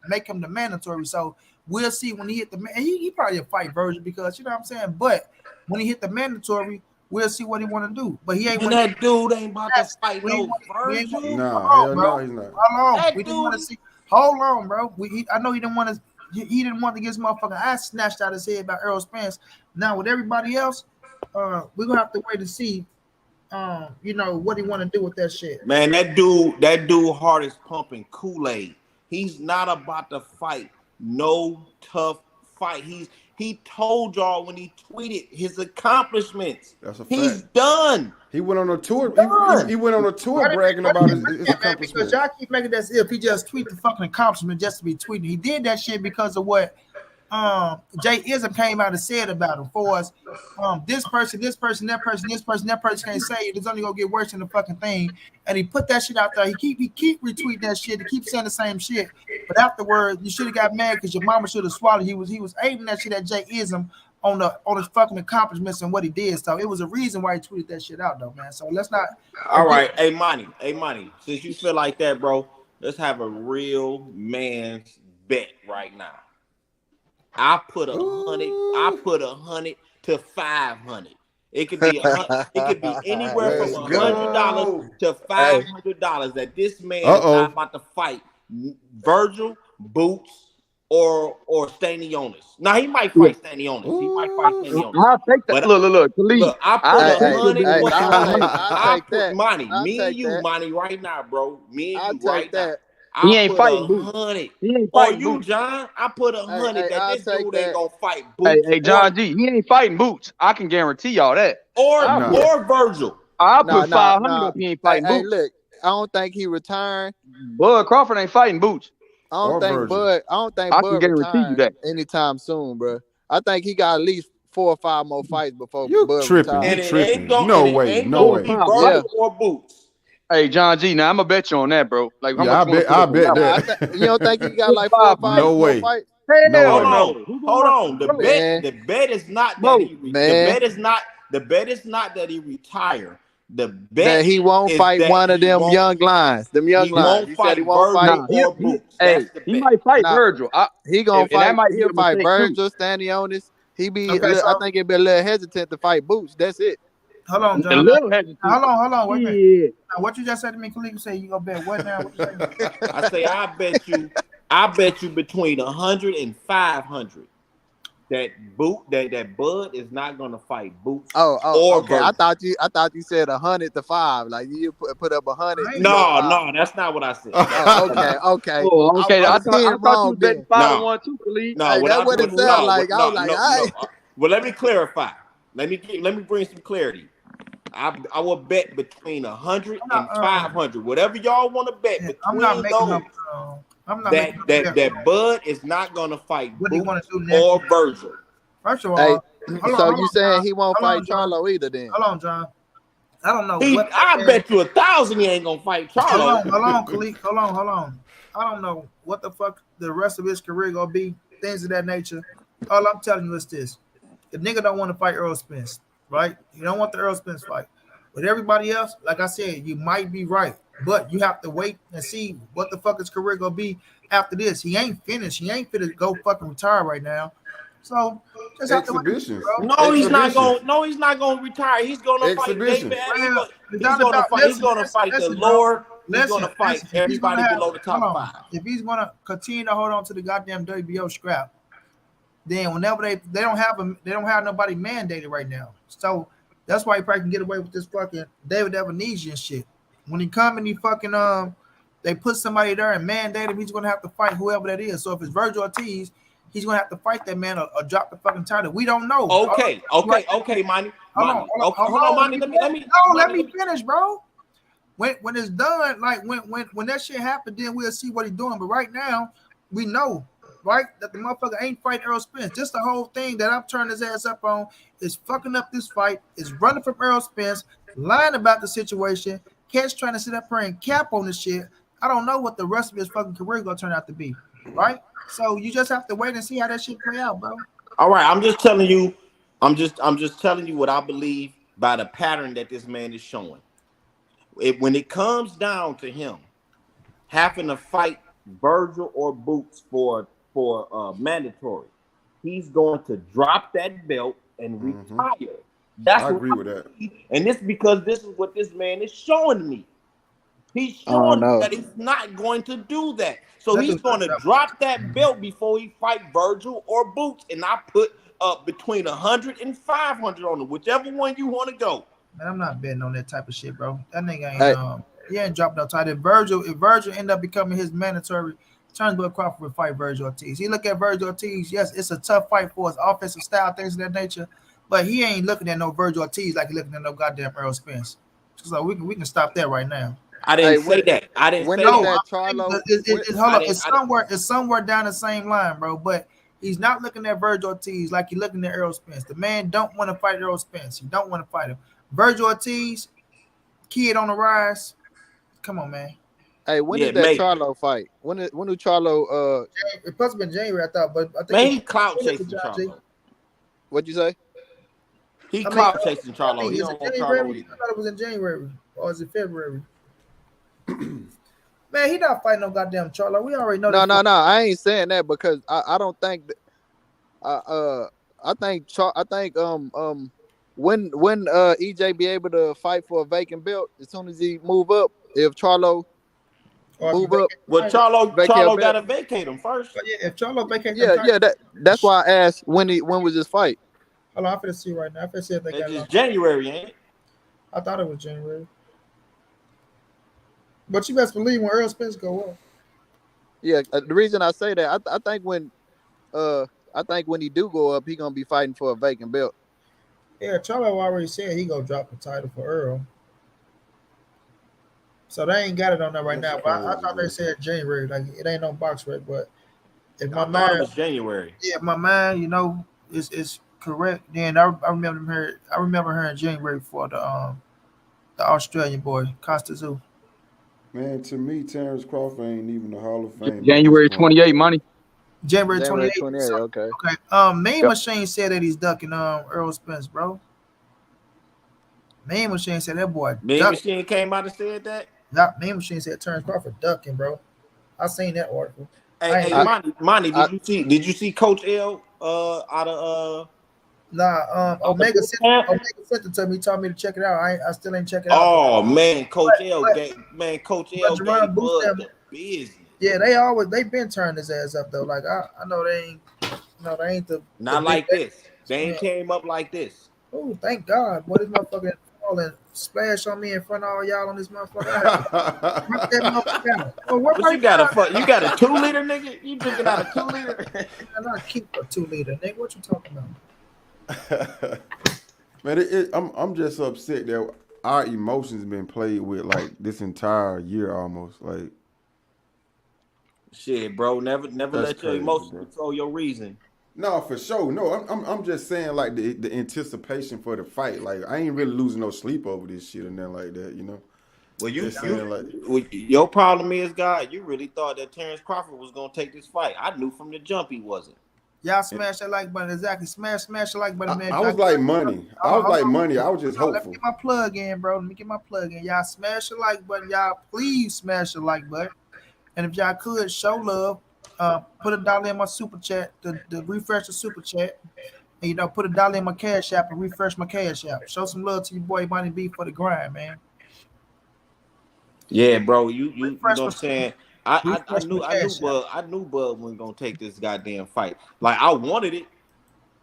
make him the mandatory. So we'll see when he hit the man. He probably fight Virgil because you know what I'm saying. But when he hit the mandatory, we'll see what he want to do. But he ain't. That dude ain't about to fight no Virgil. No, he's not. How long? We didn't want to see. Hold on, bro. I know he didn't want to. He didn't want to get his motherfucking ass snatched out his head by Errol Spence. Now with everybody else, we're gonna have to wait to see. What he want to do with that shit. Man, that dude heart is pumping Kool-Aid. He's not about to fight no tough fight. He told y'all when he tweeted his accomplishments. That's a fact. He's done. He went on a tour. He went on a tour bragging about his accomplishments. Because y'all keep making that if he just tweet the fucking accomplishment just to be tweeting. He did that shit because of what Jay Ism came out and said about him. For us, this person, that person can't say it. It's only gonna get worse than the fucking thing. And he put that shit out there. He keep retweeting that shit. He keeps saying the same shit. But afterwards, you should have got mad because your mama should have swallowed. He was aiming that shit at Jay Ism on his fucking accomplishments and what he did. So it was a reason why he tweeted that shit out, though, man. So let's not. All right, hey Monty. Since you feel like that, bro, let's have a real man's bet right now. I put 100 to 500. It could be anywhere from $100 to $500 that this man is not about to fight Virgil, Boots, or Stanionis. Now he might fight Stanionis. I'll take that. Look, I put Monty, me and you, Monty, right now, bro. Me and you right now. He ain't fighting Boots. He ain't fighting Boots. John, I put 100 that this dude ain't gonna fight Boots. Hey, John G, he ain't fighting Boots. I can guarantee y'all that. Or Virgil. I'll put 500 if he ain't fighting Boots. Look, I don't think he retiring. Bud Crawford ain't fighting Boots. I don't think Bud guarantee you that anytime soon, bro. I think he got at least 4 or 5 more fights before Bud tripping. retires. No way. Virgil or Boots. Hey, John G, now I'm gonna bet you on that, bro. Like, I bet that. You don't think he got like 4 or 5 no way. fights? No. Hold on. The bet is not that the bet is not that he retire. The bet that he won't fight one of them young lions. Them young lions. He said he won't fight Virgil or Boots. Hey, he might fight Virgil. He gonna fight. He'll fight Virgil, Stanionis. I think he'd be a little hesitant to fight Boots. That's it. Hold on, John. Hold on. Wait a minute. Now, what you just said to me, Khalid, you say you gonna bet what now? What you say? I say I bet you between 100 and 500. that Bud is not gonna fight Boots Oh, or okay. I Virgil. thought you said 100-5. Like you put up 100. I ain't You bet No, 5. no, that's not what I said. Oh, okay. Oh, okay. I I was hearing thought you wrong was betting then. No, 5-1 too, Khalid. no, Hey, that what it sounded like. I was like, I. Well, let me clarify. Let me bring some clarity. I will bet between 100 and 500. Whatever y'all want to bet I'm not between making those. I'm not making That Bud is not gonna fight what he gonna Boots do next. or Virgil. First of all, Hey, hold so on, you saying John. he won't Hold fight on, John. Charlo either? Then Hold on, John. I don't know what. I bet you 1,000 he ain't gonna fight Charlo. Hold on, Khalid. Hold on. I don't know what the fuck the rest of his career gonna be. Things of that nature. All I'm telling you is this: the nigga don't want to fight Errol Spence, right? You don't want the Errol Spence fight. But everybody else, like I said, you might be right, but you have to wait and see what the fuck his career gonna be after this. He ain't finished. He ain't finna go fucking retire right now. So just have to wait, Exhibitions. bro. No, he's not gonna retire. He's gonna fight Exhibitions. David. He's It's gonna not fight. about- He's gonna fight the listen, bro. lower. He's Listen, gonna fight if he's gonna everybody below the top hold on. 5. If he's gonna continue to hold on to the goddamn WBO scrap, then whenever they don't have nobody mandated right now. So that's why he probably can get away with this fucking David Evanesian shit. When he come and he fucking they put somebody there and mandate him, he's gonna have to fight whoever that is. So if it's Virgil Ortiz, he's gonna have to fight that man or drop the fucking title. We don't know. Okay, Monty. Hold on, Monty. Let me finish, bro. When it's done, like when that shit happened, then we'll see what he's doing. But right now, we know, right, that the motherfucker ain't fighting Errol Spence. Just the whole thing that I'm turning his ass up on is fucking up this fight, is running from Errol Spence, lying about the situation, Cat's trying to sit up here and cap on this shit. I don't know what the rest of his fucking career gonna turn out to be, right? So you just have to wait and see how that shit play out, bro. All right, I'm just telling you. I'm just telling you what I believe by the pattern that this man is showing. When it comes down to him having to fight Virgil or Boots for mandatory, he's going to drop that belt and retire. That's I agree with that. And this because this is what this man is showing me. He's showing me that he's not going to do that. So he's going to drop that belt before he fight Virgil or Boots, and I put up between 100 and 500 on him, whichever one you want to go. Man, I'm not betting on that type of shit, bro. That nigga ain't he ain't dropping no title. If Virgil end up becoming his mandatory, Turnbull Crawford would fight Virgil Ortiz. He look at Virgil Ortiz, yes, it's a tough fight for his offensive style, things of that nature, but he ain't looking at no Virgil Ortiz like he looking at no goddamn Errol Spence. So we can stop that right now. I didn't say that. I didn't say that. Hold on, it's somewhere down the same line, bro. But he's not looking at Virgil Ortiz like he's looking at Errol Spence. The man don't want to fight Errol Spence. He don't want to fight him. Virgil Ortiz, kid on the rise. Come on, man. Hey, when is that Charlo fight? When do Charlo? It must have been January, I thought, but I think man, he clout chasing Charlo. What'd you say? He clout chasing Charlo. He don't want Charlo either. I thought it was in January, or is it February? Man, he not fighting no goddamn Charlo. We already know. No. I ain't saying that because I don't think that. I think when EJ be able to fight for a vacant belt as soon as he move up, if Charlo move up, well, Charlo gotta vacate him first. But yeah, if Charlo vacate, that's why I asked when was this fight. Hold on, I'm finna see right now. I'm finna see if they got it's January, ain't it? I thought it was January. But you best believe when Errol Spence go up. Yeah, the reason I say that, I think when he do go up, he gonna be fighting for a vacant belt. Yeah, Charlo already said he gonna drop the title for Errol. So they ain't got it on that right now. But I thought they said January. Like it ain't no box rate, but if my mind was January. Yeah, my mind, is correct. Then I remember her in January for the Australian boy, Costa Zoo. Man, to me, Terence Crawford ain't even the Hall of Fame. January 28, money. January 28. Okay. Main Machine said that he's ducking Errol Spence, bro. Main Machine said that boy. Main Machine came out and said that. Yeah, Main Machine said Terence Crawford ducking, bro. I seen that article. Hey, Monty, did you see Coach L out of Omega sent it to me. He told me to check it out. I still ain't check it out. Oh man, Coach L gave Bud the business. Yeah, they've been turning his ass up though. Like I know they ain't. No, they ain't the Not big like back. this. They ain't came up like this. Oh, thank God. Boy, this motherfucker fall and splash on me in front of all y'all on this motherfucker. Rip that motherfucker out. Oh, what But you got a 2-liter, nigga? You drinking out a 2-liter? Man, I keep a 2-liter, nigga. What you talking about? Man, I'm just upset that our emotions been played with like this entire year almost. Like, shit, bro. Never let your emotions control your reason. No, for sure. No, I'm just saying like the anticipation for the fight. Like, I ain't really losing no sleep over this shit or nothing like that, you know. Well, your problem is, God, you really thought that Terence Crawford was gonna take this fight. I knew from the jump he wasn't. Y'all smash that like button. Exactly. Smash the like button, man. I was like money. I was just hopeful. Let me get my plug in, bro. Let me get my plug in. Y'all smash the like button. Y'all please smash the like button. And if y'all could show love, put $1 in my super chat to refresh the super chat. And put $1 in my cash app and refresh my cash app. Show some love to your boy Money B for the grind, man. Yeah, bro. You know what I'm saying? I knew Bud wasn't gonna take this goddamn fight. Like, I wanted it.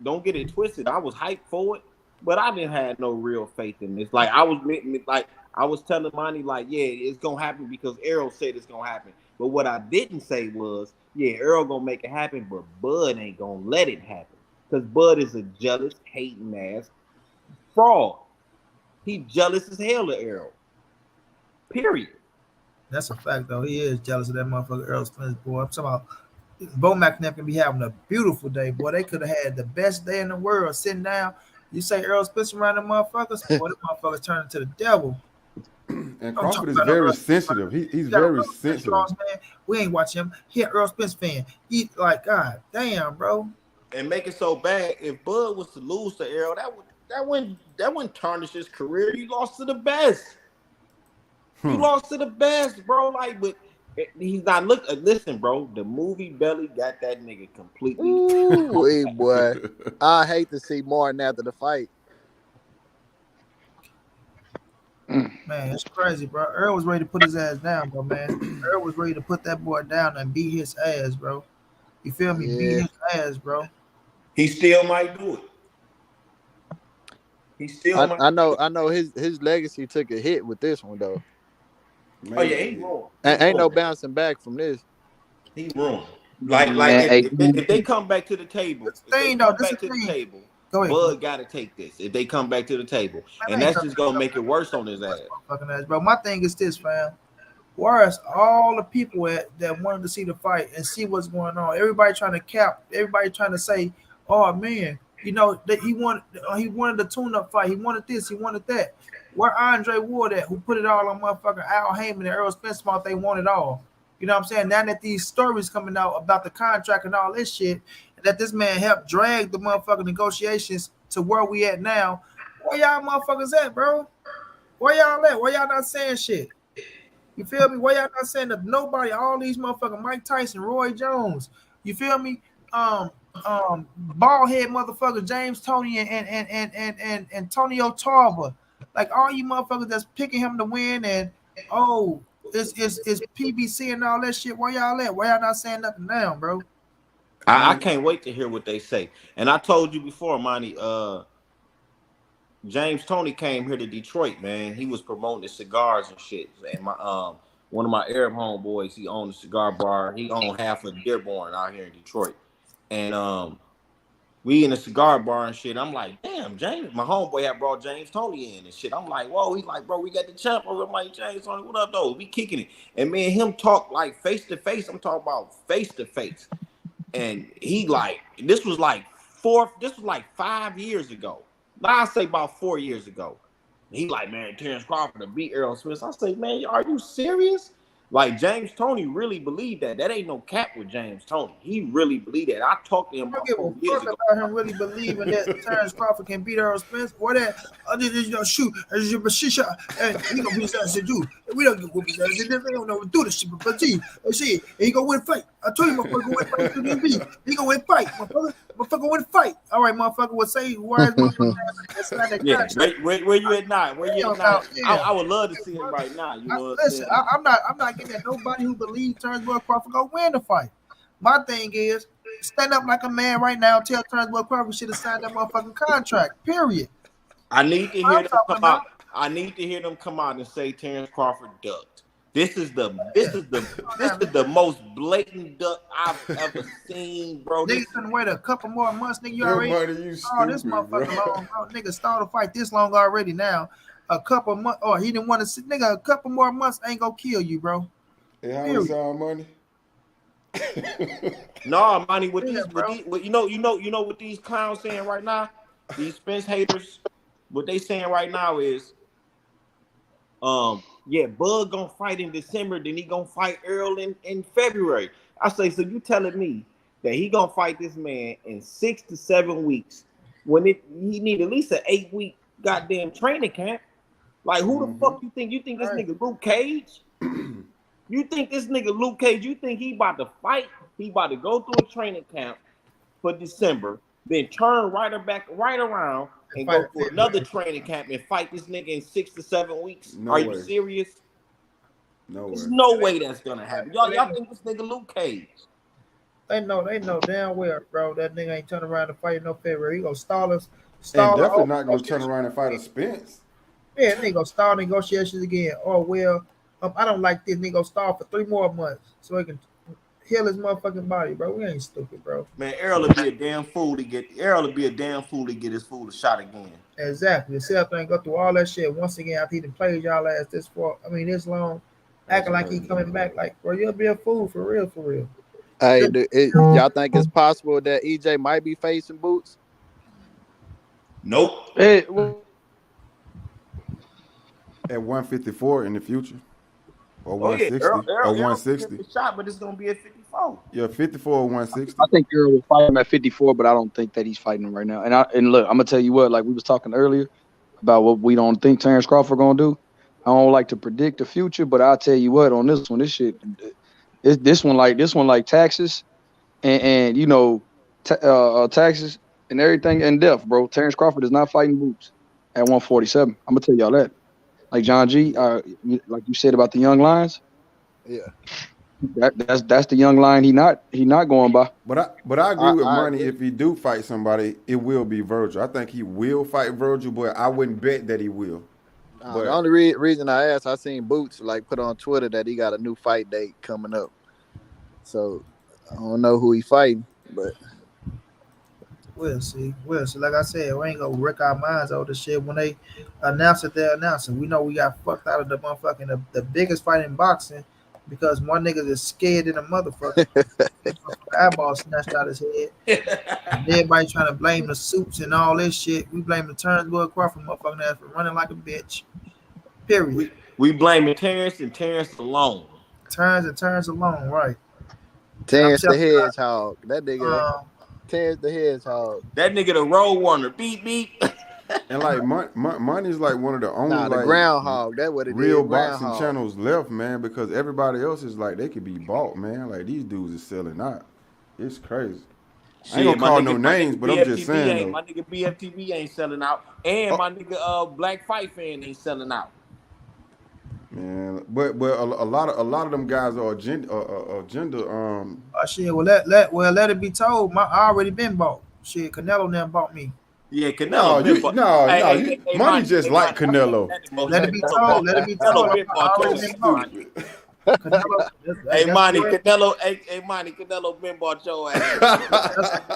Don't get it twisted. I was hyped for it, but I didn't have no real faith in this. Like, I was telling Monty, like, yeah, it's gonna happen because Errol said it's gonna happen. But what I didn't say was, yeah, Errol gonna make it happen, but Bud ain't gonna let it happen. Because Bud is a jealous, hating ass fraud. He jealous as hell of Errol. Period. That's a fact, though. He is jealous of that motherfucker Errol Spence, boy. I'm talking about Bo McNabb can be having a beautiful day, boy. They could have had the best day in the world sitting down. You say Errol Spence around the motherfuckers, boy, the motherfuckers turn into the devil. And Crawford is very sensitive. He's very sensitive. Man. We ain't watching him. He an Errol Spence fan. He like, God damn, bro. And make it so bad. If Bud was to lose to Errol, that wouldn't tarnish his career. He lost to the best. He lost to the best, bro. Like, but he's not listen, bro. The movie Belly got that nigga completely. Ooh, boy. I hate to see Martin after the fight. Man, it's crazy, bro. Errol was ready to put his ass down, bro, man. Errol was ready to put that boy down and beat his ass, bro. You feel me? Yeah. Beat his ass, bro. He still might do it. He still I know his legacy took a hit with this one, though. Man. Oh, yeah, he wrong. Ain't no bouncing back from this. He wrong. Like if they come back to the table, Bud got to take this. If they come back to the table, and that's just gonna make it worse on his ass. Fucking ass, bro. My thing is this, fam. Where's all the people that wanted to see the fight and see what's going on? Everybody trying to cap. Everybody trying to say, "Oh man, that he wanted the tune-up fight. He wanted this. He wanted that." Where Andre Ward at, who put it all on motherfucking Al Haymon and Errol Spence mouth, they want it all. You know what I'm saying? Now that these stories coming out about the contract and all this shit, that this man helped drag the motherfucking negotiations to where we at now, where y'all motherfuckers at, bro? Where y'all at? Where y'all not saying shit? You feel me? Where y'all not saying that nobody, all these motherfucking Mike Tyson, Roy Jones, you feel me? Bald head motherfucker James Toney and Antonio Tarver. Like all you motherfuckers that's picking him to win and it's PBC and all that shit. Where y'all at? Why y'all not saying nothing now, bro? I can't wait to hear what they say. And I told you before, Monty, James Toney came here to Detroit, man. He was promoting the cigars and shit. And my one of my Arab homeboys, he owned a cigar bar. He owned half of Dearborn out here in Detroit. And we in a cigar bar and shit. I'm like, damn, James. My homeboy had brought James Toney in and shit. I'm like, whoa. He's like, bro, we got the champ over. I'm like, James Toney, what up, though? We kicking it. And me and him talk like face to face. I'm talking about face to face. And he like, this was like 5 years ago. Now I say about 4 years ago. He like, man, Terence Crawford to beat Errol Spence. I say, man, are you serious? Like, James Toney really believed that. That ain't no cap with James Toney. He really believed that. I talked to him about 4 years ago. About him really believing that Terence Crawford can beat Errol Spence. Or that, shoot, and he gonna beat his ass to do. We don't get what he says. They don't know what to do this shit. But see, he gonna win fight. I told you, motherfucker, win fight to the He gonna win fight, motherfucker. Motherfucker win fight. All right, motherfucker would say, why is motherfucker? Yeah, where you at now? Where you at now? Yeah. I would love to see him right now. You know what listen, I'm not giving nobody who believes Terence Crawford gonna win the fight. My thing is, stand up like a man right now. Tell Terence Crawford should have signed that motherfucking contract. Period. I need to What hear I'm them talking come out. about. I need to hear them come out and say Terence Crawford ducked. This is the most blatant duck I've ever seen, bro. Nigga couldn't wait a couple more months, nigga. You Yo, already money, you this stupid, motherfucker bro. long, bro. Nigga started to fight this long already now. A couple months, or he didn't want to sit, nigga. A couple more months ain't gonna kill you, bro. Hey, how Period. we sound, money? No, money with Yeah, these, you know what these clowns saying right now? These Spence haters, what they saying right now is, yeah, Bud gonna fight in December, then he gonna fight Errol in February. I say, so you telling me that he gonna fight this man in 6 to 7 weeks when he need at least an 8-week goddamn training camp? Like, who the fuck you think? You think this nigga Luke Cage? You think this nigga Luke Cage, you think he about to fight? He about to go through a training camp for December, then turn right around and go to another training camp and fight this nigga in 6 to 7 weeks? No Are way. you serious? No There's way. no way that's gonna happen. Y'all think this nigga Luke Cage? They know damn well, bro. That nigga ain't turning around to fight in no February. He gonna stall us. And definitely not gonna turn around and fight a Spence. Yeah, nigga gonna stall negotiations again. Oh well, I don't like this. Nigga gonna stall for 3 more months so he can heal his motherfucking body, bro. We ain't stupid, bro. Man, Errol would be a damn fool to get his fool a shot again. Exactly. Sit up there and go through all that shit once again after he done played y'all ass this long, acting like he coming back. Like, bro, you'll be a fool for real, for real. Hey, y'all think it's possible that EJ might be facing Boots? Nope. Hey, At 154 in the future. Or Oh yeah, 160. Errol Or 160. shot, but it's gonna be at 54. Yeah, 54 or 160. I think Errol will fight him at 54, but I don't think that he's fighting him right now. And look, I'm gonna tell you what, like we was talking earlier about what we don't think Terence Crawford gonna do. I don't like to predict the future, but I'll tell you what, on this one, this one like taxes and you know taxes and everything and death, bro. Terence Crawford is not fighting Boots at 147. I'm gonna tell y'all that. Like John G, like you said about the young lions. Yeah. That's the young line he not going by. But I agree with Money. If he do fight somebody, it will be Virgil. I think he will fight Virgil, but I wouldn't bet that he will. The only reason I asked, I seen Boots like put on Twitter that he got a new fight date coming up. So I don't know who he fighting, but we'll see. Like I said, we ain't gonna wreck our minds over this shit. When they announce it, they're announcing. We know we got fucked out of the motherfucking the biggest fight in boxing because one nigga is scared in a motherfucker. Eyeball snatched out his head. And everybody trying to blame the suits and all this shit. We blame the Terence Crawford motherfucking ass for running like a bitch. Period. We blaming Terence and Terence alone. Terence alone, right? Terence the Hedgehog. That nigga. Terence the Hedgehog. That nigga the road runner. Beep beep. And like Money's like one of the only the groundhog. That's what it real is. boxing channels left, man, because everybody else is like they could be bought, man. Like these dudes is selling out. It's crazy. I ain't gonna call no names, but I'm just saying though. My nigga BFTV ain't selling out, and my nigga Black Fight Fan ain't selling out. Man, but a lot of them guys are agenda. Shit, let it be told. I already been bought. Shit, Canelo never bought me. Yeah, Canelo. Money just like Canelo. Let it be told. Let it be told. Hey, Monty, Canelo been bought your ass.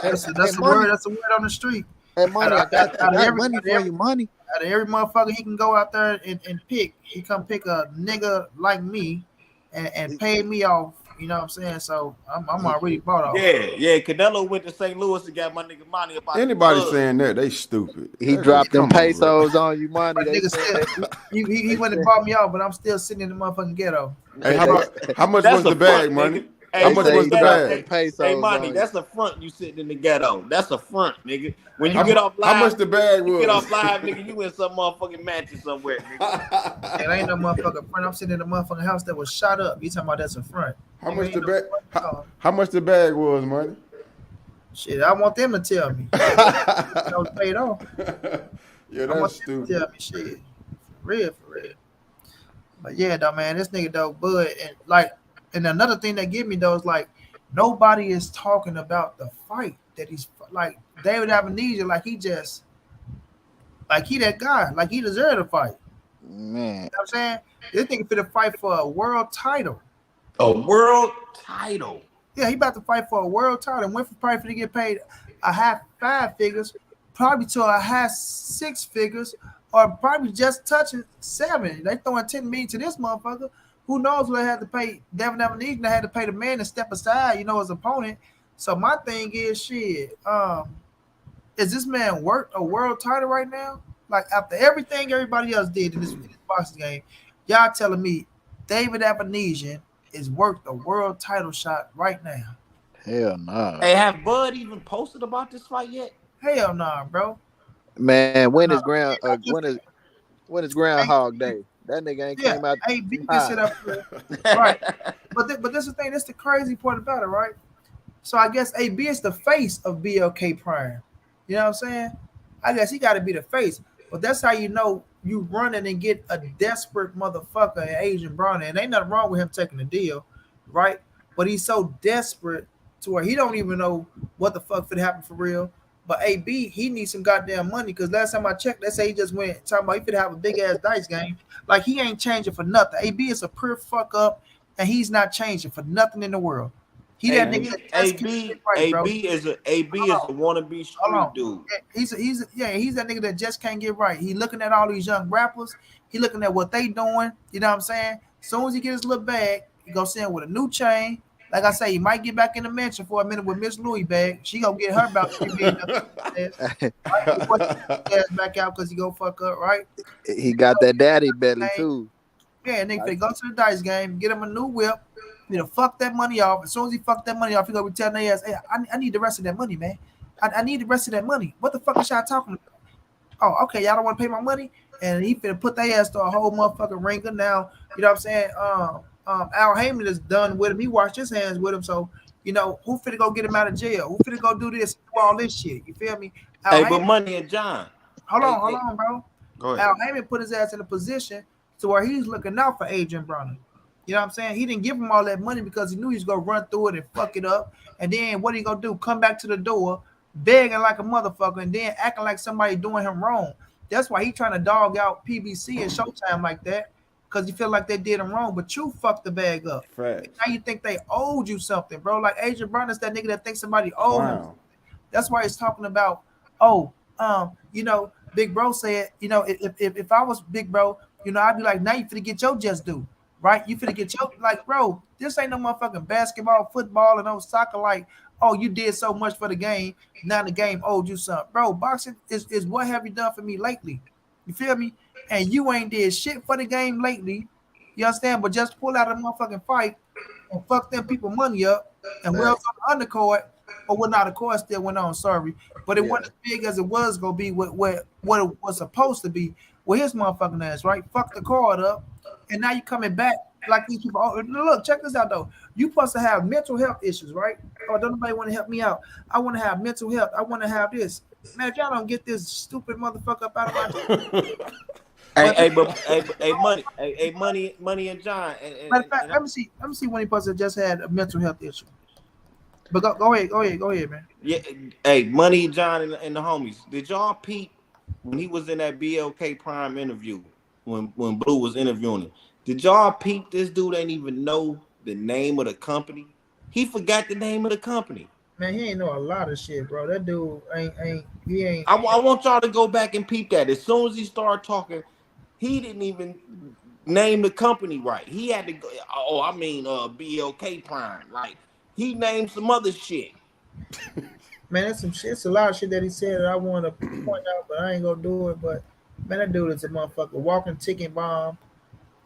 That's the word. That's the word on the street. Hey, Money, I got money for you, Money. Out of every motherfucker he can go out there and pick, he come pick a nigga like me and pay me off. You know what I'm saying? So I'm already bought off. Yeah. Canelo went to St. Louis and got my nigga Money about. Anybody saying that, they stupid. He dropped them pesos on you, Money. Nigga still, he went and bought me off, but I'm still sitting in the motherfucking ghetto. Hey, how much was the bag, Money? Hey, how much was the bag? Hey, Money, that's a front. You sitting in the ghetto. That's a front, nigga. When you get off live, how much the bag was? You get off live, nigga. You in some motherfucking mansion somewhere, nigga. It ain't no motherfucking front. I'm sitting in the motherfucking house that was shot up. You talking about that's a front? How much the bag? How much the bag was, Money? Shit, I want them to tell me. I was paid off. Yeah, that's stupid. Tell me shit, for real. But yeah, though, man, this nigga though, Bud, and another thing that give me though is like Nobody is talking about the fight that he's like David Avenija, like he that guy, like he deserved to fight. Man, You know what I'm saying? This nigga finna fight for a world title. A world title. Yeah, he about to fight for a world title. And Winfrey probably finna get paid a half 5 figures, probably to a half 6 figures, or probably just touching 7. They throwing 10 million to this motherfucker. Who knows what they had to pay Devin Avenija? They had to pay the man to step aside, his opponent. So my thing is, shit, is this man worth a world title right now? Like after everything everybody else did in this boxing game, y'all telling me David Avenija is worth a world title shot right now? hell no. Hey, have Bud even posted about this fight yet? Hell nah, bro. Man, when Nah. is Groundhog Day? That nigga ain't came out. AB can sit up there. Right. But this is the thing, this is the crazy part about it, right? So I guess AB is the face of BLK Prime. You know what I'm saying? I guess he got to be the face. But that's how you know you running and get a desperate motherfucker in Adrian Broner. And ain't nothing wrong with him taking the deal, right? But he's so desperate to where he don't even know what the fuck could happen for real. But AB, he needs some goddamn money because last time I checked, they say he just went talking about he could have a big ass dice game. Like he ain't changing for nothing. AB is a pure fuck up, and he's not changing for nothing in the world. He that nigga AB is a wannabe street dude. He's that nigga that just can't get right. He looking at all these young rappers. He looking at what they doing. You know what I'm saying? As soon as he gets his little bag, he go send with a new chain. Like I say, he might get back in the mansion for a minute with Miss Louis bag. She gonna get her about 3 million back out because he go fuck up, right? He got that daddy belly too. Yeah, nigga, they go to the dice game, get him a new whip. Fuck that money off. As soon as he fuck that money off, he gonna be telling their ass, hey, I need the rest of that money, man. I need the rest of that money. What the fuck is y'all talking about? Oh, okay, y'all don't want to pay my money? And he finna put their ass to a whole motherfucking ringer now. You know what I'm saying? Al Haymon is done with him. He washed his hands with him. So, who finna go get him out of jail? Who finna go do this, do all this shit? You feel me? Hey, but Money and John. Hold on, bro. Go ahead. Al Haymon put his ass in a position to where he's looking out for Adrian Broner. You know what I'm saying? He didn't give him all that money because he knew he was going to run through it and fuck it up. And then what he going to do? Come back to the door, begging like a motherfucker, and then acting like somebody doing him wrong. That's why he trying to dog out PBC and Showtime like that because he feel like they did him wrong. But you fucked the bag up. Now you think they owed you something, bro. Like Adrian Broner's that nigga that thinks somebody owed him. That's why he's talking about, Big Bro said, if I was Big Bro, I'd be like, now you finna get your just due. Right? You finna get your, like, bro, this ain't no motherfucking basketball, football, and no soccer. Like, oh, you did so much for the game. Now the game owed you something. Bro, boxing is what have you done for me lately? You feel me? And you ain't did shit for the game lately. You understand? But just pull out a motherfucking fight and fuck them people money up. And well on the undercard, or well, not the court still went on, sorry. But it wasn't as big as it was going to be what it was supposed to be with his motherfucking ass, right? Fuck the card up. And now you coming back like these people. Oh, look, check this out though. You supposed to have mental health issues, right? Oh, don't nobody want to help me out. I want to have mental health. I want to have this. Man, if y'all don't get this stupid motherfucker up out of my money and John. Matter of fact, let me see when he supposed to just had a mental health issue. But go ahead, man. Yeah, hey, Money, John, and the homies. Did y'all peep when he was in that BLK Prime interview? When Blue was interviewing him, did y'all peep this dude ain't even know the name of the company? He forgot the name of the company. Man, he ain't know a lot of shit, bro. That dude ain't. I want y'all to go back and peep that. As soon as he started talking, he didn't even name the company right. He had to go, BLK Prime. Like, he named some other shit. Man, that's some shit. It's a lot of shit that he said that I want to point out, but I ain't gonna do it. But man, that dude is a motherfucker, walking ticking bomb.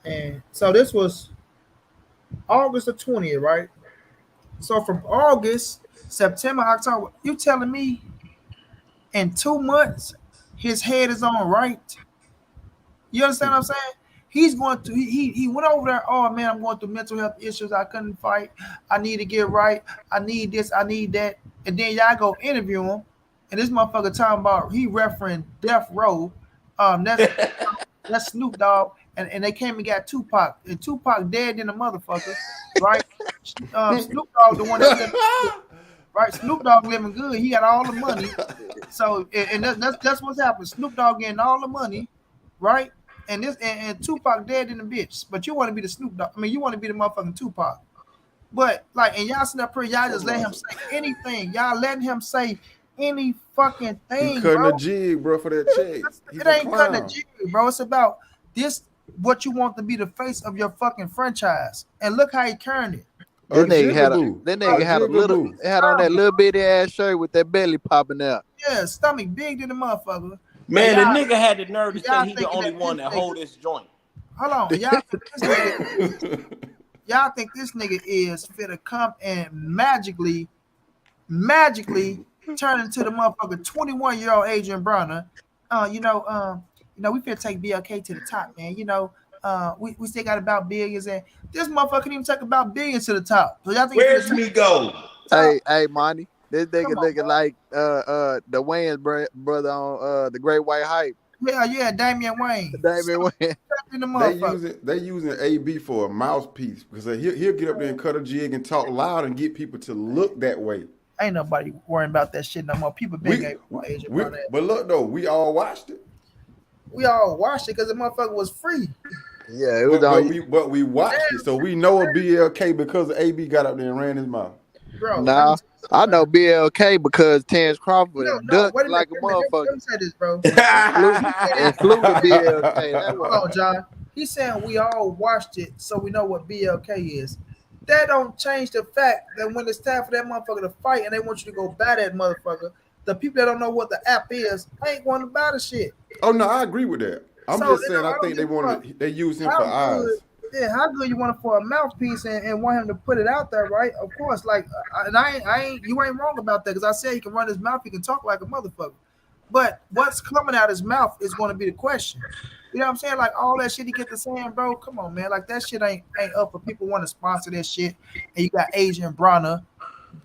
And so this was August the 20th, right? So from August, September, October, you telling me in 2 months his head is on right? You understand what I'm saying? He's going to he went over there. Oh man, I'm going through mental health issues. I couldn't fight. I need to get right. I need this. I need that. And then y'all go interview him, and this motherfucker talking about he referencing Death Row. That's Snoop Dogg, and they came and got Tupac, and Tupac dead in the motherfucker, right? Snoop Dogg, the one that's living good, right? Snoop Dogg living good. He got all the money. So and that's what's happening. Snoop Dogg getting all the money, right? And Tupac dead in the bitch. But you want to be the Snoop Dogg. I mean, you want to be the motherfucking Tupac. But like, and y'all sitting up here, y'all just let him say anything. Y'all letting him say any fucking thing, He cutting bro. a jig, bro, for that check. It ain't cutting a jig, bro. It's about this. What you want to be the face of your fucking franchise, and look how he turned it. That nigga had a little, had on that little bitty ass shirt with that belly popping out. Yeah, stomach big to the motherfucker. Man, the nigga had the nerve to say he the only one that hold this joint. Hold on, y'all think this nigga is finna come and magically turn into the motherfucker 21-year-old Adrian Bronner. We finna take BLK to the top, man. We still got about billions, and this motherfucker didn't even take about billions to the top. So y'all think where's me go? Hey, Monty. This nigga looking like the Wayans brother on the Great White Hype. Yeah, Damian Wayne. They using AB for a mouthpiece because he'll get up there and cut a jig and talk loud and get people to look that way. Ain't nobody worrying about that shit no more. People been but look though, we all watched it. We all watched it because the motherfucker was free. Yeah, it was but we watched it, so we know a BLK because AB got up there and ran his mouth. Bro, nah, I know BLK because Terence Crawford ducked like a motherfucker. Let me say this, bro. Including BLK. Hold on, John. He's saying we all watched it, so we know what BLK is. That don't change the fact that when it's time for that motherfucker to fight and they want you to go buy that motherfucker, the people that don't know what the app is ain't going to buy the shit. Oh no, I agree with that. I'm just saying I think they use him for eyes. Yeah, how good you want it for a mouthpiece and want him to put it out there, right? Of course, like, and you ain't wrong about that because I said he can run his mouth, he can talk like a motherfucker. But what's coming out his mouth is going to be the question. You know what I'm saying? Like all that shit he get to saying, bro. Come on, man. Like that shit ain't up for people want to sponsor that shit. And you got Adrian Bronner,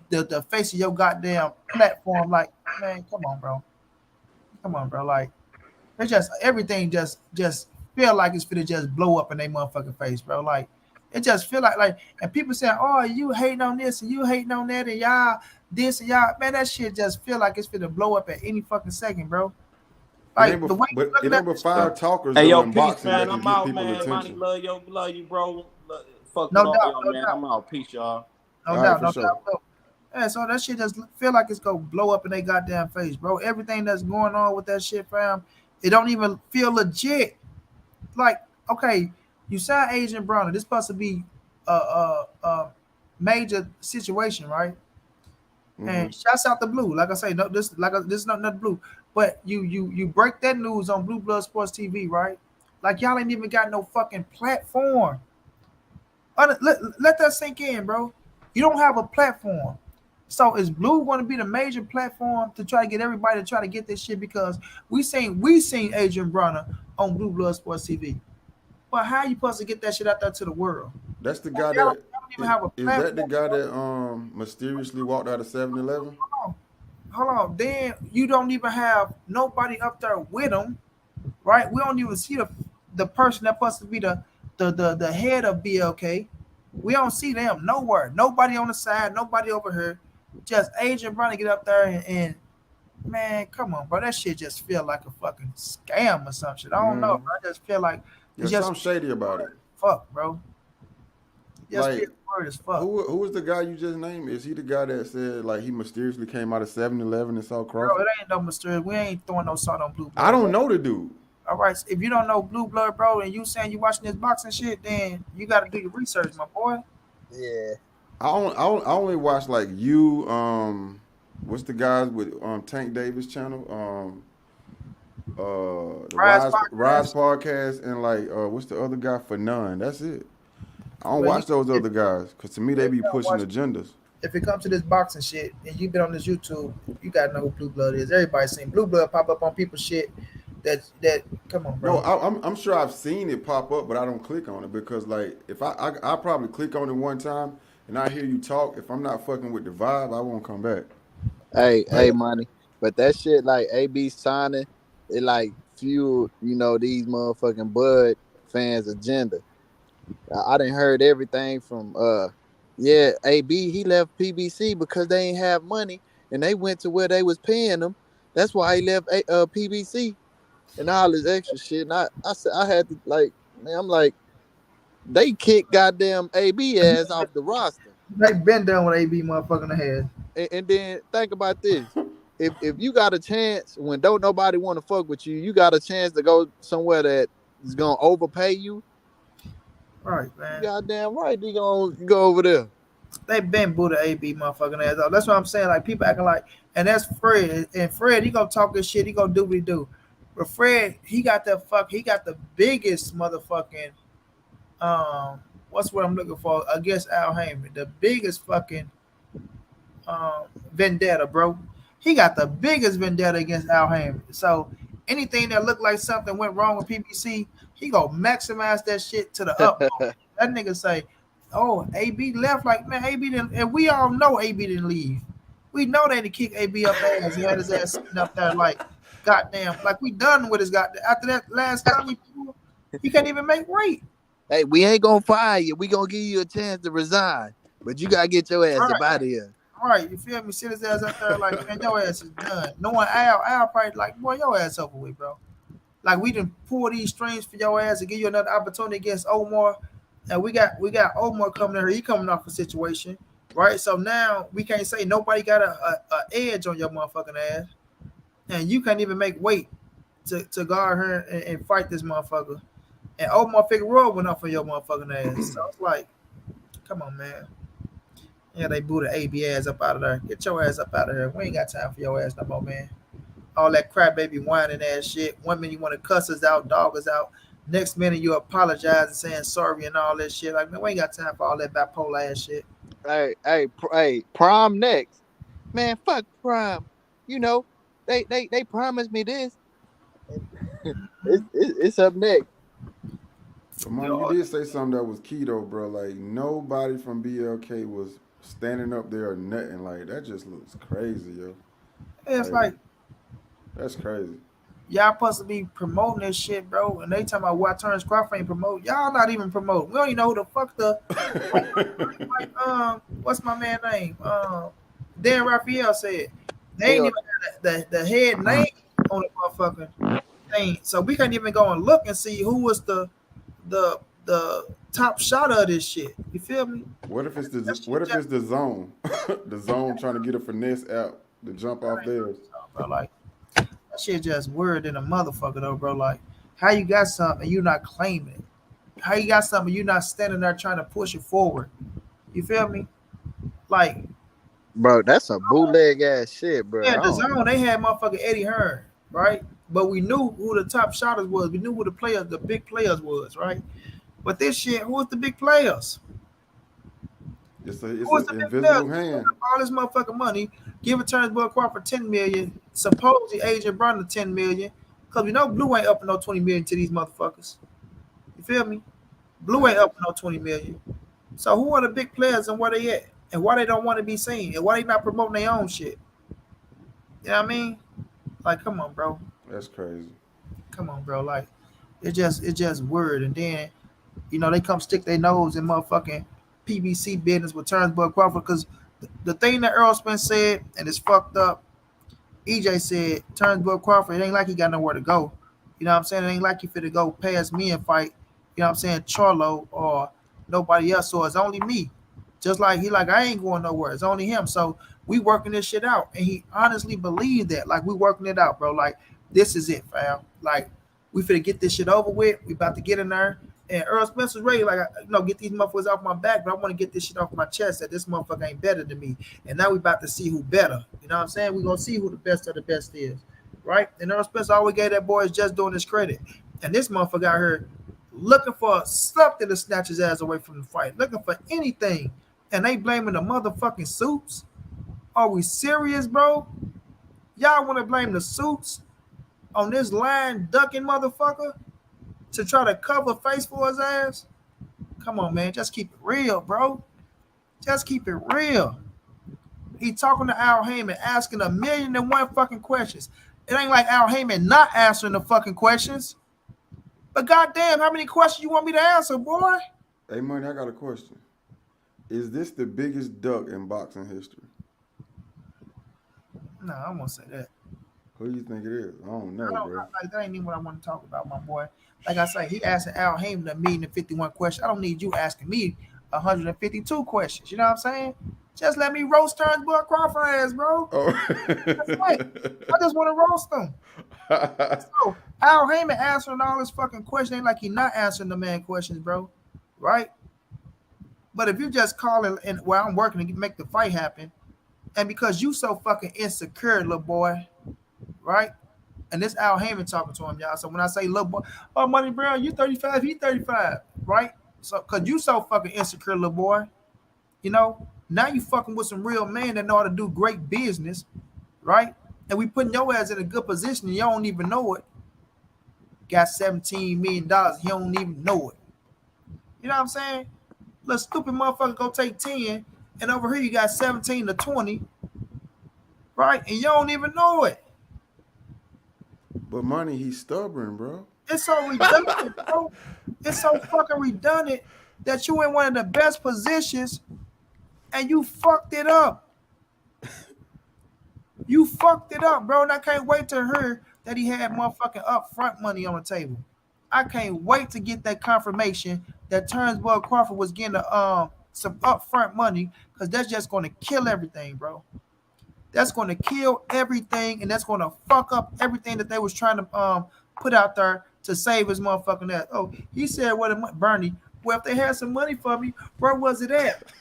the face of your goddamn platform. Like, man, come on, bro. Like, it's just everything just feel like it's finna just blow up in their motherfucking face, bro. Like, it just feel like, and people saying, "Oh, you hating on this and you hating on that and y'all this and y'all." Man, that shit just feel like it's finna blow up at any fucking second, bro. Like the way but number 5 talkers. Hey, yo, in peace, boxing man. that I'm can out, get people man. attention. Monty, love you, bro. Fuck no all doubt, y'all, no man. doubt. I'm out. Peace, y'all. No doubt. Yeah, so that shit just feel like it's gonna blow up in their goddamn face, bro. Everything that's going on with that shit, fam, it don't even feel legit. Like, okay, you signed Adrian Bronner. This supposed to be a major situation, right? Mm-hmm. And shouts out the Blue. Like I say, no, this is not nothing blue. But you break that news on Blue Blood Sports TV, right? Like y'all ain't even got no fucking platform. Let that sink in, bro. You don't have a platform. So is Blue going to be the major platform to try to get everybody to try to get this shit? Because we seen Adrian Bronner on Blue Blood Sports TV. But how you supposed to get that shit out there to the world? That's the guy is that the guy that mysteriously walked out of 7-Eleven? Hold on. Then you don't even have nobody up there with him, right? We don't even see the person that's supposed to be the head of BLK. We don't see them nowhere. Nobody on the side, nobody over here. Just Adrian Bronner get up there and man, come on, bro. That shit just feel like a fucking scam or some shit. I don't know, bro. I just feel like there's something shady about it. Fuck, bro. Just like, word as fuck. Who was the guy you just named? Is he the guy that said like he mysteriously came out of 7-Eleven and saw Crawford? Bro, it ain't no mysterious. We ain't throwing no salt on Blue Blood. I don't know the dude. All right, so if you don't know Blue Blood, bro, and you saying you watching this boxing shit, then you got to do your research, my boy. Yeah. I only watch like you. What's the guys with Tank Davis channel? The Rise podcast and like what's the other guy for none? That's it. I don't watch those other guys because to me they be pushing agendas. If it comes to this boxing shit and you've been on this YouTube, you gotta know who Blue Blood is. Everybody's seen Blue Blood pop up on people's shit. That come on, bro. No, I'm sure I've seen it pop up, but I don't click on it because like if I probably click on it one time and I hear you talk, if I'm not fucking with the vibe, I won't come back. Hey, money. But that shit like AB signing, it like fueled, these motherfucking Bud fans' agenda. I done heard everything from Yeah, AB he left PBC because they ain't have money, and they went to where they was paying him. That's why he left PBC and all this extra shit. And I said I had to like, man, I'm like, they kicked goddamn AB ass off the roster. They been done with AB motherfucking the head. And then think about this. If you got a chance when don't nobody want to fuck with you, you got a chance to go somewhere that is gonna overpay you. Right, man. Goddamn right, you gonna go over there. They been booed the AB motherfucking ass off. That's what I'm saying. Like people acting like, and that's Fred. And Fred, he gonna talk his shit. He gonna do what he do. But Fred, he got the biggest motherfucking what's what I'm looking for against Al Haymon. The biggest fucking vendetta, bro. He got the biggest vendetta against Al Haymon. So anything that looked like something went wrong with PBC, he gonna maximize that shit to the utmost. That nigga say, "Oh, AB left." Like, man, AB didn't, and we all know AB didn't leave. We know they didn't kick AB up ass. He had his ass sitting up there like, goddamn, like we done with his goddamn. After that last time he can't even make weight. Hey, we ain't gonna fire you. We gonna give you a chance to resign, but you gotta get your ass up out of here. All right, you feel me? Sit his ass up there like, man, your ass is done. Knowing Al probably like, boy, your ass over with, bro. Like we done pull these strings for your ass to give you another opportunity against Omar. And we got Omar coming in here. He coming off a situation, right? So now we can't say nobody got a edge on your motherfucking ass, and you can't even make weight to guard her and fight this motherfucker. And Omar Figueroa went off on your motherfucking ass. So it's like, come on, man. Yeah, they booted AB ass up out of there. Get your ass up out of here. We ain't got time for your ass no more, man. All that crybaby whining ass shit. 1 minute you want to cuss us out, dog us out. Next minute you apologize and saying sorry and all that shit. Like, man, we ain't got time for all that bipolar ass shit. Hey, Prime next. Man, fuck Prime. You know, they promised me this. It's up next. But man, you did say something that was key though, bro. Like nobody from BLK was standing up there or nothing. Like that just looks crazy, yo. It's like that's crazy. Y'all supposed to be promoting this shit, bro. And they talking about why Terence Crawford ain't promote. Y'all not even promoting. We don't even know who the fuck what's my man name? Dan Raphael said they ain't even have the head name on the motherfucking thing. So we can't even go and look and see who was the top shot of this shit. You feel me? What if it's the zone? The zone trying to get a finesse out to jump off theirs. Bro, like that shit just weird than a motherfucker though, bro. Like, how you got something and you not claiming it? How you got something and you not standing there trying to push it forward? You feel me? Like, bro, that's a bootleg ass shit, bro. Yeah, the zone they had motherfucking Eddie Hearn, right? But we knew who the top shotters was. We knew who the big players was, right? But this shit, who was the big players? It's an invisible hand. All this motherfucking money, give a Terence Crawford $10 million, supposedly Adrian Brown $10 million, because we know Blue ain't up no $20 million to these motherfuckers. You feel me? Blue ain't up no $20 million. So who are the big players and where they at? And why they don't want to be seen? And why they not promoting their own shit? You know what I mean? Like, come on, bro. That's crazy. Come on, bro. Like, it's just weird. And then, you know, they come stick their nose in motherfucking PBC business with Terence Crawford, because the thing that Errol Spence said, and it's fucked up, EJ said, Terence Crawford, it ain't like he got nowhere to go. You know what I'm saying? It ain't like he finna go past me and fight, you know what I'm saying, Charlo or nobody else. So it's only me. Just like I ain't going nowhere. It's only him. So we working this shit out. And he honestly believed that. Like, we working it out, bro. Like, this is it, fam. Like, we finna get this shit over with. We about to get in there. And Errol Spence was ready, like, get these motherfuckers off my back, but I want to get this shit off my chest that this motherfucker ain't better than me. And now we about to see who better. You know what I'm saying? We're going to see who the best of the best is, right? And Errol Spence always gave that boy just doing his credit. And this motherfucker out here looking for something to snatch his ass away from the fight, looking for anything. And they blaming the motherfucking suits? Are we serious, bro? Y'all want to blame the suits on this line ducking motherfucker to try to cover face for his ass? Come on, man. Just keep it real, bro. Just keep it real. He talking to Al Haymon, asking 1,000,001 fucking questions. It ain't like Al Haymon not answering the fucking questions. But goddamn, how many questions you want me to answer, boy? Hey, Money, I got a question. Is this the biggest duck in boxing history? No, I won't say that. Who do you think it is? I don't know, bro. Like, that ain't even what I want to talk about, my boy. Like I say, he asking Al Haymon a 1,051 questions. I don't need you asking me 152 questions. You know what I'm saying? Just let me roast Terence Bud Crawford ass, bro. Oh. That's right. I just want to roast him. So Al Haymon answering all his fucking questions ain't like he not answering the man questions, bro. Right? But if you just calling and while I'm working to make the fight happen, and because you so fucking insecure, little boy, right? And this Al Haymon talking to him, y'all. So when I say little boy, oh, Money Brown, you 35, he 35, right? So because you so fucking insecure, little boy, you know, now you fucking with some real men that know how to do great business, right? And we putting your ass in a good position and you don't even know it. Got $17 million, you don't even know it. You know what I'm saying? Little stupid motherfucker go take 10, and over here you got 17 to 20, right? And you don't even know it. But Money, he's stubborn, bro. It's so redundant, bro. It's so fucking redundant that you in one of the best positions and you fucked it up. You fucked it up, bro. And I can't wait to hear that he had motherfucking upfront money on the table. I can't wait to get that confirmation that Terence Bud Crawford was getting some upfront money, because that's just going to kill everything, bro. That's going to kill everything, and that's going to fuck up everything that they was trying to put out there to save his motherfucking ass. Oh, he said, "What, Bernie? Well, if they had some money for me, where was it at?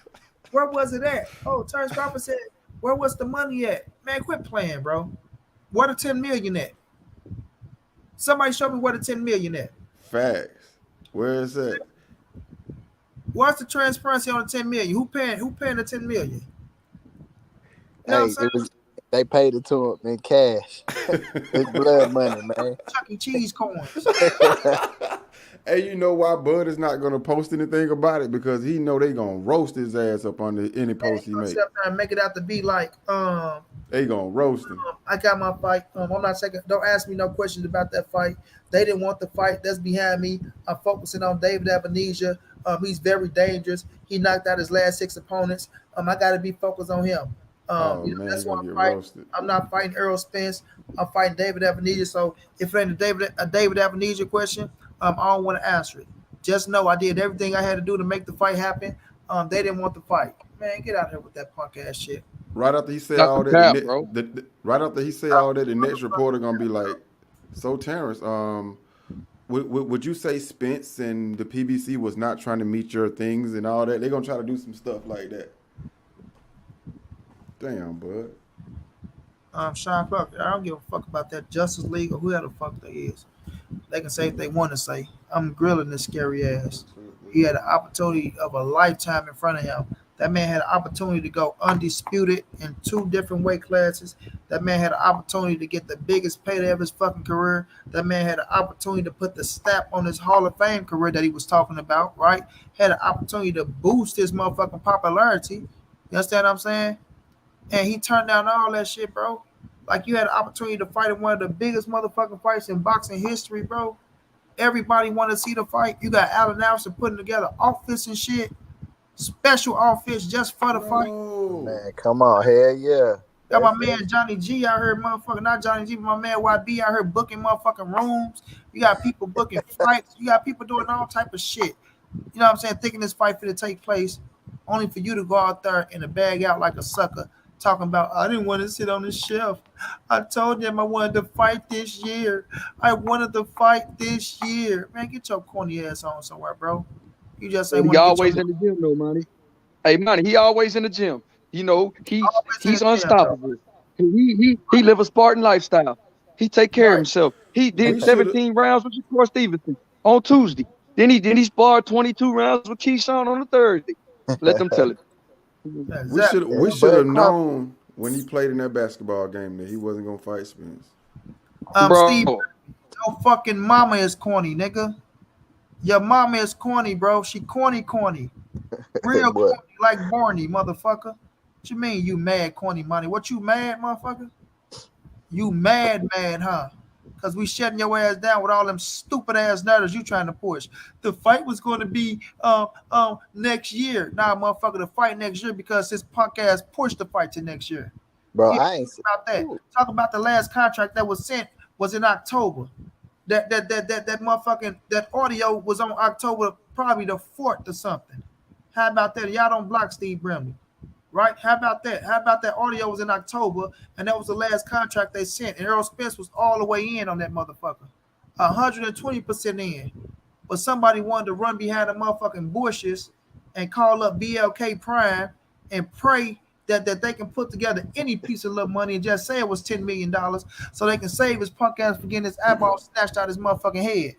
Where was it at?" Oh, Terence Crawford said, "Where was the money at?" Man, quit playing, bro. Where the 10 million at? Somebody show me where the 10 million at. Facts. Where is that? What's the transparency on the 10 million? Who paying the 10 million? You know Hey, they paid it to him in cash. It's blood money, man. Chuck E. Cheese coins. Hey, you know why Bud is not gonna post anything about it? Because he know they gonna roast his ass up on any post he make. And make it out to be like they gonna roast him. I got my fight. I'm not saying, don't ask me no questions about that fight. They didn't want the fight. That's behind me. I'm focusing on David Avenesia. He's very dangerous. He knocked out his last 6 opponents. I got to be focused on him. Man, that's why I'm fighting. Roasted. I'm not fighting Errol Spence. I'm fighting David Avenesia. So if it ain't a David Avenesia question, I don't want to answer it. Just know I did everything I had to do to make the fight happen. They didn't want the fight. Man, get out here with that punk ass shit. Right after he said all that, right after he said all that, the next reporter gonna be like, "So Terence, would you say Spence and the PBC was not trying to meet your things and all that? They're gonna try to do some stuff like that." Damn, bud. Sean Clark, I don't give a fuck about that Justice League or whoever the fuck they is. They can say if they want to say. I'm grilling this scary ass. He had an opportunity of a lifetime in front of him. That man had an opportunity to go undisputed in 2 different weight classes. That man had an opportunity to get the biggest payday of his fucking career. That man had an opportunity to put the stamp on his Hall of Fame career that he was talking about, right? Had an opportunity to boost his motherfucking popularity. You understand what I'm saying? And he turned down all that shit, bro. Like, you had an opportunity to fight in one of the biggest motherfucking fights in boxing history, bro. Everybody wanted to see the fight. You got Allen Iverson putting together outfits and shit. Special outfits just for the fight. Man, come on, hell yeah. Got my man Johnny G out here, motherfucker. Not Johnny G, but my man YB out here booking motherfucking rooms. You got people booking flights. You got people doing all type of shit. You know what I'm saying? Thinking this fight finna take place, only for you to go out there and to bag out like a sucker, talking about, I didn't want to sit on the shelf. I told them I wanted to fight this year. I wanted to fight this year. Man, get your corny ass on somewhere, bro. You just ain't. He always in the gym, though, Money. Hey, Money, he always in the gym. You know, he's unstoppable. He live a Spartan lifestyle. He take care of himself. He did 17 rounds with Shakur Stevenson on Tuesday. Then he sparred 22 rounds with Keyshawn on the Thursday. Let them tell it. We should have known when he played in that basketball game that he wasn't gonna fight Spence. Steve, your fucking mama is corny, nigga. Your mama is corny, bro. She corny. Real corny, like Barney, motherfucker. What you mean you mad, corny money? What you mad, motherfucker? You mad, huh? Because we shutting your ass down with all them stupid ass narratives you trying to push. The fight was going to be next year. Nah, motherfucker, the fight next year because his punk ass pushed the fight to next year. Bro, Yeah, I ain't about that. Talk about the last contract that was sent was in October. That motherfucking that audio was on October probably the 4th or something. How about that? Y'all don't block Steve Brimley. Right? How about that? How about that audio was in October and that was the last contract they sent? And Errol Spence was all the way in on that motherfucker. 120% in. But somebody wanted to run behind the motherfucking bushes and call up BLK Prime and pray that they can put together any piece of little money and just say it was $10 million so they can save his punk ass for getting his eyeball snatched out his motherfucking head.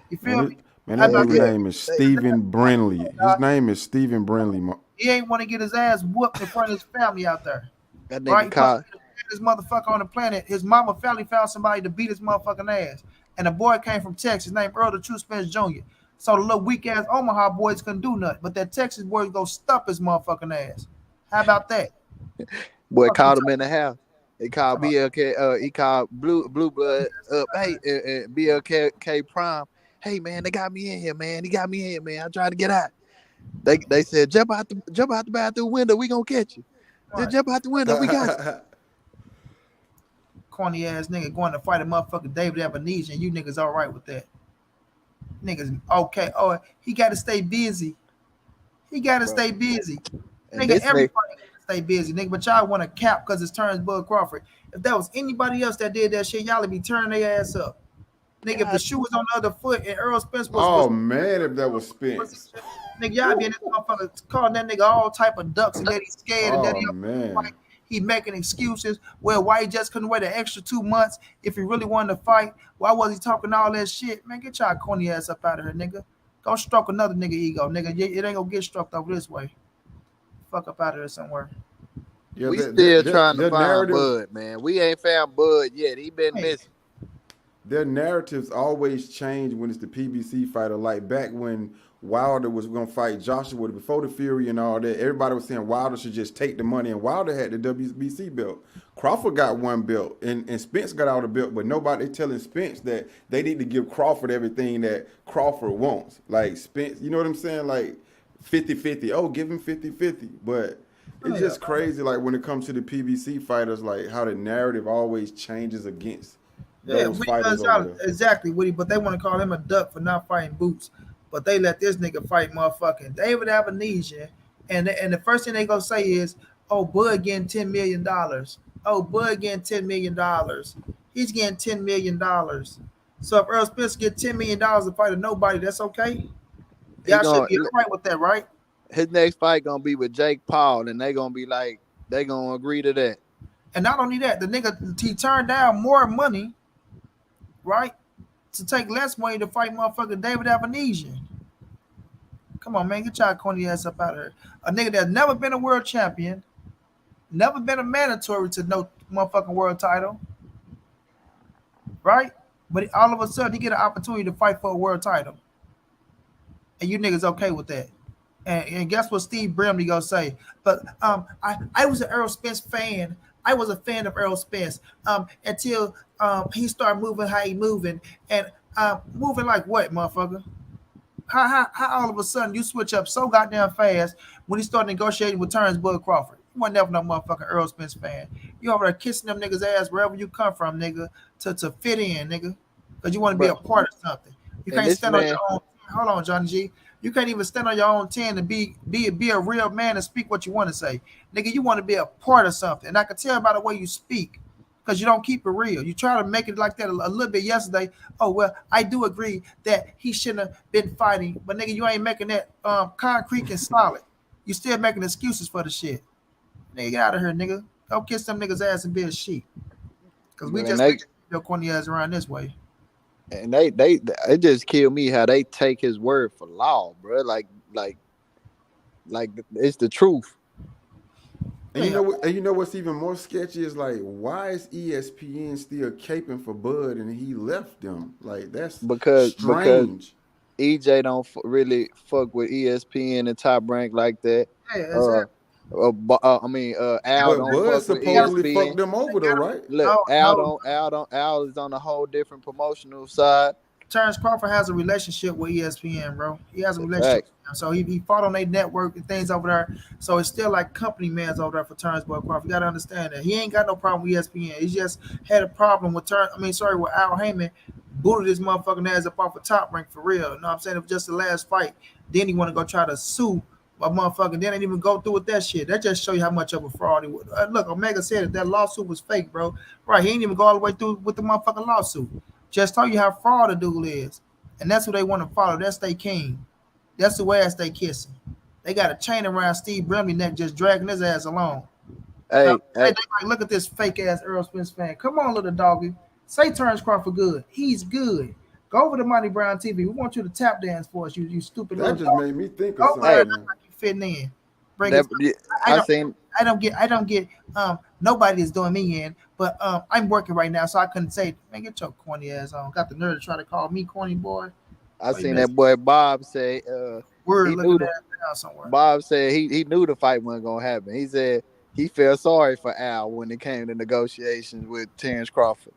You feel me? Man, that dude's name is Stephen Brinley. His name is Stephen Brinley. He ain't want to get his ass whooped in front of his family out there. That Right? nigga This motherfucker on the planet. His mama family found somebody to beat his motherfucking ass. And the boy came from Texas named Errol the True Spence Jr. So the little weak ass Omaha boys couldn't do nothing. But that Texas boy go stuff his motherfucking ass. How about that? boy called him in the house. He called BLK. He called Blue Blood up. Hey, BLK Prime. Hey man, they got me in here, man. He got me in here, man. I'm trying to get out. They said jump out the bathroom window. We gonna catch you. Just jump out the window. We got you. Corny ass nigga going to fight a motherfucking David Ebenezer, and you niggas all right with that? Niggas okay? Oh, he got to stay busy. He got to stay busy. Nigga, everybody stay busy, nigga. But y'all want to cap because it's Terence Bud Crawford. If that was anybody else that did that shit, y'all would be turning their ass up. Nigga, if the shoe was on the other foot and Errol Spence was man, if that was Spence. Nigga, y'all be in this motherfucker calling that nigga all type of ducks and that he's scared and that he making excuses. Well, why he just couldn't wait an extra 2 months if he really wanted to fight? Why was he talking all that shit? Man, get y'all corny ass up out of here, nigga. Go stroke another nigga ego, nigga. It ain't gonna get stroked over this way. Fuck up out of here somewhere. Yeah, we still trying to find Bud, man. We ain't found Bud yet. He been missing. Their narratives always change when it's the PBC fighter. Like back when Wilder was going to fight Joshua before the Fury and all that, everybody was saying Wilder should just take the money, and Wilder had the WBC belt. Crawford got one belt, and Spence got out a belt, but nobody telling Spence that they need to give Crawford everything that Crawford wants. Like Spence, you know what I'm saying? Like 50-50. Oh, give him 50-50. But it's just crazy, like when it comes to the PBC fighters, like how the narrative always changes against those fighters over there. Exactly, Woody, but they want to call him a duck for not fighting Boots. But they let this nigga fight motherfucking David Ebenezer. And the first thing they gonna say is, oh, Bud getting $10 million. Oh, Bud getting $10 million. He's getting $10 million. So if Errol Spence get $10 million to fight a nobody, that's okay? Y'all should be all right with that, right? His next fight gonna be with Jake Paul, and they gonna be like, they gonna agree to that. And not only that, the nigga, he turned down more money, right? To take less money to fight motherfucking David Ebenezer. Come on, man, get y'all corny ass up out of here. A nigga that's never been a world champion, never been a mandatory to no motherfucking world title, right? But all of a sudden, he get an opportunity to fight for a world title. And you niggas okay with that. And guess what Steve Brimley gonna say? But I was an Errol Spence fan. I was a fan of Errol Spence until he started moving how he moving. And moving like what, motherfucker? How all of a sudden you switch up so goddamn fast when he started negotiating with Terence Bud Crawford? You wasn't never no motherfucking Errol Spence fan. You over there kissing them niggas' ass wherever you come from, nigga, to fit in, nigga. Because you want to be a part of something. You can't stand on your own. Hold on, Johnny G. You can't even stand on your own 10 and be a real man and speak what you want to say. Nigga, you want to be a part of something. And I can tell by the way you speak because you don't keep it real. You try to make it like that a little bit yesterday. Oh, well, I do agree that he shouldn't have been fighting. But, nigga, you ain't making that concrete and solid. You still making excuses for the shit. Nigga, get out of here, nigga. Go kiss them niggas' ass and be a sheep. Because we just make your corny ass around this way. And it just killed me how they take his word for law, bro. Like it's the truth. And you know what's even more sketchy is like, why is ESPN still caping for Bud and he left them? Like that's strange. Because EJ don't really fuck with ESPN and Top Rank like that. Yeah, exactly. Al But don't Bud fuck with supposedly ESPN. fucked them over though, right? Look, No. Al is on a whole different promotional side. Terence Crawford has a relationship with ESPN, bro. He has a That's a relationship fact. with them. So he fought on their network and things over there. So it's still like company man's over there for Terence Crawford. You gotta understand that. He ain't got no problem with ESPN. He just had a problem with with Al Haymon booted his motherfucking ass up off a top rank for real. You know what I'm saying? It was just the last fight. Then he wanna go try to sue a motherfucker. Then ain't even go through with that shit. That just show you how much of a fraud he was. Look, Omega said that lawsuit was fake, bro. Right. He ain't even go all the way through with the motherfucking lawsuit. Just tell you how fraud the dude is. And that's who they want to follow. That's their king. That's the ass they kissing. They got a chain around Steve Brimley's neck just dragging his ass along. Now, they like, look at this fake ass Errol Spence fan. Come on, little doggy. Say Terence Crawford good. He's good. Go over to montray-brown TV. We want you to tap dance for us, you stupid That little just dog. made me think Go of over there something. and like you fitting in. Bring That, it. I don't get nobody is doing me in, but I'm working right now, so I couldn't say, man, get your corny ass on. Got the nerve to try to call me corny boy. I seen that boy Bob say We're he looking knew at the, it now somewhere. Bob said he knew the fight wasn't gonna happen. He said he felt sorry for Al when it came to negotiations with Terence Crawford,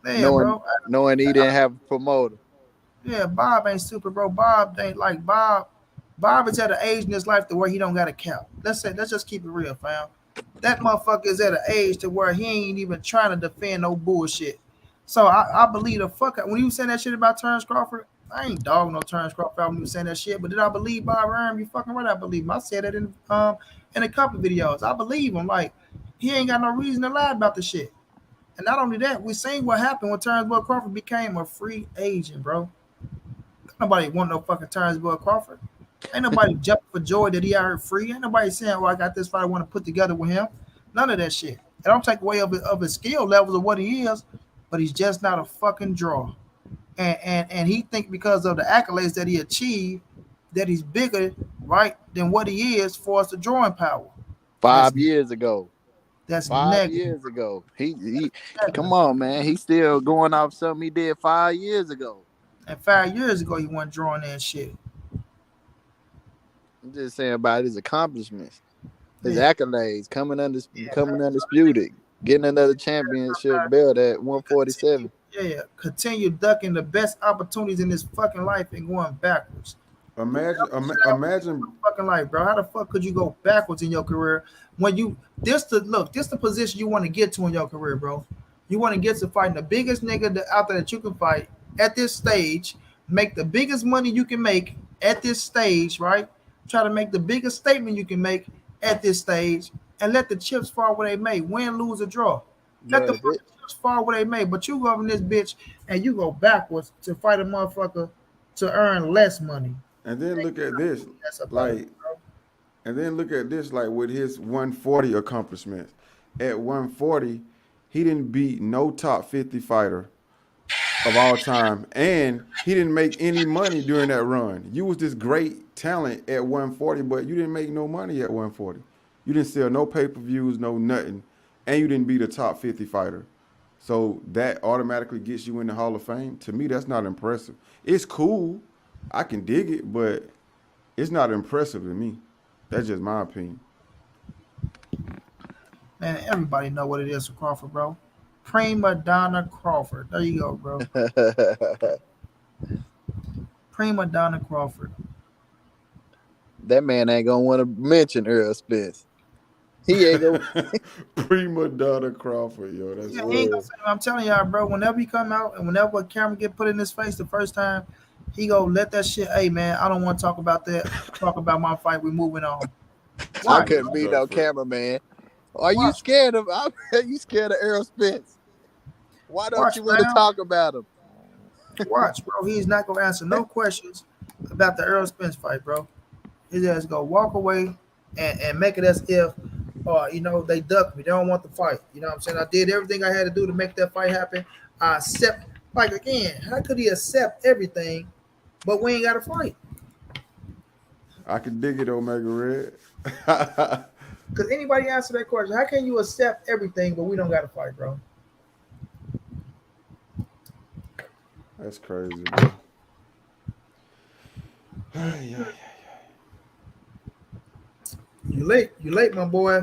Yeah, bro. knowing he didn't have a promoter. Yeah, Bob ain't super, bro. Bob ain't like Bob. Bob is at an age in his life to where he don't got a cap. Let's just keep it real, fam. That motherfucker is at an age to where he ain't even trying to defend no bullshit. So I believe the fuck when you saying that shit about Terence Crawford, I ain't dogging no Terence Crawford when you saying that shit. But did I believe Bob Arum? You fucking right, I believe him. I said that in a couple of videos. I believe him. Like he ain't got no reason to lie about the shit. And not only that, we seen what happened when Terence Crawford became a free agent, bro. Nobody want no fucking Terence Crawford. Ain't nobody jumping for joy that he out here free. Ain't nobody saying, "Oh, I got this fight I want to put together with him." None of that shit. It don't take away of his skill levels of what he is, but he's just not a fucking draw. And he think because of the accolades that he achieved, that he's bigger, right, than what he is for us the drawing power. 5 years ago. That's 5 negative. years ago. He come on, man. He's still going off something he did 5 years ago. And 5 years ago, he wasn't drawing that shit. I'm just saying about his accomplishments, his accolades, coming undisputed, getting another championship belt at 147. Yeah, continue ducking the best opportunities in his fucking life and going backwards. Imagine fucking life, bro. How the fuck could you go backwards in your career when this the position you want to get to in your career, bro? You want to get to fighting the biggest nigga out there that you can fight at this stage, make the biggest money you can make at this stage, right? Try to make the biggest statement you can make at this stage, and let the chips fall where they may. Win, lose, or draw. Let the chips fall where they may. But you go in this bitch and you go backwards to fight a motherfucker to earn less money. And then look at this, like with his 140 accomplishments. At 140, he didn't beat no top 50 fighter of all time, and he didn't make any money during that run. You was this great talent at 140, but you didn't make no money at 140. You didn't sell no pay-per-views, no nothing, and you didn't beat a top 50 fighter. So that automatically gets you in the Hall of Fame. To me, that's not impressive. It's cool. I can dig it, but it's not impressive to me. That's just my opinion. Man, everybody know what it is for Crawford, bro. Prima Donna Crawford. There you go, bro. Prima Donna Crawford. That man ain't gonna want to mention Errol Spence. He ain't gonna. Prima Donna Crawford, yo. That's he ain't gonna say, I'm telling y'all, bro. Whenever he come out and whenever a camera get put in his face the first time, he go let that shit. Hey, man, I don't want to talk about that. Talk about my fight. We moving on. I couldn't be no cameraman. Are you scared of? Are you scared of Errol Spence? Why don't you want to talk about him? Watch, bro. He's not gonna answer no questions about the Errol Spence fight, bro. His ass go walk away and make it as if, they ducked me. They don't want the fight. You know what I'm saying? I did everything I had to do to make that fight happen. I accept. Like again, how could he accept everything, but we ain't got to fight? I can dig it, Omega Red. Because anybody answer that question, how can you accept everything, but we don't got to fight, bro? That's crazy, bro. You late, my boy.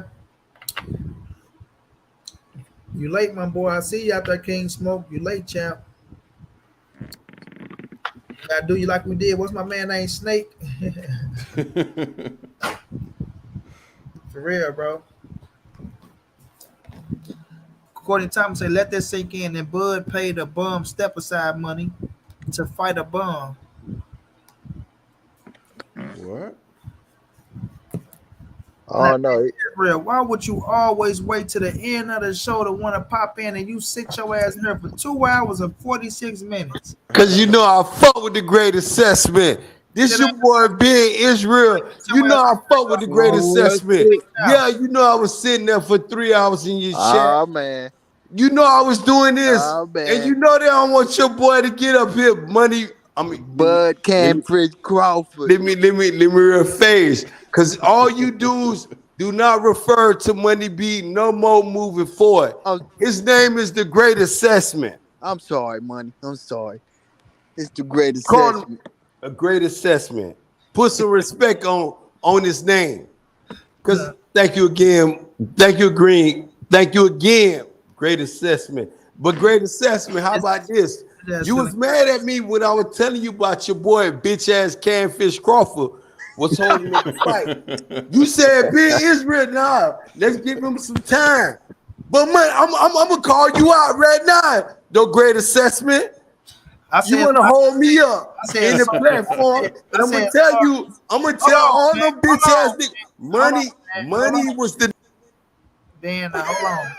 You late, my boy. I see you out there, King Smoke. You late, champ. Gotta do you like we did. What's my man name? Snake. For real, bro. According to Thomas, say let that sink in. And Bud paid a bum step aside money to fight a bum. What? Oh no. Real. Why would you always wait to the end of the show to want to pop in and you sit your ass in here for 2 hours and 46 minutes? Cause you know I fuck with the great assessment. This your boy being Israel. You know I fuck with the great assessment. Yeah, you know I was sitting there for 3 hours in your Oh chat. man. You know I was doing this. Oh, man. And you know they don't want your boy to get up here. Money. I mean Bud Canfish Crawford. Let me rephrase. Cause all you dudes do not refer to Money B no more moving forward. His name is the great assessment. I'm sorry, Money. I'm sorry. It's the great Call assessment. him a great assessment. Put some respect on his name. Because thank you again. Thank you, Green. Thank you again. Great assessment. But great assessment, how about this? You was mad at me when I was telling you about your boy, bitch ass Canfish Crawford was holding the fight. You said, be Israel now. Let's give him some time. But man, I'm gonna call you out right now. The great assessment. You want to hold me up in the platform, and I'm gonna tell you, I'm gonna tell all them bitch ass niggas, money was the. Dan, now hold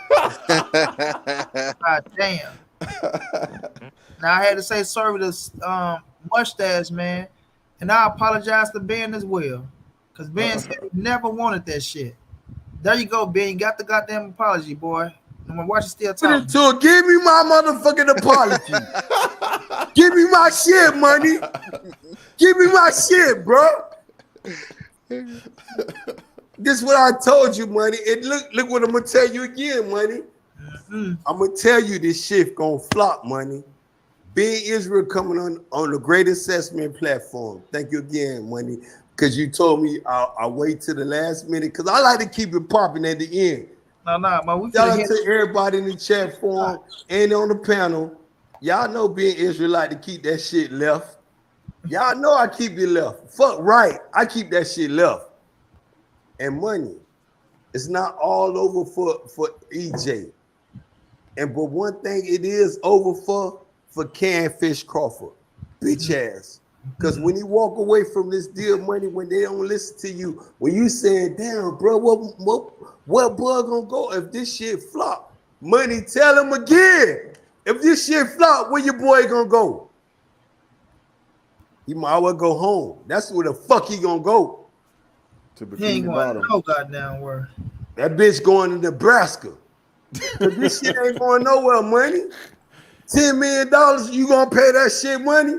on. God damn. Now I had to say sorry to this mustache man, and I apologize to Ben as well, because Ben said he never wanted that shit. There you go, Ben. You got the goddamn apology, boy. I'm gonna watch you still talking. So give me my motherfucking apology. Give me my shit, Money. Give me my shit, bro. This is what I told you, Money. And look what I'm gonna tell you again, Money. I'm gonna tell you this shit gonna flop, Money. Being Israel coming on the great assessment platform. Thank you again, Money, because you told me I'll wait till the last minute because I like to keep it popping at the end. No, man. We shout out to everybody in the chat forum and on the panel. Y'all know Being Israel like to keep that shit left. Y'all know I keep it left. Fuck right, I keep that shit left. And Money, it's not all over for EJ. And but one thing it is over for Canfish Crawford, bitch ass. Because when you walk away from this deal, Money, when they don't listen to you, when you saying, damn, bro, what bug gonna go if this shit flop? Money, tell him again. If this shit flop, where your boy gonna go? He might well go home. That's where the fuck he gonna go. He ain't going no goddamn word. That bitch going to Nebraska. This shit ain't going nowhere, Money. $10 million, you gonna pay that shit, Money?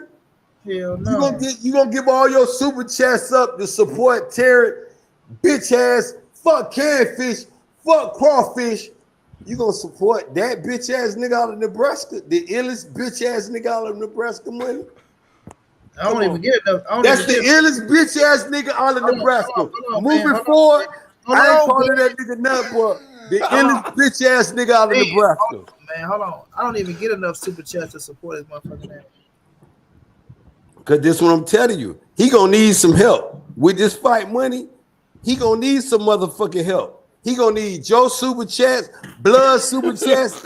Hell no. You gonna give all your super chats up to support Terence, bitch ass, fuck Canfish, fuck Crawfish. You gonna support that bitch ass nigga out of Nebraska, the illest bitch ass nigga out of Nebraska, Money? I don't even get enough. That's the illest bitch ass nigga out of Nebraska. Moving forward, I ain't calling that nigga nothing but the illest bitch ass nigga out of Nebraska. Man, hold on. I don't even get enough super chats to support his motherfucking ass. Cause this is what I'm telling you. He gonna need some help with this fight, Money. He gonna need some motherfucking help. He gonna need Joe super chats, Blood super chats,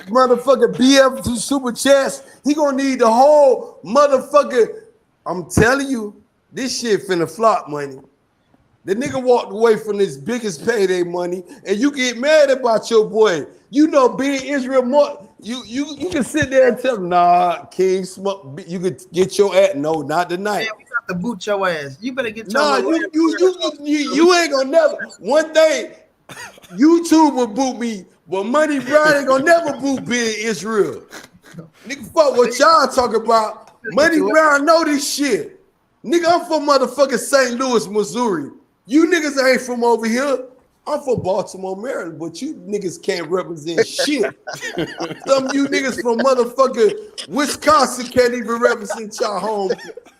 motherfucking BF super chats. He gonna need the whole motherfucker. I'm telling you, this shit finna flop, Money. The nigga walked away from his biggest payday, Money, and you get mad about your boy. You know, Being Israel more. You can sit there and tell him, nah, King Smoke, you could get your ass. No, not tonight. Man, we got to boot your ass. You better get your nah, you ain't gonna never. One thing, YouTube will boot me, but Money Brown ain't gonna never boot Being Israel. Nigga, fuck what y'all talking about. Money Brown know this shit. Nigga, I'm from motherfucking St. Louis, Missouri. You niggas ain't from over here. I'm from Baltimore, Maryland, but you niggas can't represent shit. Some of you niggas from motherfucking Wisconsin can't even represent y'all home.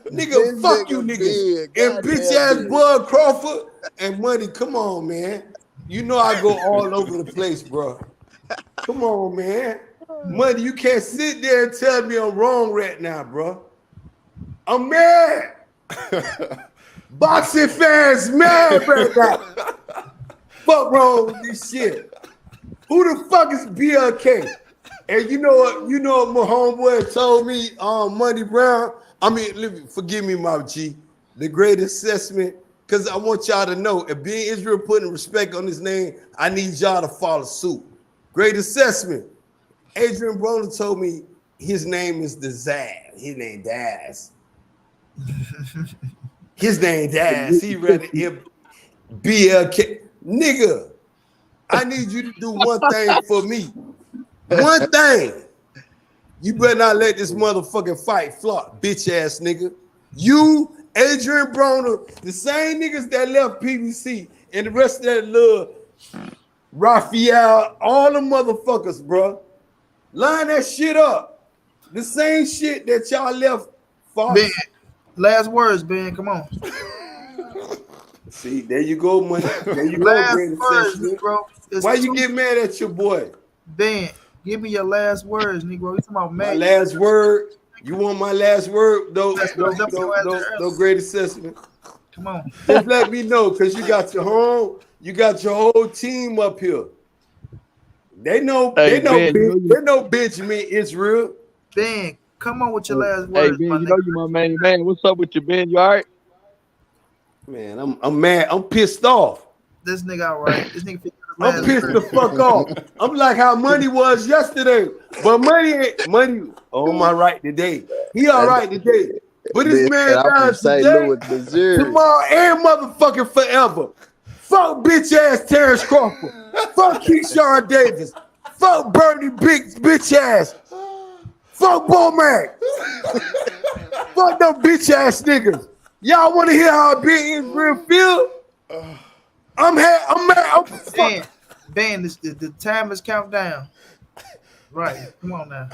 Nigga, This fuck you nigga niggas. big, And bitch goddamn ass big. Bud Crawford and Money. Come on, man. You know I go all over the place, bro. Come on, man. Money, you can't sit there and tell me I'm wrong right now, bro. I'm mad. Boxing fans mad right now. Fuck wrong with this shit. Who the fuck is BLK? And you know what? You know what my homeboy told me montray-brown. I mean, forgive me, my G. The great assessment. Because I want y'all to know, if being Israel putting respect on his name, I need y'all to follow suit. Great assessment. Adrian Broner told me his name is Dazaz. His name Daz. His name Daz. He rather BLK. Nigga, I need you to do one thing for me. One thing. You better not let this motherfucking fight flop, bitch ass nigga. You, Adrian Broner, the same niggas that left PBC and the rest of that little Raphael, all the motherfuckers, bro. Line that shit up. The same shit that y'all left for. Ben, last words, Ben. Come on. See, there you go, money. There you Last go, great words, assessment. Negro. It's Why you two- get mad at your boy? Ben, give me your last words, Negro. You talking about My mad? last word. You want my last word? No great assessment. Come on. Just let me know, because you got your whole team up here. They know, Hey, Ben, they know Benjamin Israel. Ben, come on with your last Hey, words, Ben, my you know nigga. you my main man. What's up with you, Ben? You all right? Man, I'm mad. I'm pissed off. This nigga all right. This nigga I'm pissed the fuck off. I'm like how Money was yesterday, but Money on my right today. He all right today, but this man I'm down from St. today, Louis, Missouri. tomorrow, and motherfucking forever. Fuck bitch ass Terence Crawford. Fuck Keyshawn Davis. Fuck Bernie bitch ass. Fuck Bomac. Fuck them bitch ass niggas. Y'all want to hear how I be in real feel? I'm mad. Ben, the time is count down. Right. Come on now.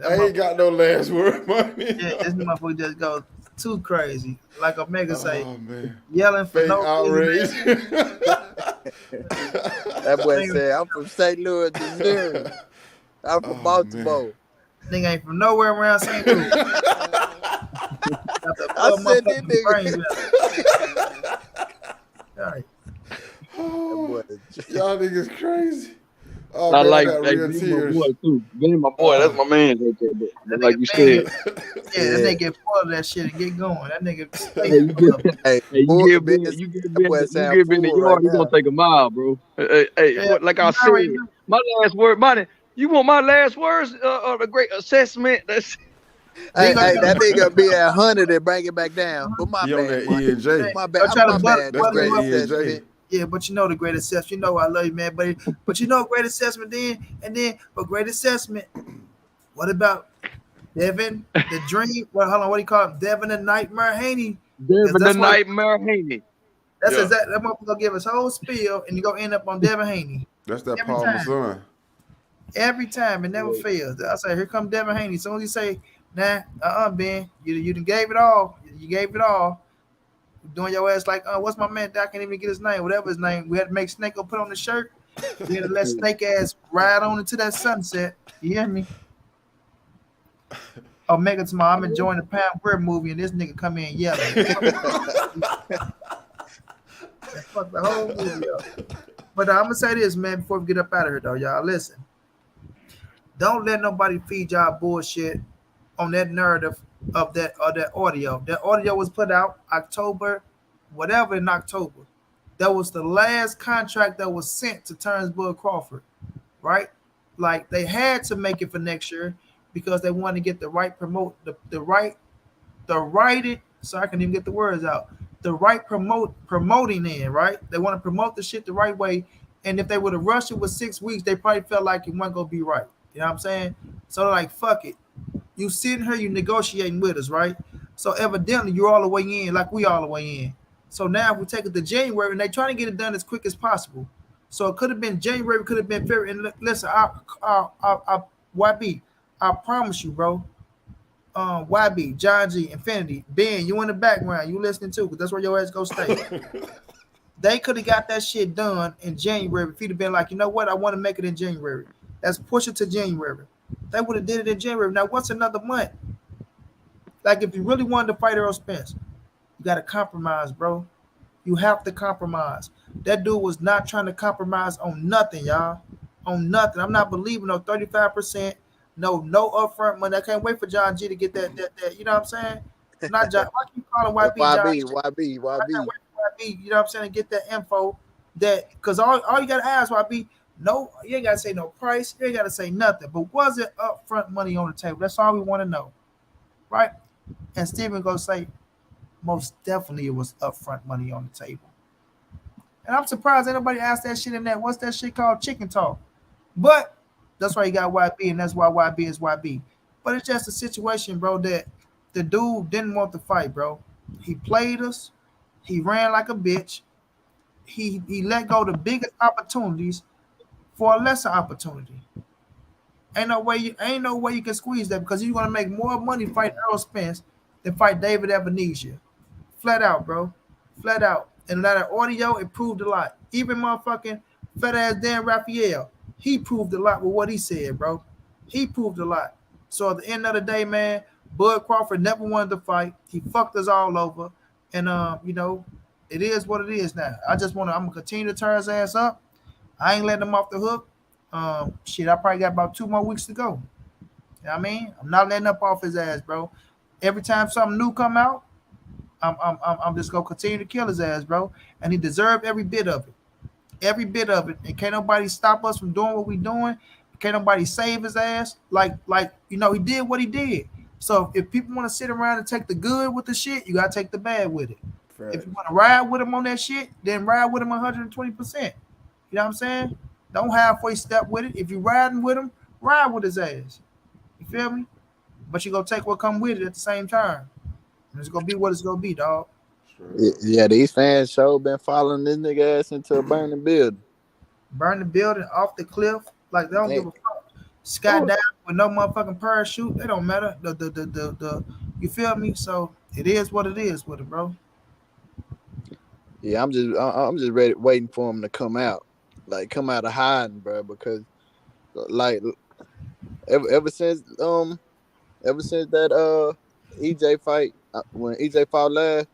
I ain't got no last word, money. Yeah, this motherfucker just goes too crazy. Like Omega say, man. yelling for Fake no outrage. reason. That boy said, I'm from St. Louis, Missouri. I'm from Baltimore. Nigga ain't from nowhere around St. Louis. I said that nigga. All right. Y'all niggas crazy. Oh, I man, like got Ben, real my tears. boy too. Ben, my boy, that's my man right there. But like you said, Yeah, that nigga get full of that shit and get going. That nigga. you give Ben the yard, he gonna take a mile, bro. Like I said, my last word, money. You want my last words? A great assessment. That's. Hey, that nigga be at 100 and bring it back down. But my bad, E&J. my bad. My bad. That's Great that assessment. E&J. Yeah, but you know the great assessment. You know I love you, man. But you know great assessment then, and then for great assessment, what about Devin the Dream? Well, hold on, what do you call him? Devin the Nightmare Haney. Devin the Nightmare Haney. That's exactly that motherfucker gonna give us whole spiel, and you gonna end up on Devin Haney. That's that Every Paul time. Masson. Every time, it never fails. I say, here come Devin Haney. As soon as you say, nah, Ben, you done gave it all. You gave it all. Doing your ass like, what's my man? I can't even get his name, whatever his name. We had to make Snake go put on the shirt. We had to let Snake ass ride on into that sunset. You hear me? Omega tomorrow, I'm enjoying the Pam Grier movie, and this nigga come in yelling. Fuck the whole movie up. But I'm gonna say this, man, before we get up out of here, though, y'all. Listen, don't let nobody feed y'all bullshit on that narrative of that audio. That audio was put out October, whatever in October. That was the last contract that was sent to Terence Crawford, right? Like they had to make it for next year because they wanted to get the right so I can even get the words out. The right promoting in, right? They want to promote the shit the right way. And if they would have rushed it with 6 weeks, they probably felt like it wasn't gonna be right. You know what I'm saying? So they're like, fuck it. You sitting here, you negotiating with us, right? So evidently you're all the way in, like we all the way in. So now if we take it to January and they trying to get it done as quick as possible, So it could have been January, could have been February. And listen, YB, I promise you, bro. YB, John G, Infinity, Ben, you in the background, you listening too, because that's where your ass go stay. They could have got that shit done in January if he'd have been like, you know what, I want to make it in January. Let's push it to January. They would have did it in January. Now, what's another month? Like, if you really wanted to fight Errol Spence, you got to compromise, bro. You have to compromise. That dude was not trying to compromise on nothing, y'all. On nothing. I'm not believing no 35%, no upfront money. I can't wait for John G to get that. You know what I'm saying? Not John. Why keep calling YB John G? YB. I can't wait for YB. You know what I'm saying? To get that info. That because all you gotta ask YB. No, you ain't gotta say no price. You ain't gotta say nothing. But was it upfront money on the table? That's all we want to know, right? And Steven goes say, most definitely it was upfront money on the table. And I'm surprised anybody asked that shit in that. What's that shit called? Chicken talk. But that's why you got YB, and that's why YB is YB. But it's just a situation, bro, that the dude didn't want to fight, bro. He played us. He ran like a bitch. He let go the biggest opportunities for a lesser opportunity. Ain't no way you can squeeze that because you're gonna make more money fighting Errol Spence than fight David Ebenezer. Flat out, bro. Flat out. And that audio, it proved a lot. Even motherfucking fat ass Dan Raphael, he proved a lot with what he said, bro. He proved a lot. So at the end of the day, man, Bud Crawford never wanted to fight. He fucked us all over. And it is what it is now. I'm gonna continue to turn his ass up. I ain't letting him off the hook. I probably got about 2 more weeks to go. You know what I mean? I'm not letting up off his ass, bro. Every time something new come out, I'm just gonna continue to kill his ass, bro. And he deserved every bit of it. Every bit of it. And can't nobody stop us from doing what we doing. Can't nobody save his ass. Like he did what he did. So if people want to sit around and take the good with the shit, you gotta take the bad with it. Right. If you want to ride with him on that shit, then ride with him 120%. You know what I'm saying? Don't halfway step with it. If you riding with him, ride with his ass. You feel me? But you gonna take what come with it at the same time. And it's gonna be what it's gonna be, dog. Yeah, these fans sure been following this nigga ass into a burning building. Burn the building off the cliff, like they don't give a fuck. Skydive with no motherfucking parachute, they don't matter. The you feel me? So it is what it is with it, bro. Yeah, I'm just ready, waiting for him to come out, like come out of hiding, bro. Because like ever since that EJ fight, when EJ fought last,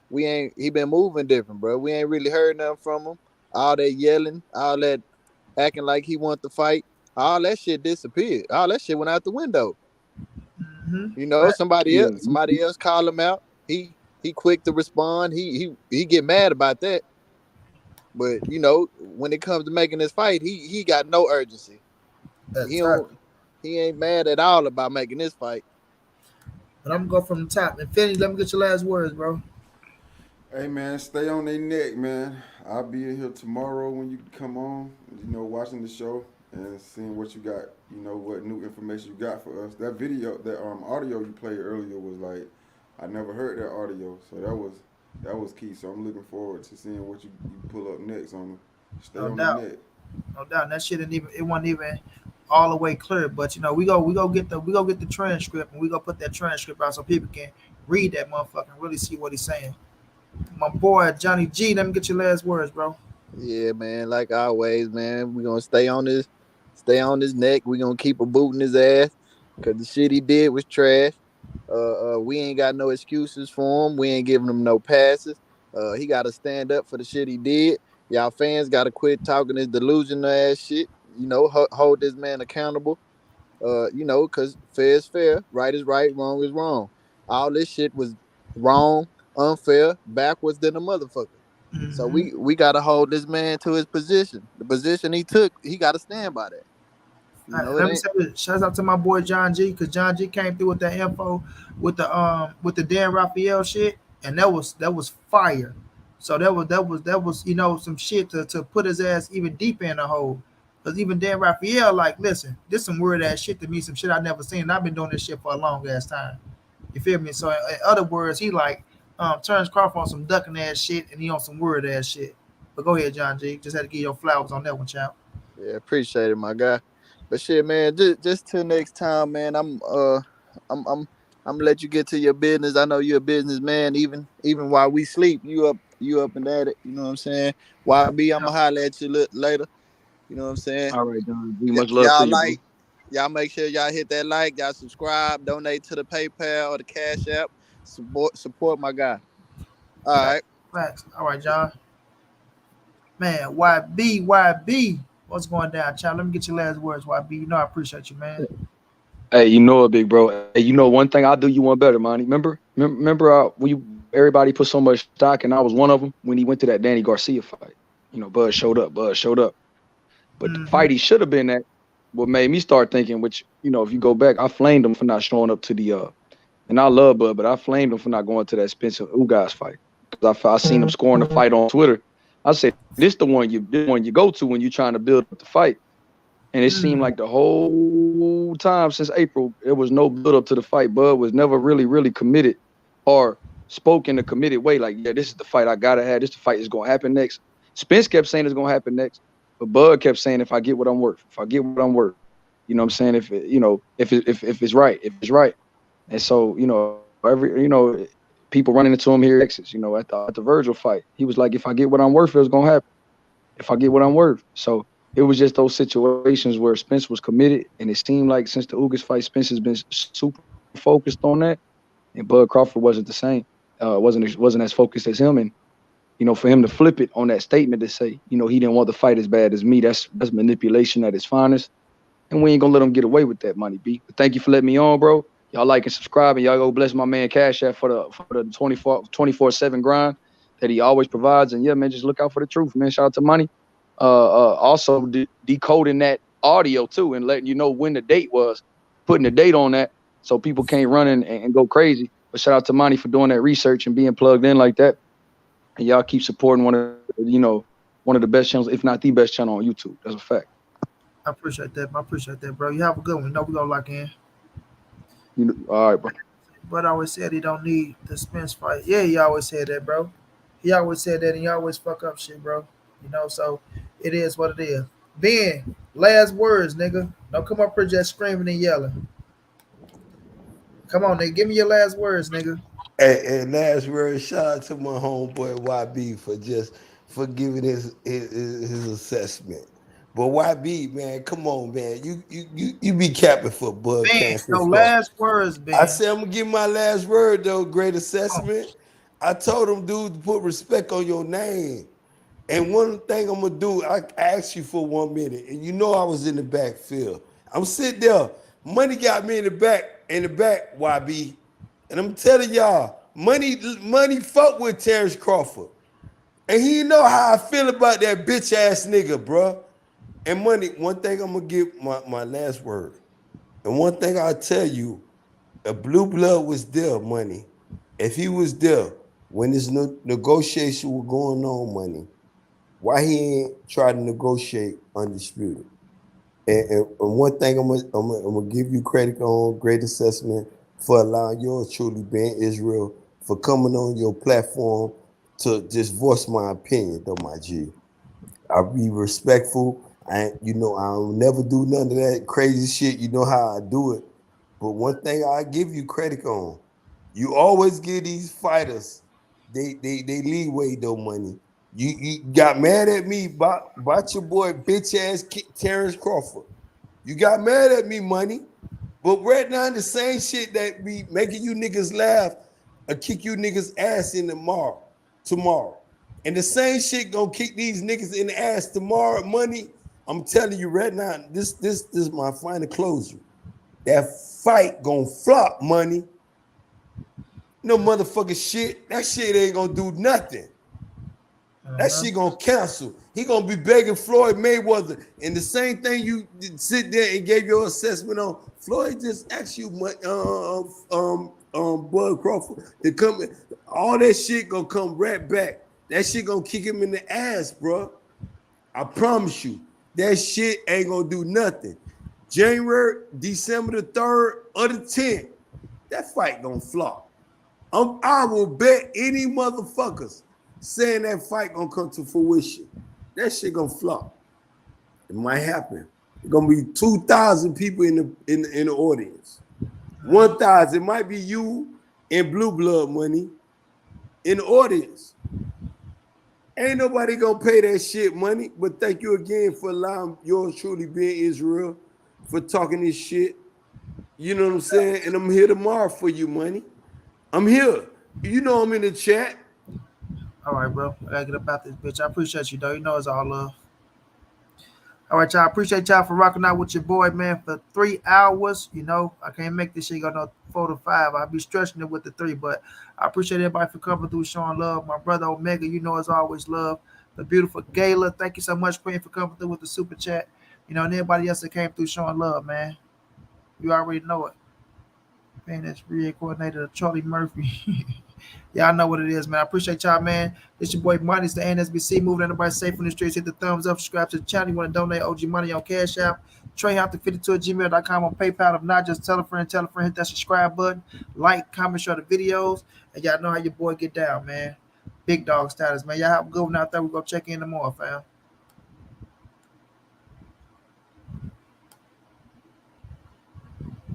he been moving different, bro. We ain't really heard nothing from him. All that yelling, all that acting like he want to fight, all that shit disappeared. All that shit went out the window. Mm-hmm. Somebody else call him out. He quick to respond. He get mad about that. But when it comes to making this fight, he got no urgency. He ain't mad at all about making this fight. But I'm gonna go from the top. Infinity, let me get your last words, bro. Hey man, stay on their neck, man. I'll be in here tomorrow when you come on, watching the show and seeing what you got, what new information you got for us. That video, that audio you played earlier was like, I never heard that audio, so that was key. So I'm looking forward to seeing what you pull up next on. Stay on the neck. No doubt. That shit wasn't even all the way clear, but we go get the transcript and we go put that transcript out so people can read that motherfucker and really see what he's saying. My boy Johnny G, let me get your last words, bro. Yeah, man. Like always, man. We're gonna stay on his neck. We're gonna keep a boot in his ass because the shit he did was trash. We ain't got no excuses for him. We ain't giving him no passes. He gotta stand up for the shit he did. Y'all fans gotta quit talking this delusional ass shit. Hold this man accountable. Because fair is fair, right is right, wrong is wrong. All this shit was wrong, unfair, backwards than a motherfucker. Mm-hmm. So we gotta hold this man to his position. The position he took, he gotta stand by that. Let me say this. Shout out to my boy John G, because John G came through with that info with the Dan Raphael shit, and that was fire. So that was some shit to put his ass even deeper in the hole. Because even Dan Raphael, like, listen, this some weird ass shit to me, some shit I never seen. And I've been doing this shit for a long ass time. You feel me? So in other words, he like Terence Crawford on some ducking ass shit, and he on some weird ass shit. But go ahead, John G. Just had to give your flowers on that one, champ. Yeah, appreciate it, my guy. But shit, man, just till next time, man. I'm I'm gonna let you get to your business. I know you're a businessman. Even while we sleep, you up and at it. You know what I'm saying? YB, I'm gonna holler at you later. You know what I'm saying? All right, John. Much love to Y'all you, bro. like, y'all make sure y'all hit that like, y'all subscribe, donate to the PayPal or the Cash App. Support my guy. All Facts. right. Facts. All right, John. Man, YB. What's going down, child? Let me get your last words, YB. You know I appreciate you, man. Hey, you know it, big bro. Hey, you know one thing I'll do you one better, man. Remember when everybody put so much stock, and I was one of them when he went to that Danny Garcia fight. You know, Bud showed up. But the Mm-hmm. fight he should have been at, what made me start thinking, which, you know, if you go back, I flamed him for not showing up to the and I love Bud, but I flamed him for not going to that Spencer Ugas fight. Because I seen him scoring the fight on Twitter. I said, this the one you go to when you're trying to build up the fight. And it seemed like the whole time since April, there was no build up to the fight. Bud was never really committed or spoke in a committed way. Like, yeah, this is the fight I gotta have. This the fight is gonna happen next. Spence kept saying it's gonna happen next, but Bud kept saying if I get what I'm worth, you know what I'm saying? If it's right, And so, you know, people running into him here in Texas, you know, at the Virgil fight, he was like, if I get what I'm worth, it's gonna happen. If I get what I'm worth. So it was just those situations where Spence was committed, and it seemed like since the Ugas fight, Spence has been super focused on that, and Bud Crawford wasn't the same. Wasn't as focused as him, and you know, for him to flip it on that statement to say, you know, he didn't want the fight as bad as me. That's manipulation at its finest, and we ain't gonna let him get away with that, Money B. But thank you for letting me on, bro. Y'all like and subscribe, and y'all go bless my man Cash App for the 24/7 grind that he always provides. And yeah, man, just look out for the truth, man. Shout out to Money. Also decoding that audio too and letting you know when the date was, putting the date on that so people can't run and go crazy. But shout out to Monty for doing that research and being plugged in like that. And y'all keep supporting one of the best channels, if not the best channel on YouTube. That's a fact. I appreciate that, bro. You have a good one. You know we gonna lock in. All right, bro. But I always said he don't need the Spence fight. Yeah, he always said that, bro. He always said that, and he always fuck up shit, bro. You know, so it is what it is. Ben, last words, nigga. Don't come up here just screaming and yelling. Come on, nigga. Give me your last words, nigga. And last word, shout out to my homeboy YB for giving his assessment. But YB, man, come on, man. You be capping for Bud Ben, Cancer. your last words, Ben. I said I'm gonna give my last word though, great assessment. I told him, dude, to put respect on your name. And one thing I'm gonna do, I asked you for 1 minute, and you know I was in the backfield. I'm sitting there. Money got me in the back, YB. And I'm telling y'all, money fuck with Terence Crawford. And he know how I feel about that bitch ass nigga, bruh. And Money, one thing I'm gonna give my last word. And one thing I'll tell you, a blue blood was there, Money. If he was there when this negotiation was going on, Money, why he ain't try to negotiate undisputed? And one thing I'm gonna give you credit on, great assessment for allowing yours truly, Ben Israel, for coming on your platform to just voice my opinion, though, my G. I'll be respectful. I'll never do none of that crazy shit. You know how I do it. But one thing I give you credit on, you always give these fighters they leeway though, Money. You got mad at me about your boy bitch ass Terence Crawford. You got mad at me, Money. But right now the same shit that be making you niggas laugh or kick you niggas ass in tomorrow. And the same shit gonna kick these niggas in the ass tomorrow, Money. I'm telling you right now, this is my final closure. That fight gonna flop, Money. No motherfucking shit. That shit ain't gonna do nothing. That shit gonna cancel. He gonna be begging Floyd Mayweather. And the same thing you sit there and gave your assessment on. Floyd just asked you, Bud Crawford to come. All that shit gonna come right back. That shit gonna kick him in the ass, bro. I promise you. That shit ain't gonna do nothing. December the 3rd or the 10th, that fight gonna flop. I will bet any motherfuckers saying that fight gonna come to fruition. That shit gonna flop. It might happen. It's gonna be 2,000 people in the audience. 1,000. It might be you and Blue Blood Money in the audience. Ain't nobody gonna pay that shit money. But thank you again for allowing yours truly being Israel for talking this shit. You know what I'm saying? And I'm here tomorrow for you, Money. I'm here. You know I'm in the chat. All right, bro. I gotta get about this bitch. I appreciate you, though. You know it's all love. All right, y'all. I appreciate y'all for rocking out with your boy, man, for 3 hours. You know, I can't make this shit go no 4 to 5. I'll be stretching it with the 3, but I appreciate everybody for coming through, showing love. My brother Omega, you know, it's always love. The beautiful Gayla, thank you so much, Queen, for coming through with the super chat. You know, and everybody else that came through showing love, man. You already know it. Man, that's real coordinator Charlie Murphy. Y'all know what it is, man. I appreciate y'all, man. It's your boy Money. It's the NSBC. Moving everybody safe in the streets. Hit the thumbs up. Subscribe to the channel. You want to donate OG Money on Cash App. TreyHouse52@gmail.com on PayPal. If not, just tell a friend. Hit that subscribe button. Like, comment, share the videos. And y'all know how your boy get down, man. Big dog status, man. Y'all have a good one out there. We're going to check in tomorrow, fam.